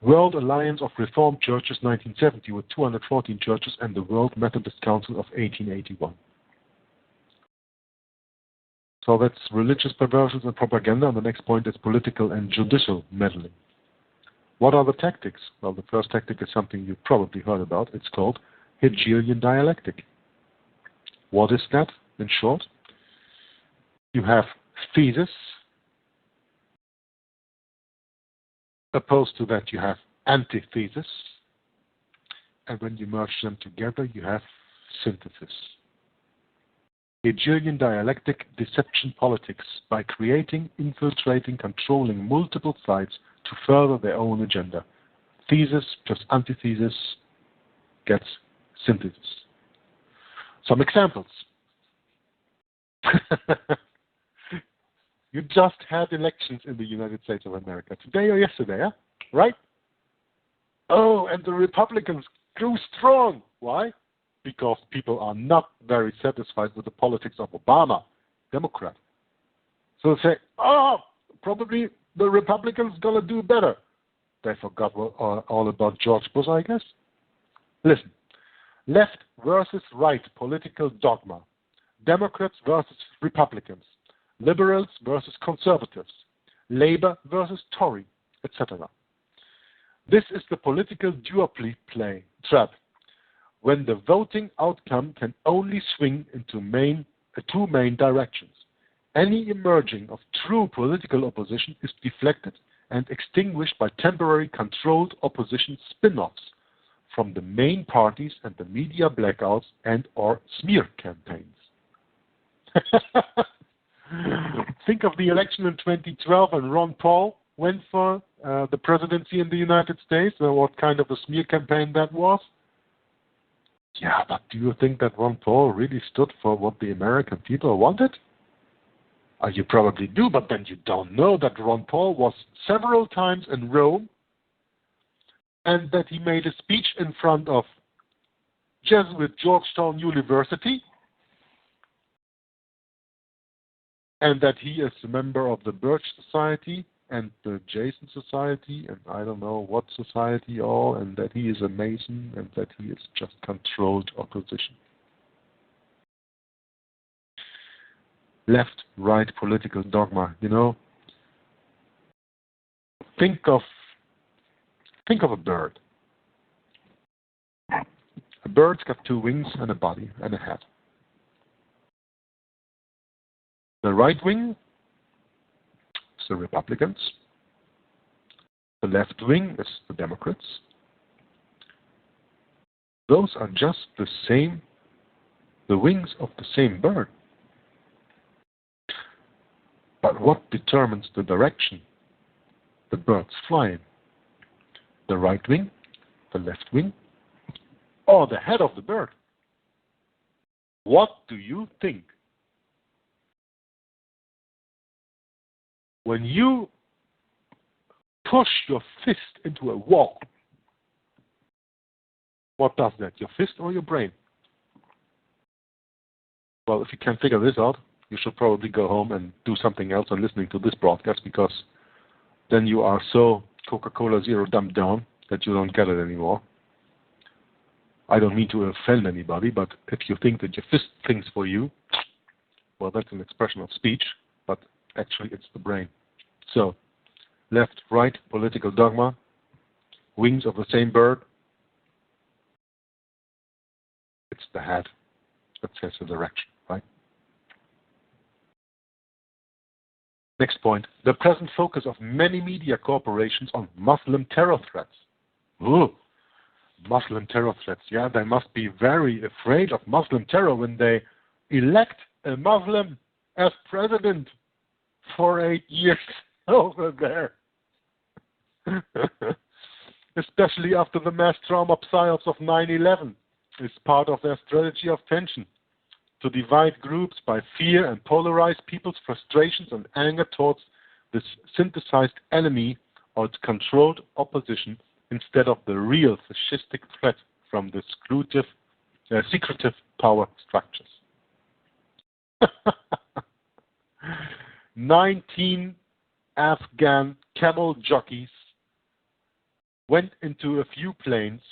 World Alliance of Reformed Churches, 1970, with 214 churches, and the World Methodist Council of 1881. So that's religious perversions and propaganda. And the next point is political and judicial meddling. What are the tactics? Well, the first tactic is something you've probably heard about. It's called Hegelian dialectic. What is that, in short? You have thesis. Opposed to that, you have antithesis. And when you merge them together, you have synthesis. Hegelian dialectic, deception politics, by creating, infiltrating, controlling multiple sides to further their own agenda. Thesis plus antithesis gets synthesis. Some examples. You just had elections in the United States of America, today or yesterday, huh? Right? Oh, and the Republicans grew strong. Why? Because people are not very satisfied with the politics of Obama. Democrat. So they say, probably the Republicans going to do better. They forgot all about George Bush, I guess. Listen, left versus right political dogma. Democrats versus Republicans. Liberals versus conservatives. Labor versus Tory, etc. This is the political duopoly trap, when the voting outcome can only swing into two main directions. Any emerging of true political opposition is deflected and extinguished by temporary controlled opposition spin-offs from the main parties and the media blackouts and or smear campaigns. Think of the election in 2012 and Ron Paul went for the presidency in the United States, and what kind of a smear campaign that was. Yeah, but do you think that Ron Paul really stood for what the American people wanted? You probably do, but then you don't know that Ron Paul was several times in Rome and that he made a speech in front of Jesuit Georgetown University and that he is a member of the Birch Society and the Jason Society and I don't know what society all, and that he is a Mason and that he is just controlled opposition. Left-right political dogma, you know. Think of a bird. A bird's got two wings and a body and a head. The right wing is the Republicans. The left wing is the Democrats. Those are just the wings of the same bird. But what determines the direction the bird's flying? The right wing, the left wing, or the head of the bird? What do you think? When you push your fist into a wall, what does that? Your fist or your brain? Well, if you can't figure this out, you should probably go home and do something else than listening to this broadcast, because then you are so Coca-Cola Zero dumbed down that you don't get it anymore. I don't mean to offend anybody, but if you think that your fist thinks for you, well, that's an expression of speech, but actually it's the brain. So, left, right, political dogma, wings of the same bird, it's the head that sets the direction, right? Next point, the present focus of many media corporations on Muslim terror threats. Ooh, Muslim terror threats. Yeah, they must be very afraid of Muslim terror when they elect a Muslim as president for 8 years over there. Especially after the mass trauma psyops of 9/11. It's part of their strategy of tension, to divide groups by fear and polarize people's frustrations and anger towards this synthesized enemy or its controlled opposition instead of the real fascistic threat from the secretive power structures. 19 Afghan camel jockeys went into a few planes,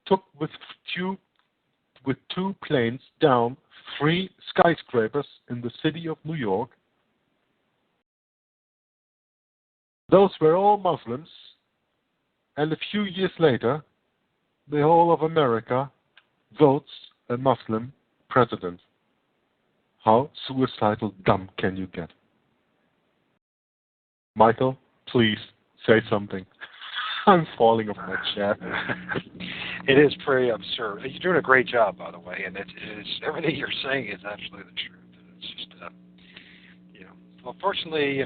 took with two planes down 3 skyscrapers in the city of New York. Those were all Muslims, and a few years later, the whole of America votes a Muslim president. How suicidal dumb can you get? Michael, please say something. I'm falling off my chair. It is pretty absurd. You're doing a great job, by the way, and it is everything you're saying is absolutely the truth. It's just, well, fortunately,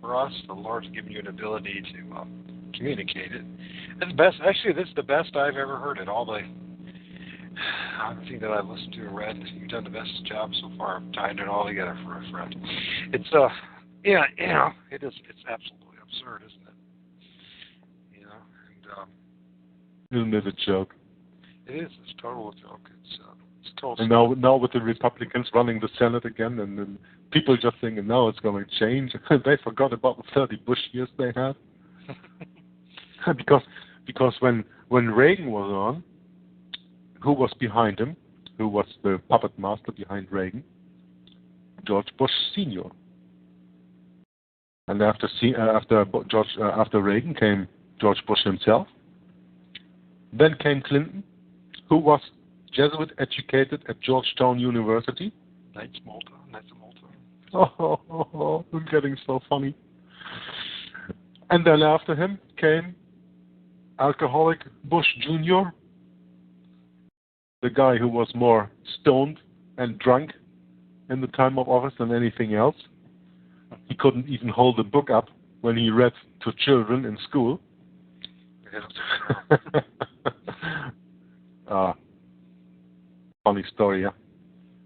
for us, the Lord's given you an ability to communicate it. It's best. Actually, this is the best I've ever heard it. All the everything that I've listened to and read, you've done the best job so far of tying it all together for a friend. It's it is. It's absolutely absurd, isn't it? Isn't it a joke? It is. It's a total joke. It's And now with the Republicans running the Senate again, and then people just thinking now it's going to change. They forgot about the 30 Bush years they had. because when Reagan was on, who was behind him? Who was the puppet master behind Reagan? George Bush Sr. And after Reagan came George Bush himself. Then came Clinton, who was Jesuit educated at Georgetown University. Knights Malta. Oh, I'm getting so funny. And then after him came alcoholic Bush Jr., the guy who was more stoned and drunk in the time of office than anything else. He couldn't even hold a book up when he read to children in school. Funny story, yeah.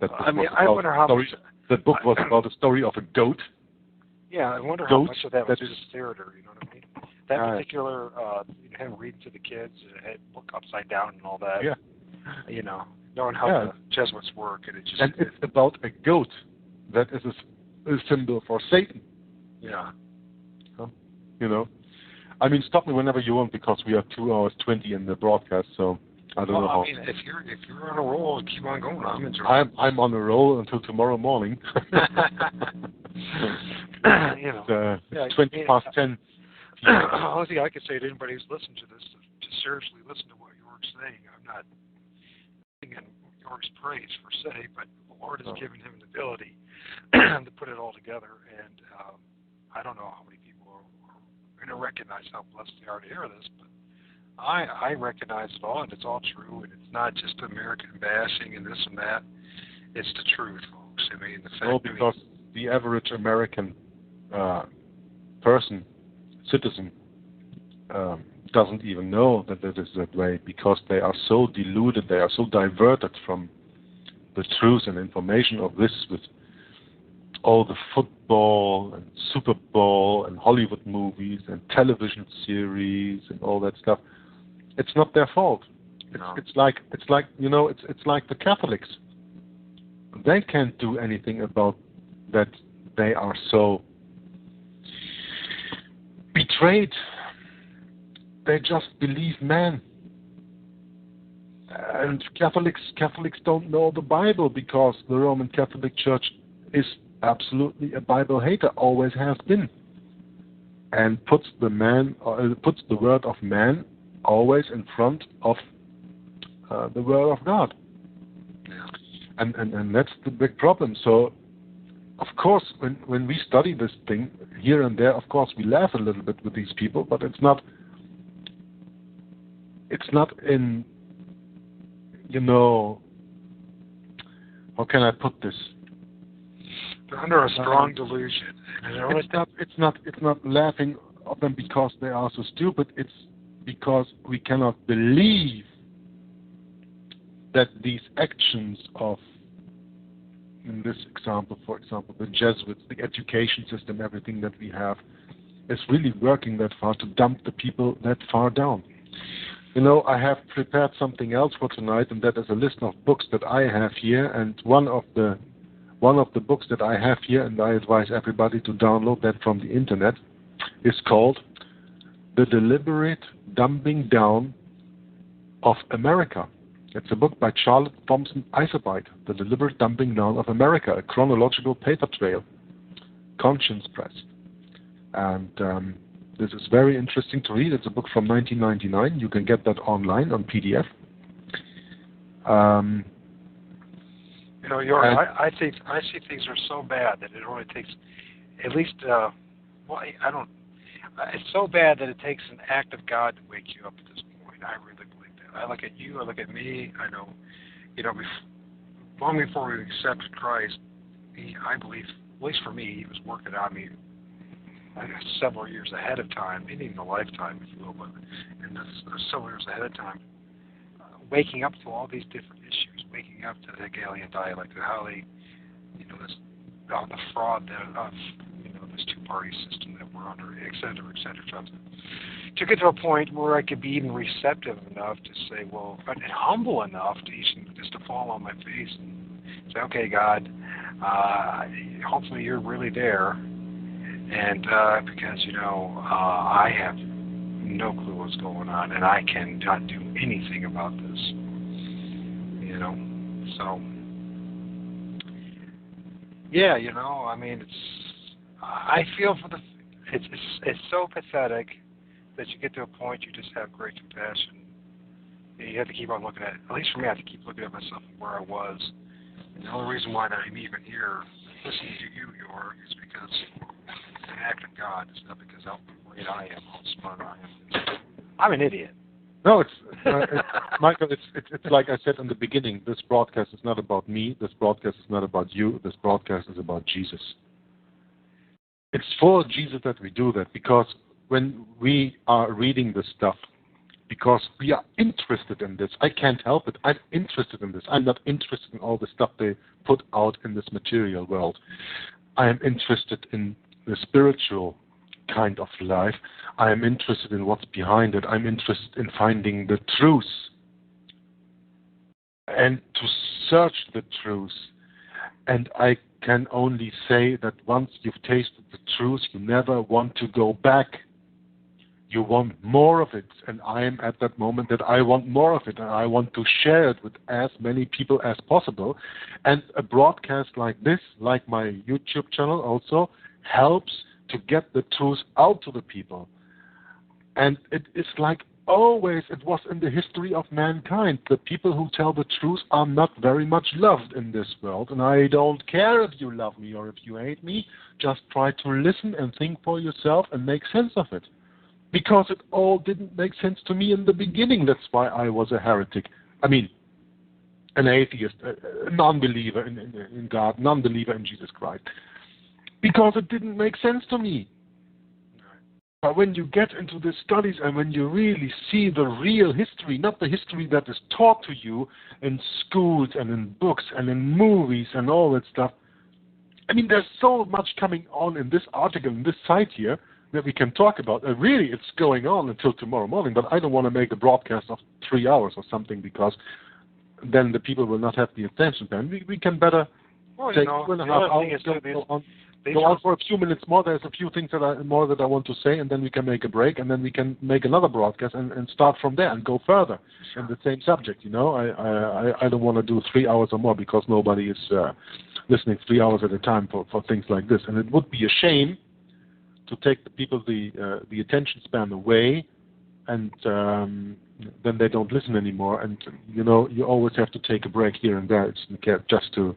I wonder how much... That book was about the story of a goat. Yeah, I wonder how much of that was just theater, you know what I mean? That particular, him reading to the kids, book upside down and all that. Yeah. You know, knowing how the Jesuits work. And it's about a goat that is a symbol for Satan. Yeah. You know? I mean, stop me whenever you want because we are 2 hours 20 in the broadcast, so I don't know how. I mean, if you're on a roll, keep on going. I'm enjoying. I'm on a roll until tomorrow morning. It's 20 past 10. The only thing I can say to anybody who's listening to this to seriously listen to what York's saying. I'm not singing York's praise per se, but the Lord has given him the ability to put it all together, and I don't know how many people are going to recognize how blessed they are to hear this, but I recognize it all, and it's all true, and it's not just American bashing and this and that. It's the truth, folks. I mean, the fact because the average American citizen, doesn't even know that it is that way because they are so deluded, they are so diverted from the truth and information of this with all the football and Super Bowl and Hollywood movies and television series and all that stuff. It's not their fault. It's like the Catholics. They can't do anything about that. They are so betrayed. They just believe man. And Catholics don't know the Bible because the Roman Catholic Church is absolutely a Bible hater, always has been, and puts the word of man always in front of the word of God. Yeah. And that's the big problem. So, of course, when we study this thing here and there, of course we laugh a little bit with these people, but it's not in, how can I put this? They're under a strong delusion. It's not laughing at them because they are so stupid. It's because we cannot believe that these actions of, in this example, for example, the Jesuits, the education system, everything that we have, is really working that far to dump the people that far down. I have prepared something else for tonight, and that is a list of books that I have here, and one of the books that I have here, and I advise everybody to download that from the internet, is called The Deliberate Dumbing Down of America. It's a book by Charlotte Thompson Isobite, The Deliberate Dumbing Down of America, a chronological paper trail, Conscience Press. And this is very interesting to read. It's a book from 1999. You can get that online on PDF. I see things are so bad that it only takes at least, it's so bad that it takes an act of God to wake you up at this point. I really believe that. I look at you, I look at me, I know, long before we accepted Christ, I believe, at least for me, he was working on me several years ahead of time, maybe even a lifetime, if you will, but several years ahead of time, waking up to all these different issues, waking up to the Hegelian dialect, how they, the fraud of, this two-party system that we're under, et cetera, et cetera. To get to a point where I could be even receptive enough to say, well, and humble enough to just to fall on my face and say, okay, God, hopefully you're really there. And because, I have no clue what's going on, and I cannot do anything about this. So, yeah, I feel for it's so pathetic that you get to a point you just have great compassion. You have to keep on looking at least for me, I have to keep looking at myself and where I was. And the only reason why I'm even here listening to you, Jorg, is because it's an act of God. It's not because how great I am, how smart I am. I'm an idiot. No, it's Michael. It's like I said in the beginning. This broadcast is not about me. This broadcast is not about you. This broadcast is about Jesus. It's for Jesus that we do that, because when we are reading this stuff, because we are interested in this, I can't help it. I'm interested in this. I'm not interested in all the stuff they put out in this material world. I am interested in the spiritual kind of life. I am interested in what's behind it. I'm interested in finding the truth and to search the truth. And I can only say that once you've tasted the truth, you never want to go back. You want more of it, and I am at that moment that I want more of it, and I want to share it with as many people as possible. And a broadcast like this, like my YouTube channel also, helps to get the truth out to the people. And it is like always it was in the history of mankind. The people who tell the truth are not very much loved in this world, and I don't care if you love me or if you hate me. Just try to listen and think for yourself and make sense of it. Because it all didn't make sense to me in the beginning. That's why I was a heretic. I mean, an atheist, a non-believer in God, non-believer in Jesus Christ. Because it didn't make sense to me. But when you get into the studies and when you really see the real history, not the history that is taught to you in schools and in books and in movies and all that stuff, I mean, there's so much coming on in this article, in this site here, that we can talk about. Really, it's going on until tomorrow morning, but I don't want to make a broadcast of 3 hours or something, because then the people will not have the attention span. We can better take 2.5 hours, go on for a few minutes more. There's a few things that I want to say, and then we can make a break, and then we can make another broadcast and start from there and go further in the same subject. I don't want to do 3 hours or more, because nobody is listening 3 hours at a time for things like this, and it would be a shame to take the people the attention span away, and then they don't listen anymore. And you always have to take a break here and there. It's just to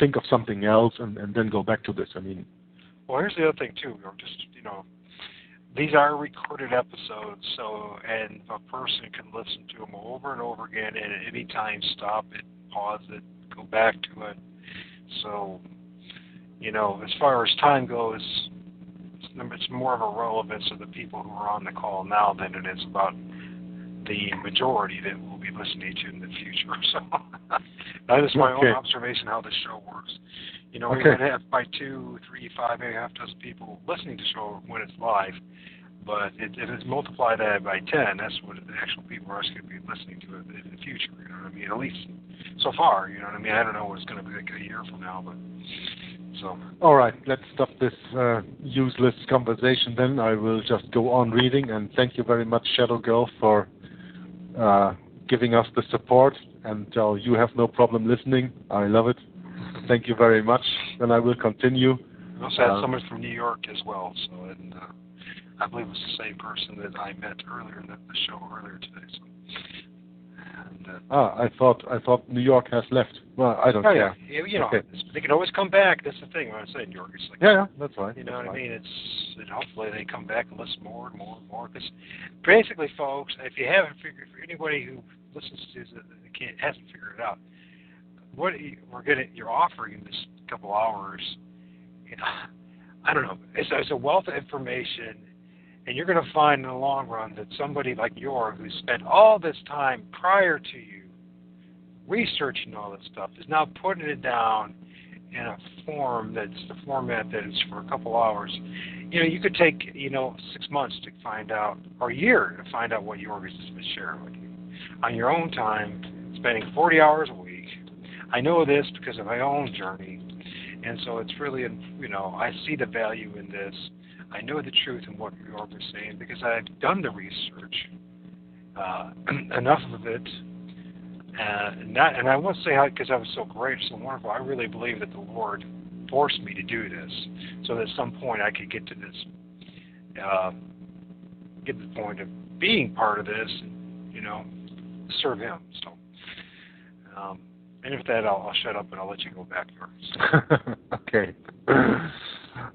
think of something else and then go back to this. I mean, well, here's the other thing too. These are recorded episodes, and a person can listen to them over and over again, and at any time stop it, pause it, go back to it. So, as far as time goes, it's more of a relevance of the people who are on the call now than it is about the majority that will be listening to in the future. So that is my own observation how the show works. We might have by 2, 3, 5, maybe half dozen people listening to the show when it's live, but if it's multiplied that by 10, that's what the actual people are going to be listening to it in the future. You know what I mean? At least so far. You know what I mean? I don't know what it's going to be like a year from now, but. So. All right, let's stop this useless conversation then. I will just go on reading, and thank you very much, Shadow Girl, for giving us the support, and you have no problem listening. I love it. Thank you very much, and I will continue. We also had someone from New York as well, and I believe it was the same person that I met earlier in the show earlier today. So. I thought New York has left. Well, I don't care. Yeah, they can always come back. That's the thing when I say New York. It's like, yeah, that's right. You know what I mean? And hopefully they come back and listen more and more and more. Because basically, folks, if you haven't figured, for anybody who listens to this hasn't figured it out, you're offering in this couple hours. I don't know. It's a wealth of information. And you're going to find in the long run that somebody like Jorg, who spent all this time prior to you researching all this stuff, is now putting it down in a form that's the format that is for a couple hours. You could take, 6 months to find out, or a year to find out what Jorg has been sharing with you. On your own time, spending 40 hours a week, I know this because of my own journey, and so it's really, I see the value in this. I know the truth in what Jorg was saying because I've done the research, enough of it, and I won't say how because I was so great, so wonderful. I really believe that the Lord forced me to do this, so that at some point I could get to this, get to the point of being part of this, and serve Him. So, and with that, I'll shut up and I'll let you go back, Jorg. Okay.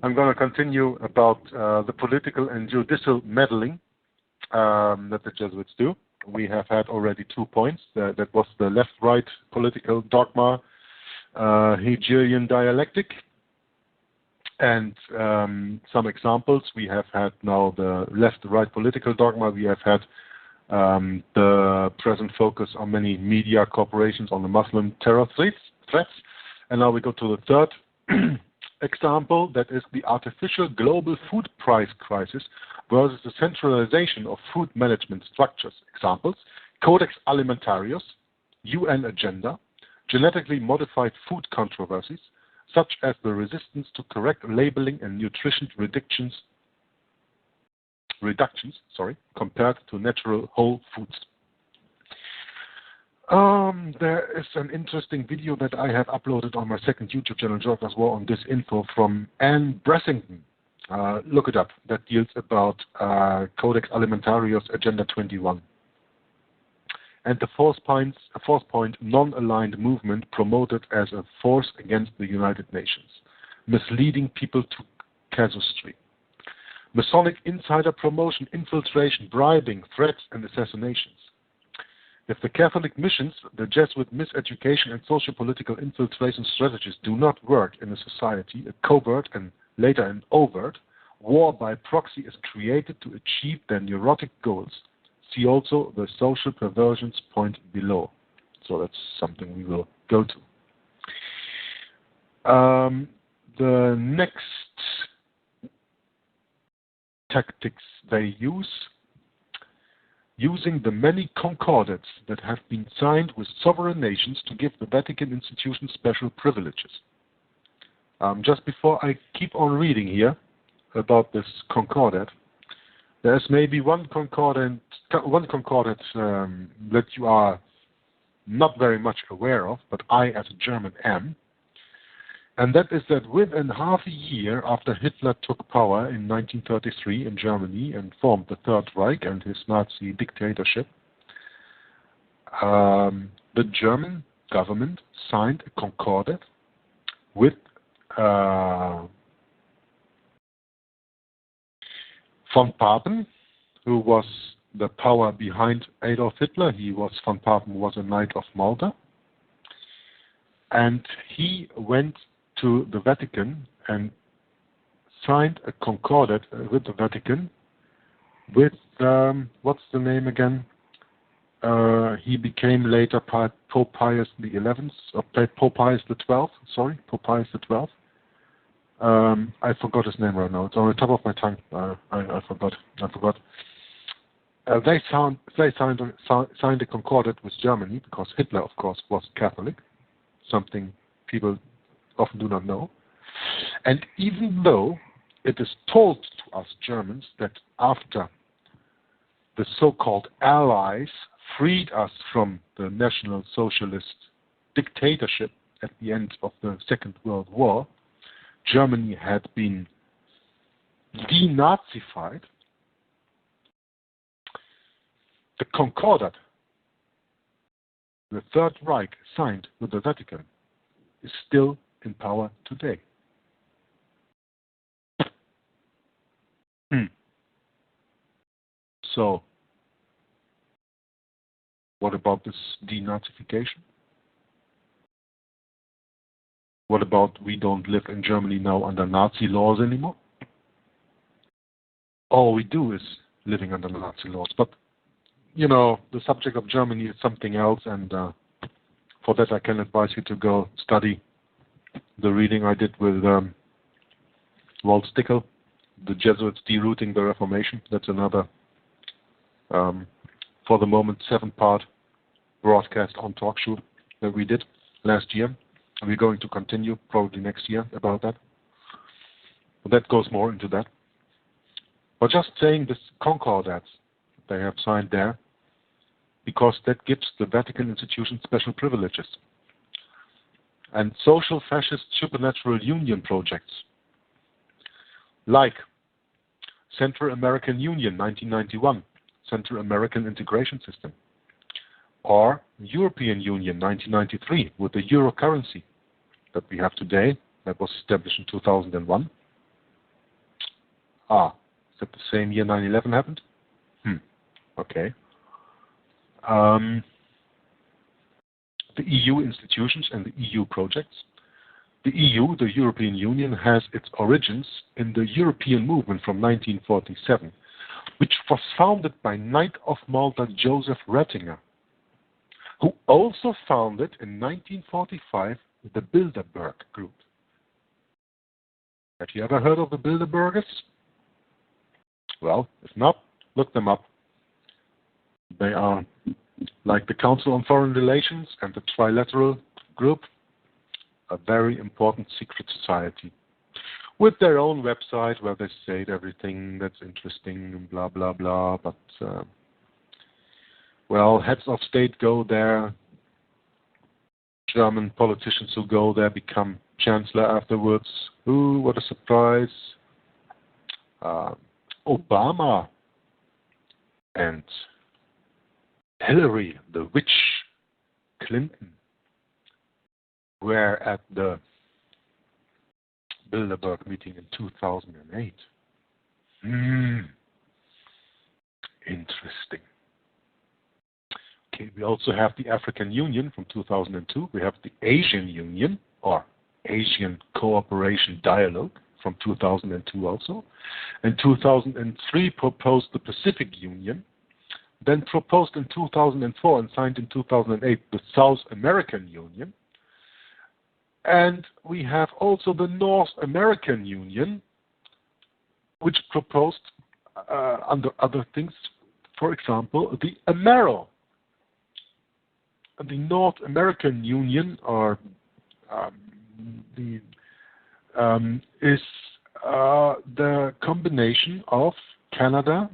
I'm going to continue about the political and judicial meddling that the Jesuits do. We have had already 2 points. That was the left-right political dogma, Hegelian dialectic, and some examples. We have had now the left-right political dogma. We have had the present focus on many media corporations on the Muslim terror threats. And now we go to the third example, that is the artificial global food price crisis versus the centralization of food management structures. Examples: Codex Alimentarius, UN agenda, genetically modified food controversies, such as the resistance to correct labeling and nutrition reductions, compared to natural whole foods. There is an interesting video that I have uploaded on my second YouTube channel, Jorg as well, on this info from Anne Bressington. Look it up. That deals about Codex Alimentarius Agenda 21. And the fourth point, non-aligned movement promoted as a force against the United Nations, misleading people to casuistry. Masonic insider promotion, infiltration, bribing, threats, and assassinations. If the Catholic missions, the Jesuit miseducation, and socio-political infiltration strategies do not work in a society, a covert and later an overt war by proxy is created to achieve their neurotic goals. See also the social perversions point below. So that's something we will go to. The next tactics they use, using the many concordats that have been signed with sovereign nations to give the Vatican institution special privileges. Just before I keep on reading here about this concordat, there's maybe one concordat that you are not very much aware of, but I as a German am. And that is that within half a year after Hitler took power in 1933 in Germany and formed the Third Reich and his Nazi dictatorship, the German government signed a concordat with von Papen, who was the power behind Adolf Hitler. Von Papen was a Knight of Malta. And he went to the Vatican and signed a concordat with the Vatican with, what's the name again? He became later Pope Pius XI, or Pope Pius XII, sorry, Pope Pius XII. I forgot his name right now. It's on the top of my tongue. I forgot. They signed a concordat with Germany because Hitler, of course, was Catholic, something people often do not know. And even though it is told to us Germans that after the so-called Allies freed us from the National Socialist dictatorship at the end of the Second World War, Germany had been denazified, the Concordat, the Third Reich signed with the Vatican, is still in power today. So, what about this denazification? What about we don't live in Germany now under Nazi laws anymore? All we do is living under Nazi laws. But, the subject of Germany is something else, and for that I can advise you to go study the reading I did with Walt Stickel, The Jesuits Derooting the Reformation. That's another, for the moment, 7-part broadcast on TalkShoe that we did last year. We're going to continue probably next year about that. But that goes more into that. But just saying this concordats they have signed there, because that gives the Vatican institution special privileges. And social fascist supernatural union projects, like Central American Union 1991, Central American Integration System, or European Union 1993 with the euro currency that we have today, that was established in 2001. Is that the same year 9/11 happened? Okay. The EU institutions and the EU projects. The EU, the European Union, has its origins in the European movement from 1947, which was founded by Knight of Malta Joseph Ratzinger, who also founded in 1945 the Bilderberg Group. Have you ever heard of the Bilderbergers? Well, if not, look them up. They are like the Council on Foreign Relations and the Trilateral Group, a very important secret society with their own website where they say everything that's interesting and blah, blah, blah. But, well, heads of state go there. German politicians who go there become chancellor afterwards. Ooh, what a surprise. Obama and Hillary, the witch Clinton, were at the Bilderberg meeting in 2008. Interesting. Okay, we also have the African Union from 2002. We have the Asian Union, or Asian Cooperation Dialogue, from 2002 also. In 2003 proposed the Pacific Union, then proposed in 2004 and signed in 2008 the South American Union. And we have also the North American Union, which proposed, under other things, for example, the AMERO. The North American Union, or is the combination of Canada,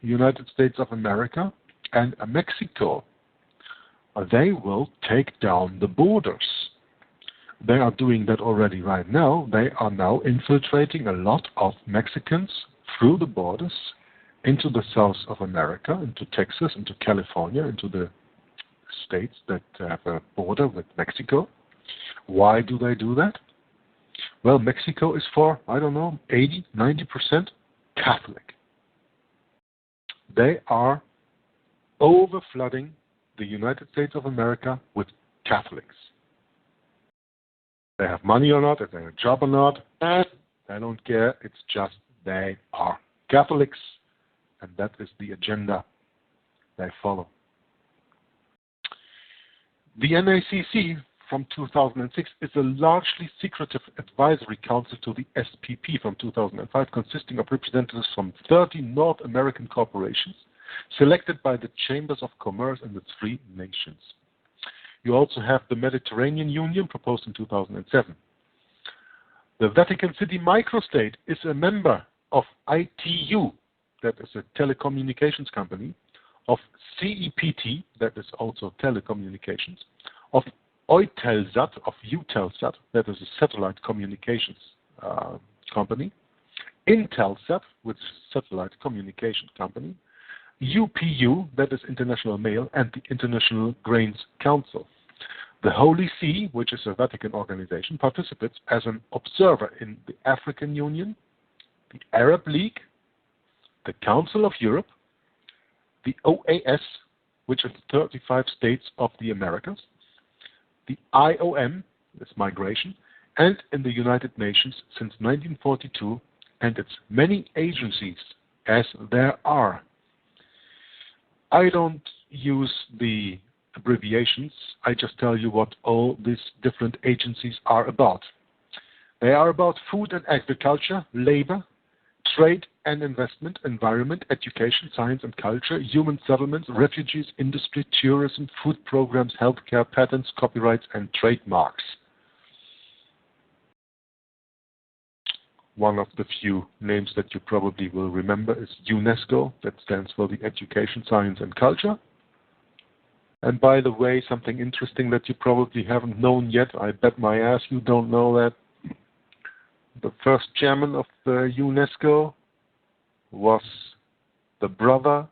United States of America, and Mexico. They will take down the borders. They are doing that already right now. They are now infiltrating a lot of Mexicans through the borders into the South of America, into Texas, into California, into the states that have a border with Mexico. Why do they do that? Well, Mexico is for, 80, 90% Catholic. They are overflooding the United States of America with Catholics. They have money or not, if they have a job or not, I don't care. It's just they are Catholics, and that is the agenda they follow. The NACC from 2006 is a largely secretive advisory council to the SPP from 2005, consisting of representatives from 30 North American corporations, selected by the Chambers of Commerce in the 3 nations. You also have the Mediterranean Union, proposed in 2007. The Vatican City microstate is a member of ITU, that is a telecommunications company, of CEPT, that is also telecommunications, of Eutelsat, of Eutelsat, that is a satellite communications company, Intelsat, which is a satellite communication company, UPU, that is International Mail, and the International Grains Council. The Holy See, which is a Vatican organization, participates as an observer in the African Union, the Arab League, the Council of Europe, the OAS, which is 35 states of the Americas, the IOM, this migration, and in the United Nations since 1942, and its many agencies, as there are. I don't use the abbreviations, I just tell you what all these different agencies are about. They are about food and agriculture, labor, trade and investment, environment, education, science and culture, human settlements, refugees, industry, tourism, food programs, healthcare, patents, copyrights, and trademarks. One of the few names that you probably will remember is UNESCO. That stands for the Education, Science and Culture. And by the way, something interesting that you probably haven't known yet, I bet my ass you don't know that. The first chairman of the UNESCO was the brother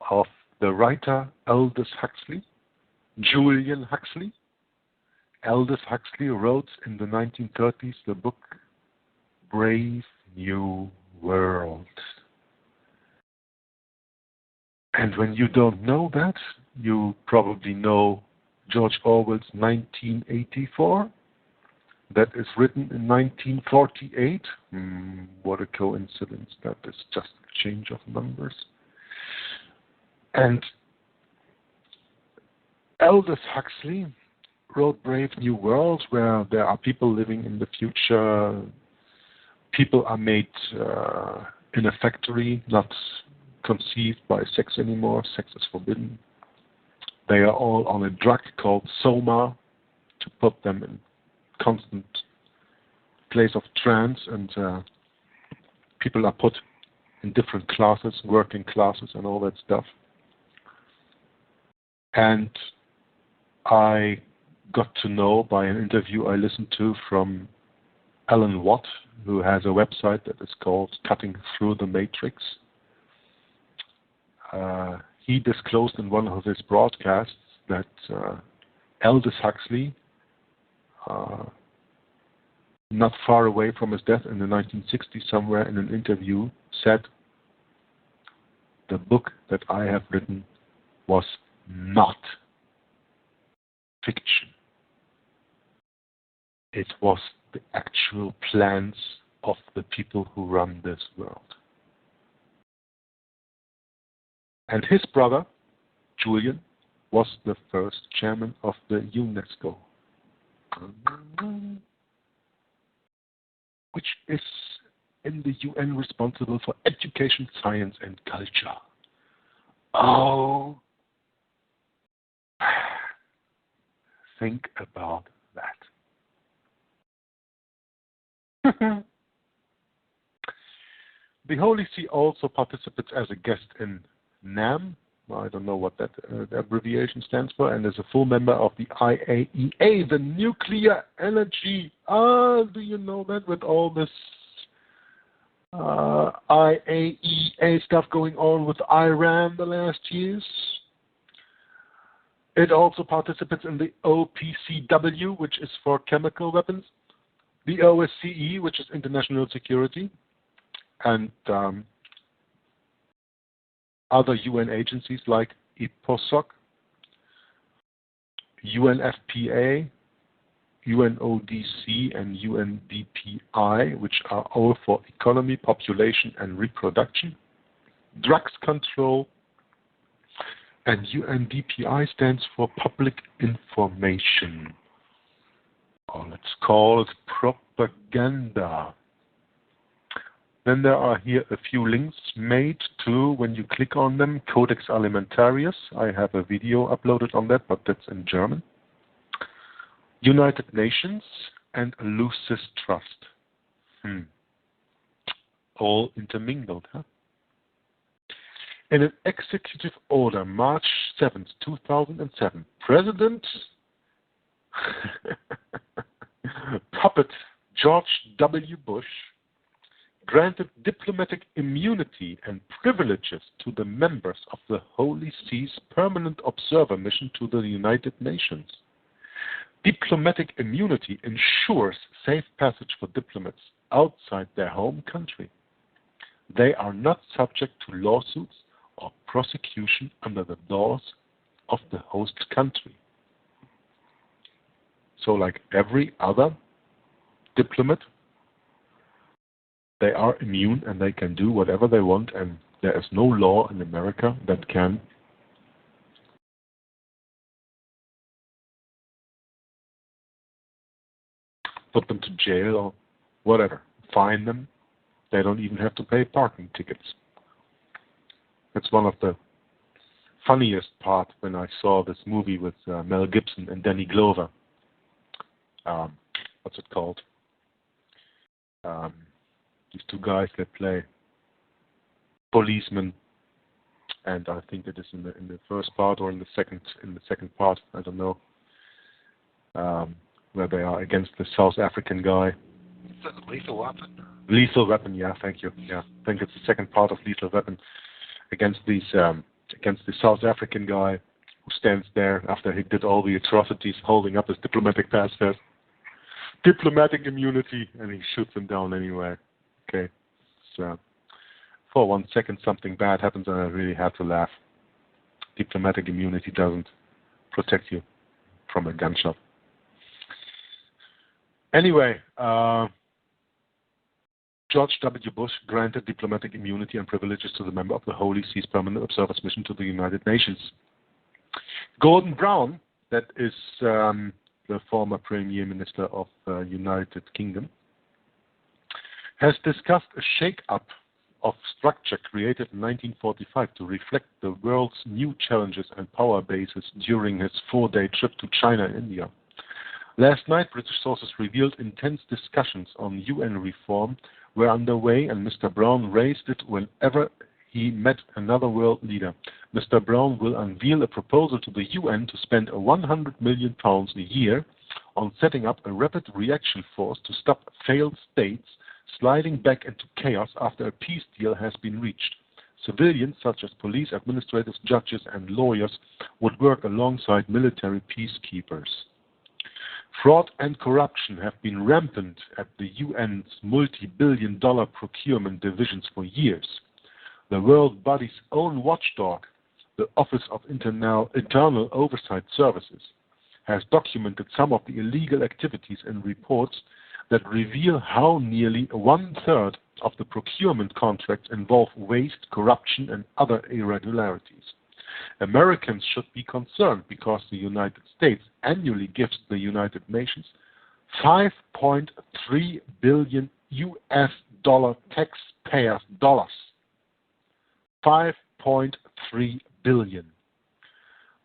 of the writer Aldous Huxley, Julian Huxley. Aldous Huxley wrote in the 1930s the book Brave New World. And when you don't know that, you probably know George Orwell's 1984. That is written in 1948. What a coincidence. That is just a change of numbers. And Aldous Huxley wrote Brave New World, where there are people living in the future. People are made in a factory, not conceived by sex anymore. Sex is forbidden. They are all on a drug called soma to put them in constant place of trance, and people are put in different classes, working classes and all that stuff. And I got to know by an interview I listened to from Alan Watt, who has a website that is called Cutting Through the Matrix. He disclosed in one of his broadcasts that Aldous Huxley, not far away from his death in the 1960s, somewhere in an interview, said, "The book that I have written was not fiction. It was the actual plans of the people who run this world." And his brother, Julian, was the first chairman of the UNESCO, which is in the UN responsible for education, science, and culture. Oh, think about that. The Holy See also participates as a guest in NAM. I don't know what that abbreviation stands for, and is a full member of the IAEA, the nuclear energy. Do you know that, with all this IAEA stuff going on with Iran the last years? It also participates in the OPCW, which is for chemical weapons, the OSCE, which is international security, and other UN agencies like EPOSOC, UNFPA, UNODC, and UNDPI, which are all for economy, population, and reproduction, drugs control, and UNDPI stands for public information. Or let's call it propaganda. Then there are here a few links made to, when you click on them, Codex Alimentarius. I have a video uploaded on that, but that's in German. United Nations and Lucis Trust. All intermingled, huh? In an executive order, March 7th, 2007, President puppet George W. Bush granted diplomatic immunity and privileges to the members of the Holy See's Permanent Observer Mission to the United Nations. Diplomatic immunity ensures safe passage for diplomats outside their home country. They are not subject to lawsuits or prosecution under the laws of the host country. So, like every other diplomat, they are immune and they can do whatever they want, and there is no law in America that can put them to jail or whatever, fine them, They don't even have to pay parking tickets. That's one of the funniest part when I saw this movie with Mel Gibson and Danny Glover. What's it called? These two guys that play policemen, and I think it is in the first part or in the second part, I don't know, where they are against the South African guy. Is that Lethal Weapon? Lethal Weapon, yeah, thank you. Yeah, I think it's the second part of Lethal Weapon against the South African guy who stands there after he did all the atrocities, holding up his diplomatic pass, says diplomatic immunity, and he shoots him down anyway. Okay, so for 1 second something bad happens and I really have to laugh. Diplomatic immunity doesn't protect you from a gunshot. Anyway, George W. Bush granted diplomatic immunity and privileges to the member of the Holy See's Permanent Observers Mission to the United Nations. Gordon Brown, that is the former Premier Minister of United Kingdom, has discussed a shake-up of structure created in 1945 to reflect the world's new challenges and power bases during his 4-day trip to China and India. Last night, British sources revealed intense discussions on UN reform were underway, and Mr. Brown raised it whenever he met another world leader. Mr. Brown will unveil a proposal to the UN to spend £100 million a year on setting up a rapid reaction force to stop failed states sliding back into chaos after a peace deal has been reached. Civilians such as police, administrators, judges, and lawyers would work alongside military peacekeepers. Fraud and corruption have been rampant at the UN's multi-billion-dollar procurement divisions for years. The world body's own watchdog, the Office of Internal Oversight Services, has documented some of the illegal activities in reports that reveal how nearly 1/3 of the procurement contracts involve waste, corruption, and other irregularities. Americans should be concerned because the United States annually gives the United Nations $5.3 billion taxpayers dollars. $5.3 billion.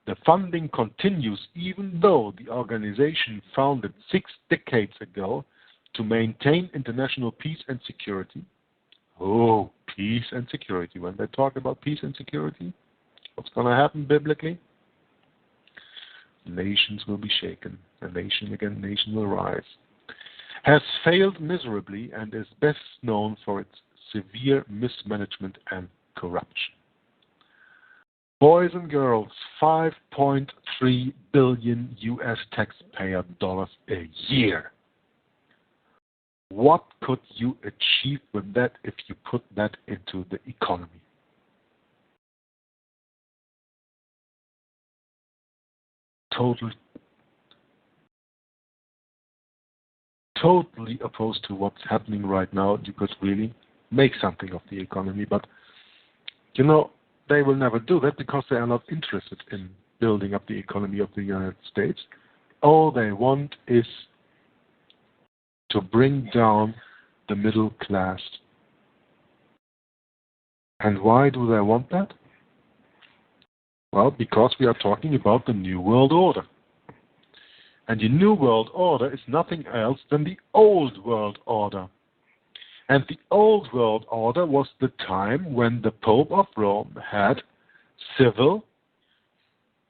The funding continues even though the organization founded 6 decades ago to maintain international peace and security. Oh, peace and security. When they talk about peace and security, what's going to happen biblically? Nations will be shaken. A nation against nation will rise. Has failed miserably and is best known for its severe mismanagement and corruption. Boys and girls, $5.3 billion taxpayer dollars a year. What could you achieve with that if you put that into the economy? Totally opposed to what's happening right now. You could really make something of the economy, but you know, they will never do that because they are not interested in building up the economy of the United States. All they want is to bring down the middle class. And why do they want that? Well, because we are talking about the New World Order. And the New World Order is nothing else than the Old World Order. And the Old World Order was the time when the Pope of Rome had civil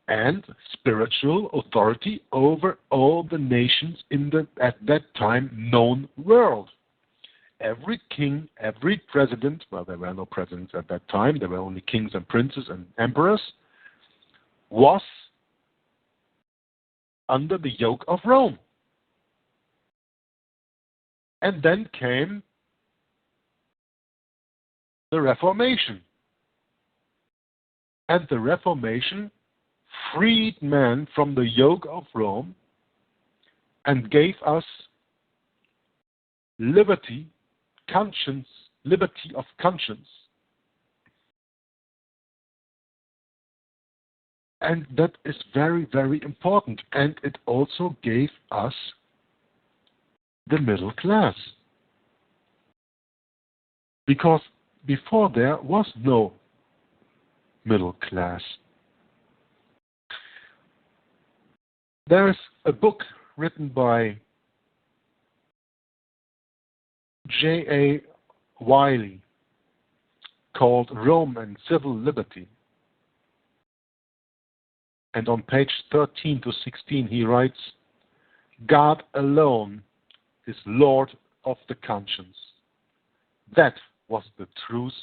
and spiritual authority over all the nations in the, at that time, known world. Every king, every president, well, there were no presidents at that time, there were only kings and princes and emperors, was under the yoke of Rome. And then came the Reformation. And the Reformation freed man from the yoke of Rome and gave us liberty, conscience, liberty of conscience. And that is very, very important. And it also gave us the middle class. Because before there was no middle class. There's a book written by J.A. Wiley called Rome and Civil Liberty. And on page 13 to 16 he writes, God alone is Lord of the conscience. That was the truth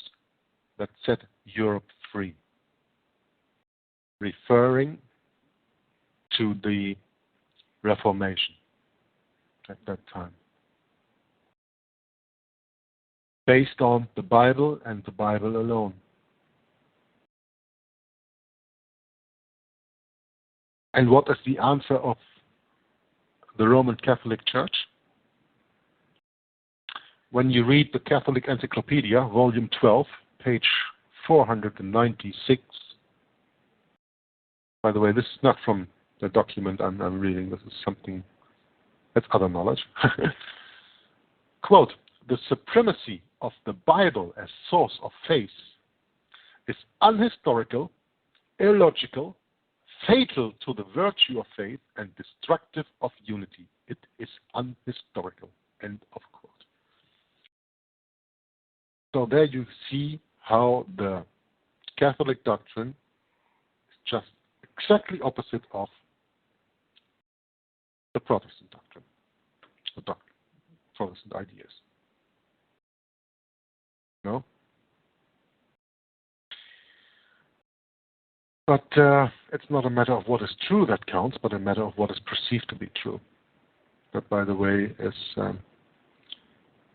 that set Europe free. Referring to the Reformation at that time. Based on the Bible and the Bible alone. And what is the answer of the Roman Catholic Church? When you read the Catholic Encyclopedia, volume 12, page 496. By the way, this is not from the document I'm reading. This is something, that's other knowledge. Quote, the supremacy of the Bible as source of faith is unhistorical, illogical, fatal to the virtue of faith, and destructive of unity. It is unhistorical. End of quote. So there you see how the Catholic doctrine is just exactly opposite of the Protestant doctrine, the Protestant ideas. No? But it's not a matter of what is true that counts, but a matter of what is perceived to be true. That, by the way, is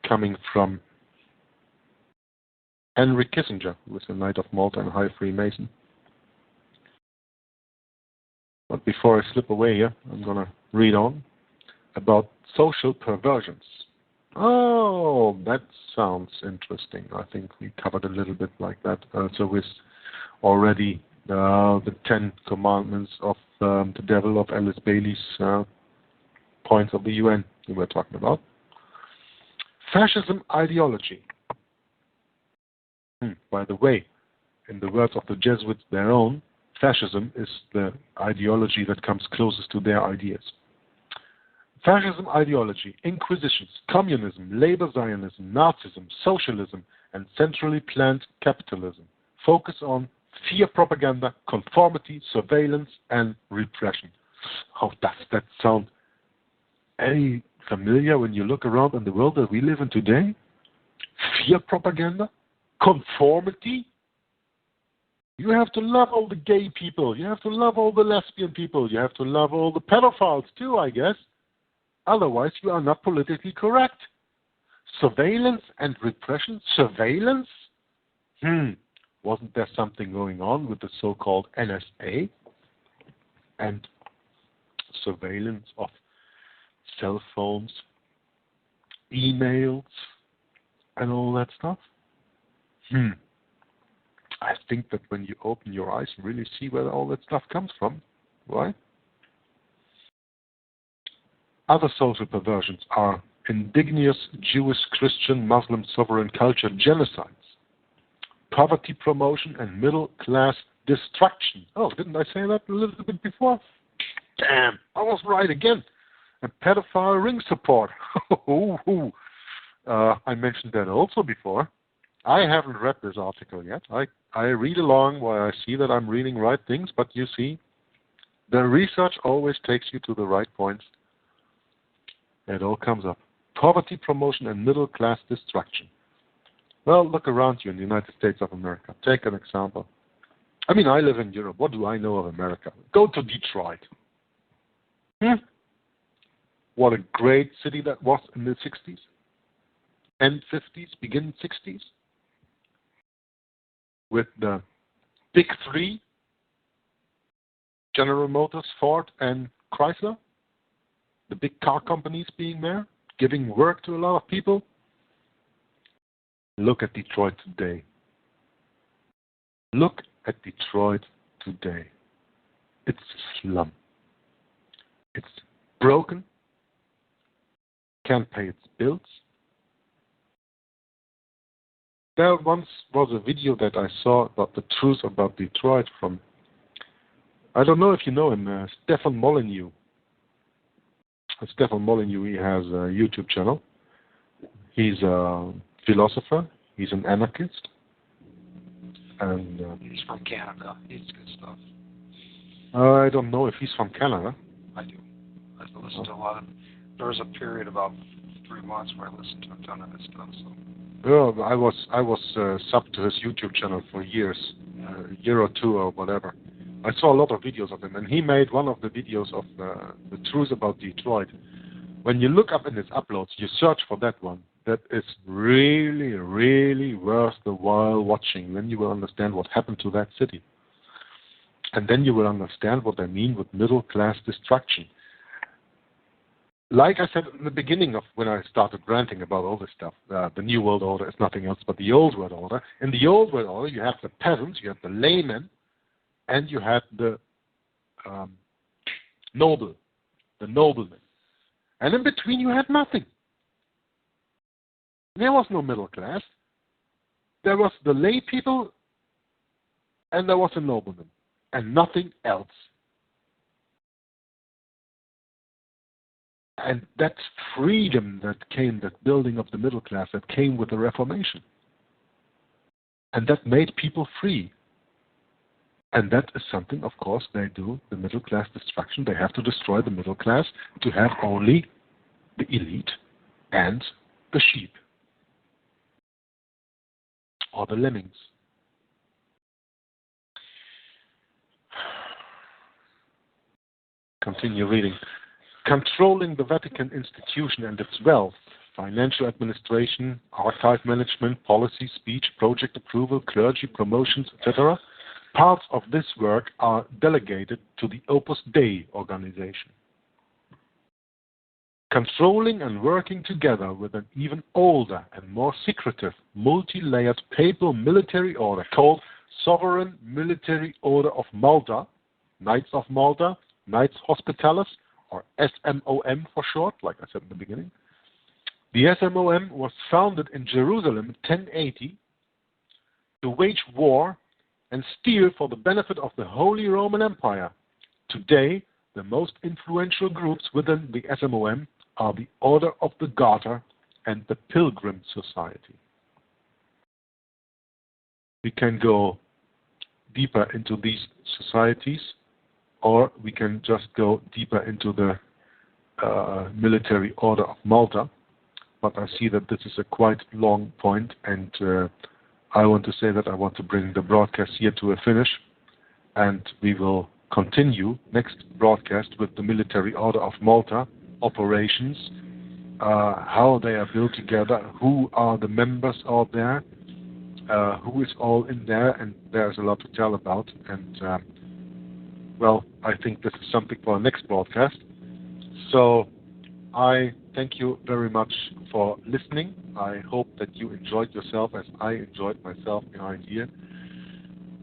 coming from Henry Kissinger, who is a Knight of Malta and High Freemason. But before I slip away here, I'm going to read on about social perversions. Oh, that sounds interesting. I think we covered a little bit like that. So with already the 10 Commandments of the Devil of Alice Bailey's points of the UN we were talking about. Fascism ideology. By the way, in the words of the Jesuits, their own, fascism is the ideology that comes closest to their ideas. Fascism ideology, inquisitions, communism, labor Zionism, Nazism, socialism, and centrally planned capitalism focus on fear propaganda, conformity, surveillance, and repression. How does that sound any familiar when you look around in the world that we live in today? Fear propaganda? Conformity? You have to love all the gay people. You have to love all the lesbian people. You have to love all the pedophiles too, I guess. Otherwise, you are not politically correct. Surveillance and repression? Surveillance? Wasn't there something going on with the so-called NSA? And surveillance of cell phones, emails, and all that stuff? I think that when you open your eyes, you really see where all that stuff comes from, right? Other social perversions are indigenous Jewish, Christian, Muslim, sovereign culture genocides, poverty promotion, and middle-class destruction. Oh, didn't I say that a little bit before? Damn, I was right again. And pedophile ring support. I mentioned that also before. I haven't read this article yet. I read along while I see that I'm reading right things, but you see, the research always takes you to the right points. It all comes up. Poverty promotion and middle-class destruction. Well, look around you in the United States of America. Take an example. I mean, I live in Europe. What do I know of America? Go to Detroit. What a great city that was in the 60s. End 50s, begin 60s. With the big three, General Motors, Ford, and Chrysler. The big car companies being there, giving work to a lot of people. Look at Detroit today. Look at Detroit today. It's a slum. It's broken. Can't pay its bills. There once was a video that I saw about the truth about Detroit from, I don't know if you know him, Stefan Molyneux. Stefan Molyneux, he has a YouTube channel. He's a philosopher. He's an anarchist. And he's from Canada. He's good stuff. I don't know if he's from Canada. I do. I listen to a lot of. There was a period about 3 months where I listened to a ton of his stuff. So. Well, I was sub to his YouTube channel for years, a year or two or whatever. I saw a lot of videos of him, and he made one of the videos of the truth about Detroit. When you look up in his uploads, you search for that one. That is really, really worth the while watching. Then you will understand what happened to that city. And then you will understand what I mean with middle-class destruction. Like I said in the beginning of when I started ranting about all this stuff, the New World Order is nothing else but the Old World Order. In the Old World Order, you have the peasants, you have the laymen, and you have the noblemen. And in between, you had nothing. There was no middle class. There was the lay people, and there was the noblemen, and nothing else. And that freedom that came, that building of the middle class, that came with the Reformation. And that made people free. And that is something, of course, they do, the middle class destruction. They have to destroy the middle class to have only the elite and the sheep. Or the lemmings. Continue reading. Controlling the Vatican institution and its wealth, financial administration, archive management, policy, speech, project approval, clergy, promotions, etc. Parts of this work are delegated to the Opus Dei organization. Controlling and working together with an even older and more secretive, multi-layered papal military order called Sovereign Military Order of Malta, Knights of Malta, Knights Hospitalis, or SMOM for short, like I said in the beginning. The SMOM was founded in Jerusalem in 1080 to wage war and steal for the benefit of the Holy Roman Empire. Today, the most influential groups within the SMOM are the Order of the Garter and the Pilgrim Society. We can go deeper into these societies, or we can just go deeper into the Military Order of Malta. But I see that this is a quite long point, and I want to say that I want to bring the broadcast here to a finish, and we will continue next broadcast with the Military Order of Malta, operations, how they are built together, who are the members out there, who is all in there, and there's a lot to tell about. And well, I think this is something for our next broadcast. So I thank you very much for listening. I hope that you enjoyed yourself as I enjoyed myself behind here.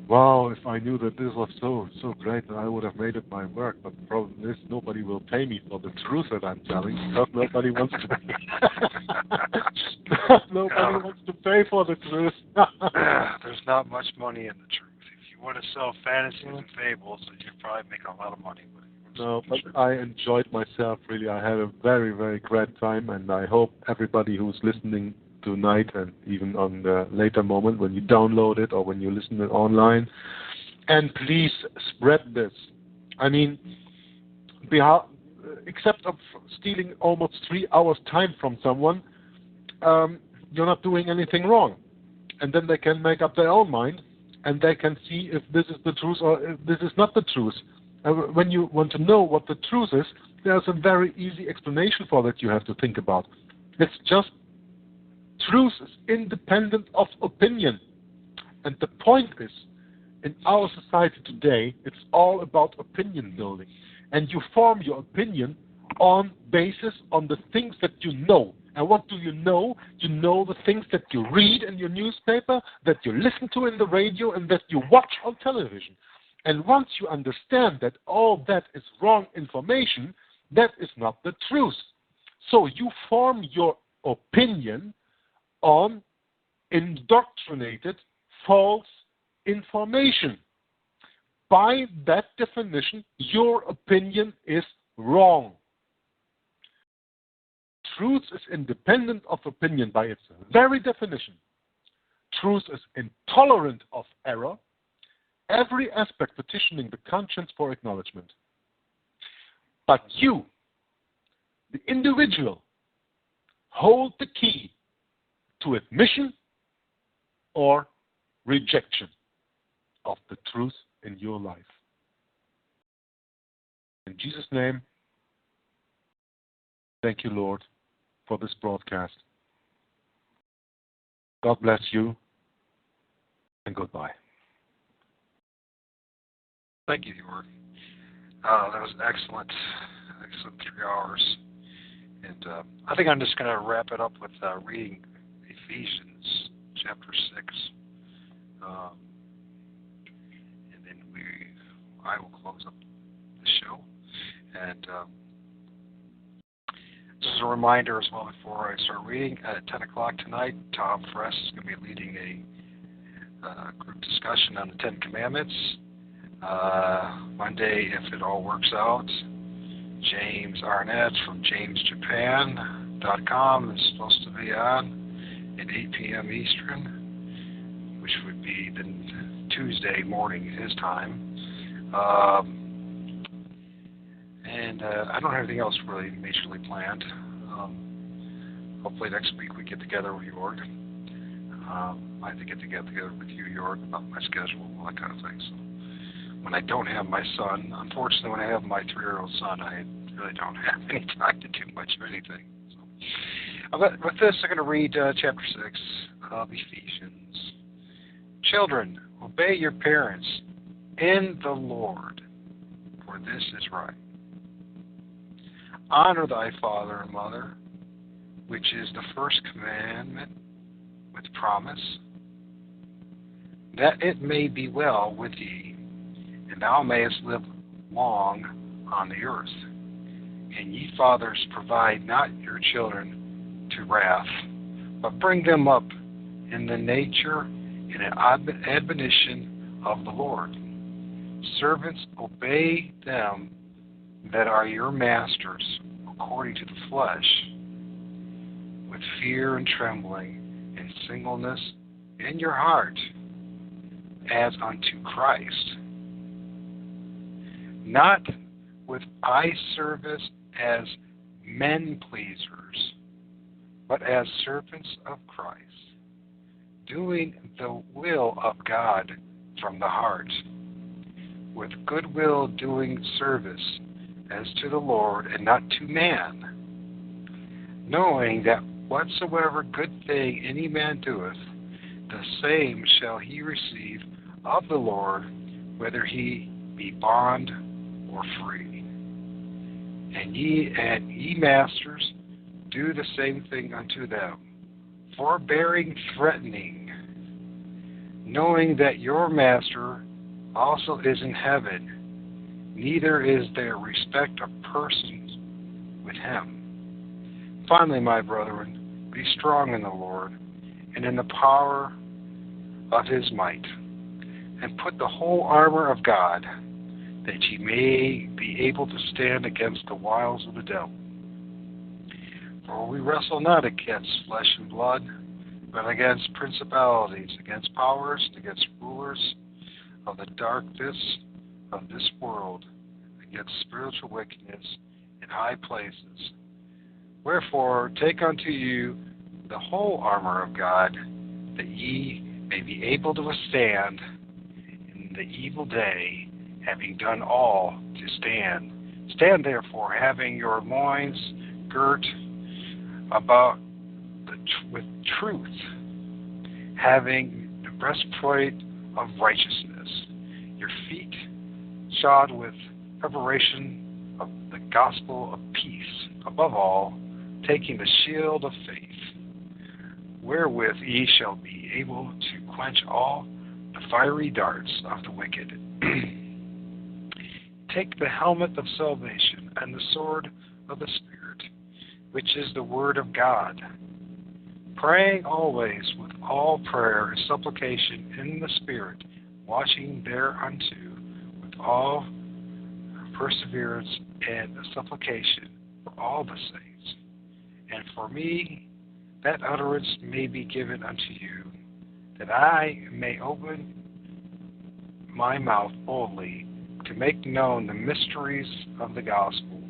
Wow, if I knew that this was so great, then I would have made it my work. But the problem is nobody will pay me for the truth that I'm telling, because nobody wants to wants to pay for the truth. There's not much money in the truth. If you want to sell fantasies and fables, then you're probably making a lot of money with it. No, but I enjoyed myself, really. I had a very, very great time, and I hope everybody who's listening tonight and even on the later moment when you download it or when you listen it online, and please spread this. I mean, except of stealing almost 3 hours time from someone, you're not doing anything wrong. And then they can make up their own mind, and they can see if this is the truth or if this is not the truth. When you want to know what the truth is, there's a very easy explanation for that you have to think about. It's just truth is independent of opinion. And the point is, in our society today, it's all about opinion building. And you form your opinion on basis on the things that you know. And what do you know? You know the things that you read in your newspaper, that you listen to in the radio, and that you watch on television. And once you understand that all that is wrong information, that is not the truth. So you form your opinion on indoctrinated false information. By that definition, your opinion is wrong. Truth is independent of opinion by its very definition. Truth is intolerant of error, every aspect petitioning the conscience for acknowledgement. But you, the individual, hold the key to admission or rejection of the truth in your life. In Jesus' name, thank you, Lord, for this broadcast. God bless you, and goodbye. Thank you, Jorg. That was excellent. Excellent 3 hours. And I think I'm just going to wrap it up with reading Ephesians chapter 6. And then I will close up the show. And just as a reminder as well, before I start reading, at 10 o'clock tonight, Tom Fress is going to be leading a group discussion on the 10 Commandments. Monday, if it all works out, James Arnett from jamesjapan.com is supposed to be on at 8 p.m. Eastern, which would be the Tuesday morning his time. And I don't have anything else really majorly planned. Hopefully next week we get together with Jorg. I have to get together with you, Jorg, about my schedule, all that kind of thing. So when I don't have my son, unfortunately when I have my 3-year-old son, I really don't have any time to do much of anything. So, with this, I'm going to read chapter 6 of Ephesians. Children, obey your parents in the Lord, for this is right. Honor thy father and mother, which is the first commandment with promise, that it may be well with thee, and thou mayest live long on the earth. And ye fathers, provide not your children to wrath, but bring them up in the nature and admonition of the Lord. Servants, obey them that are your masters according to the flesh, with fear and trembling and singleness in your heart, as unto Christ, not with eye service as men pleasers, but as servants of Christ, doing the will of God from the heart, with good will doing service as to the Lord and not to man, knowing that whatsoever good thing any man doeth, the same shall he receive of the Lord, whether he be bond or free. And ye masters, do the same thing unto them, forbearing threatening, knowing that your master also is in heaven, neither is there respect of persons with him. Finally, my brethren, be strong in the Lord and in the power of his might, and put the whole armor of God, that ye may be able to stand against the wiles of the devil. For we wrestle not against flesh and blood, but against principalities, against powers, against rulers of the darkness of this world, against spiritual wickedness in high places. Wherefore, take unto you the whole armor of God, that ye may be able to withstand in the evil day, having done all to stand. Stand therefore, having your loins girt about with truth, having the breastplate of righteousness, your feet shod with preparation of the gospel of peace, above all, taking the shield of faith, wherewith ye shall be able to quench all the fiery darts of the wicked. Take the helmet of salvation and the sword of the Spirit, which is the word of God, praying always with all prayer and supplication in the Spirit, watching thereunto with all perseverance and supplication for all the saints. And for me, that utterance may be given unto you, that I may open my mouth boldly to make known the mysteries of the gospel,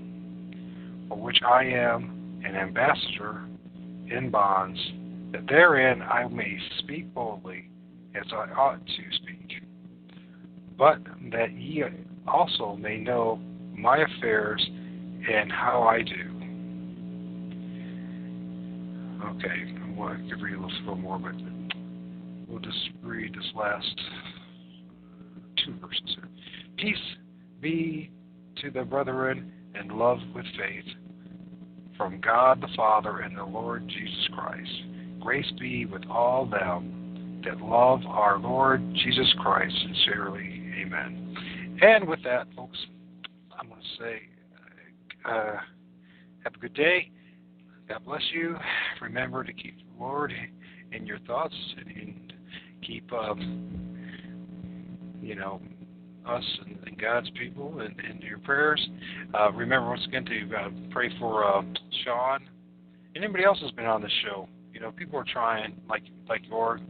for which I am an ambassador in bonds, that therein I may speak boldly as I ought to speak, but that ye also may know my affairs and how I do. Okay, I could read a little more, but we'll just read this last two verses here. Peace be to the brethren and love with faith from God the Father and the Lord Jesus Christ. Grace be with all them that love our Lord Jesus Christ sincerely. Amen. And with that, folks, I'm going to say have a good day. God bless you. Remember to keep the Lord in your thoughts and keep, us and God's people and your prayers. Remember once again to pray for Sean and anybody else has been on this show. People are trying, like Jorg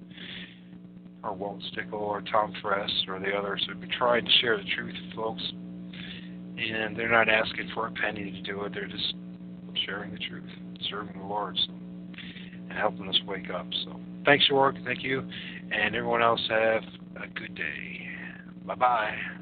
or Walt Stickle or Tom Fress or the others, have been trying to share the truth with folks, and they're not asking for a penny to do it. They're just sharing the truth, serving the Lord, and helping us wake up. So thanks, Jorg. Thank you. And everyone else have a good day. Bye-bye.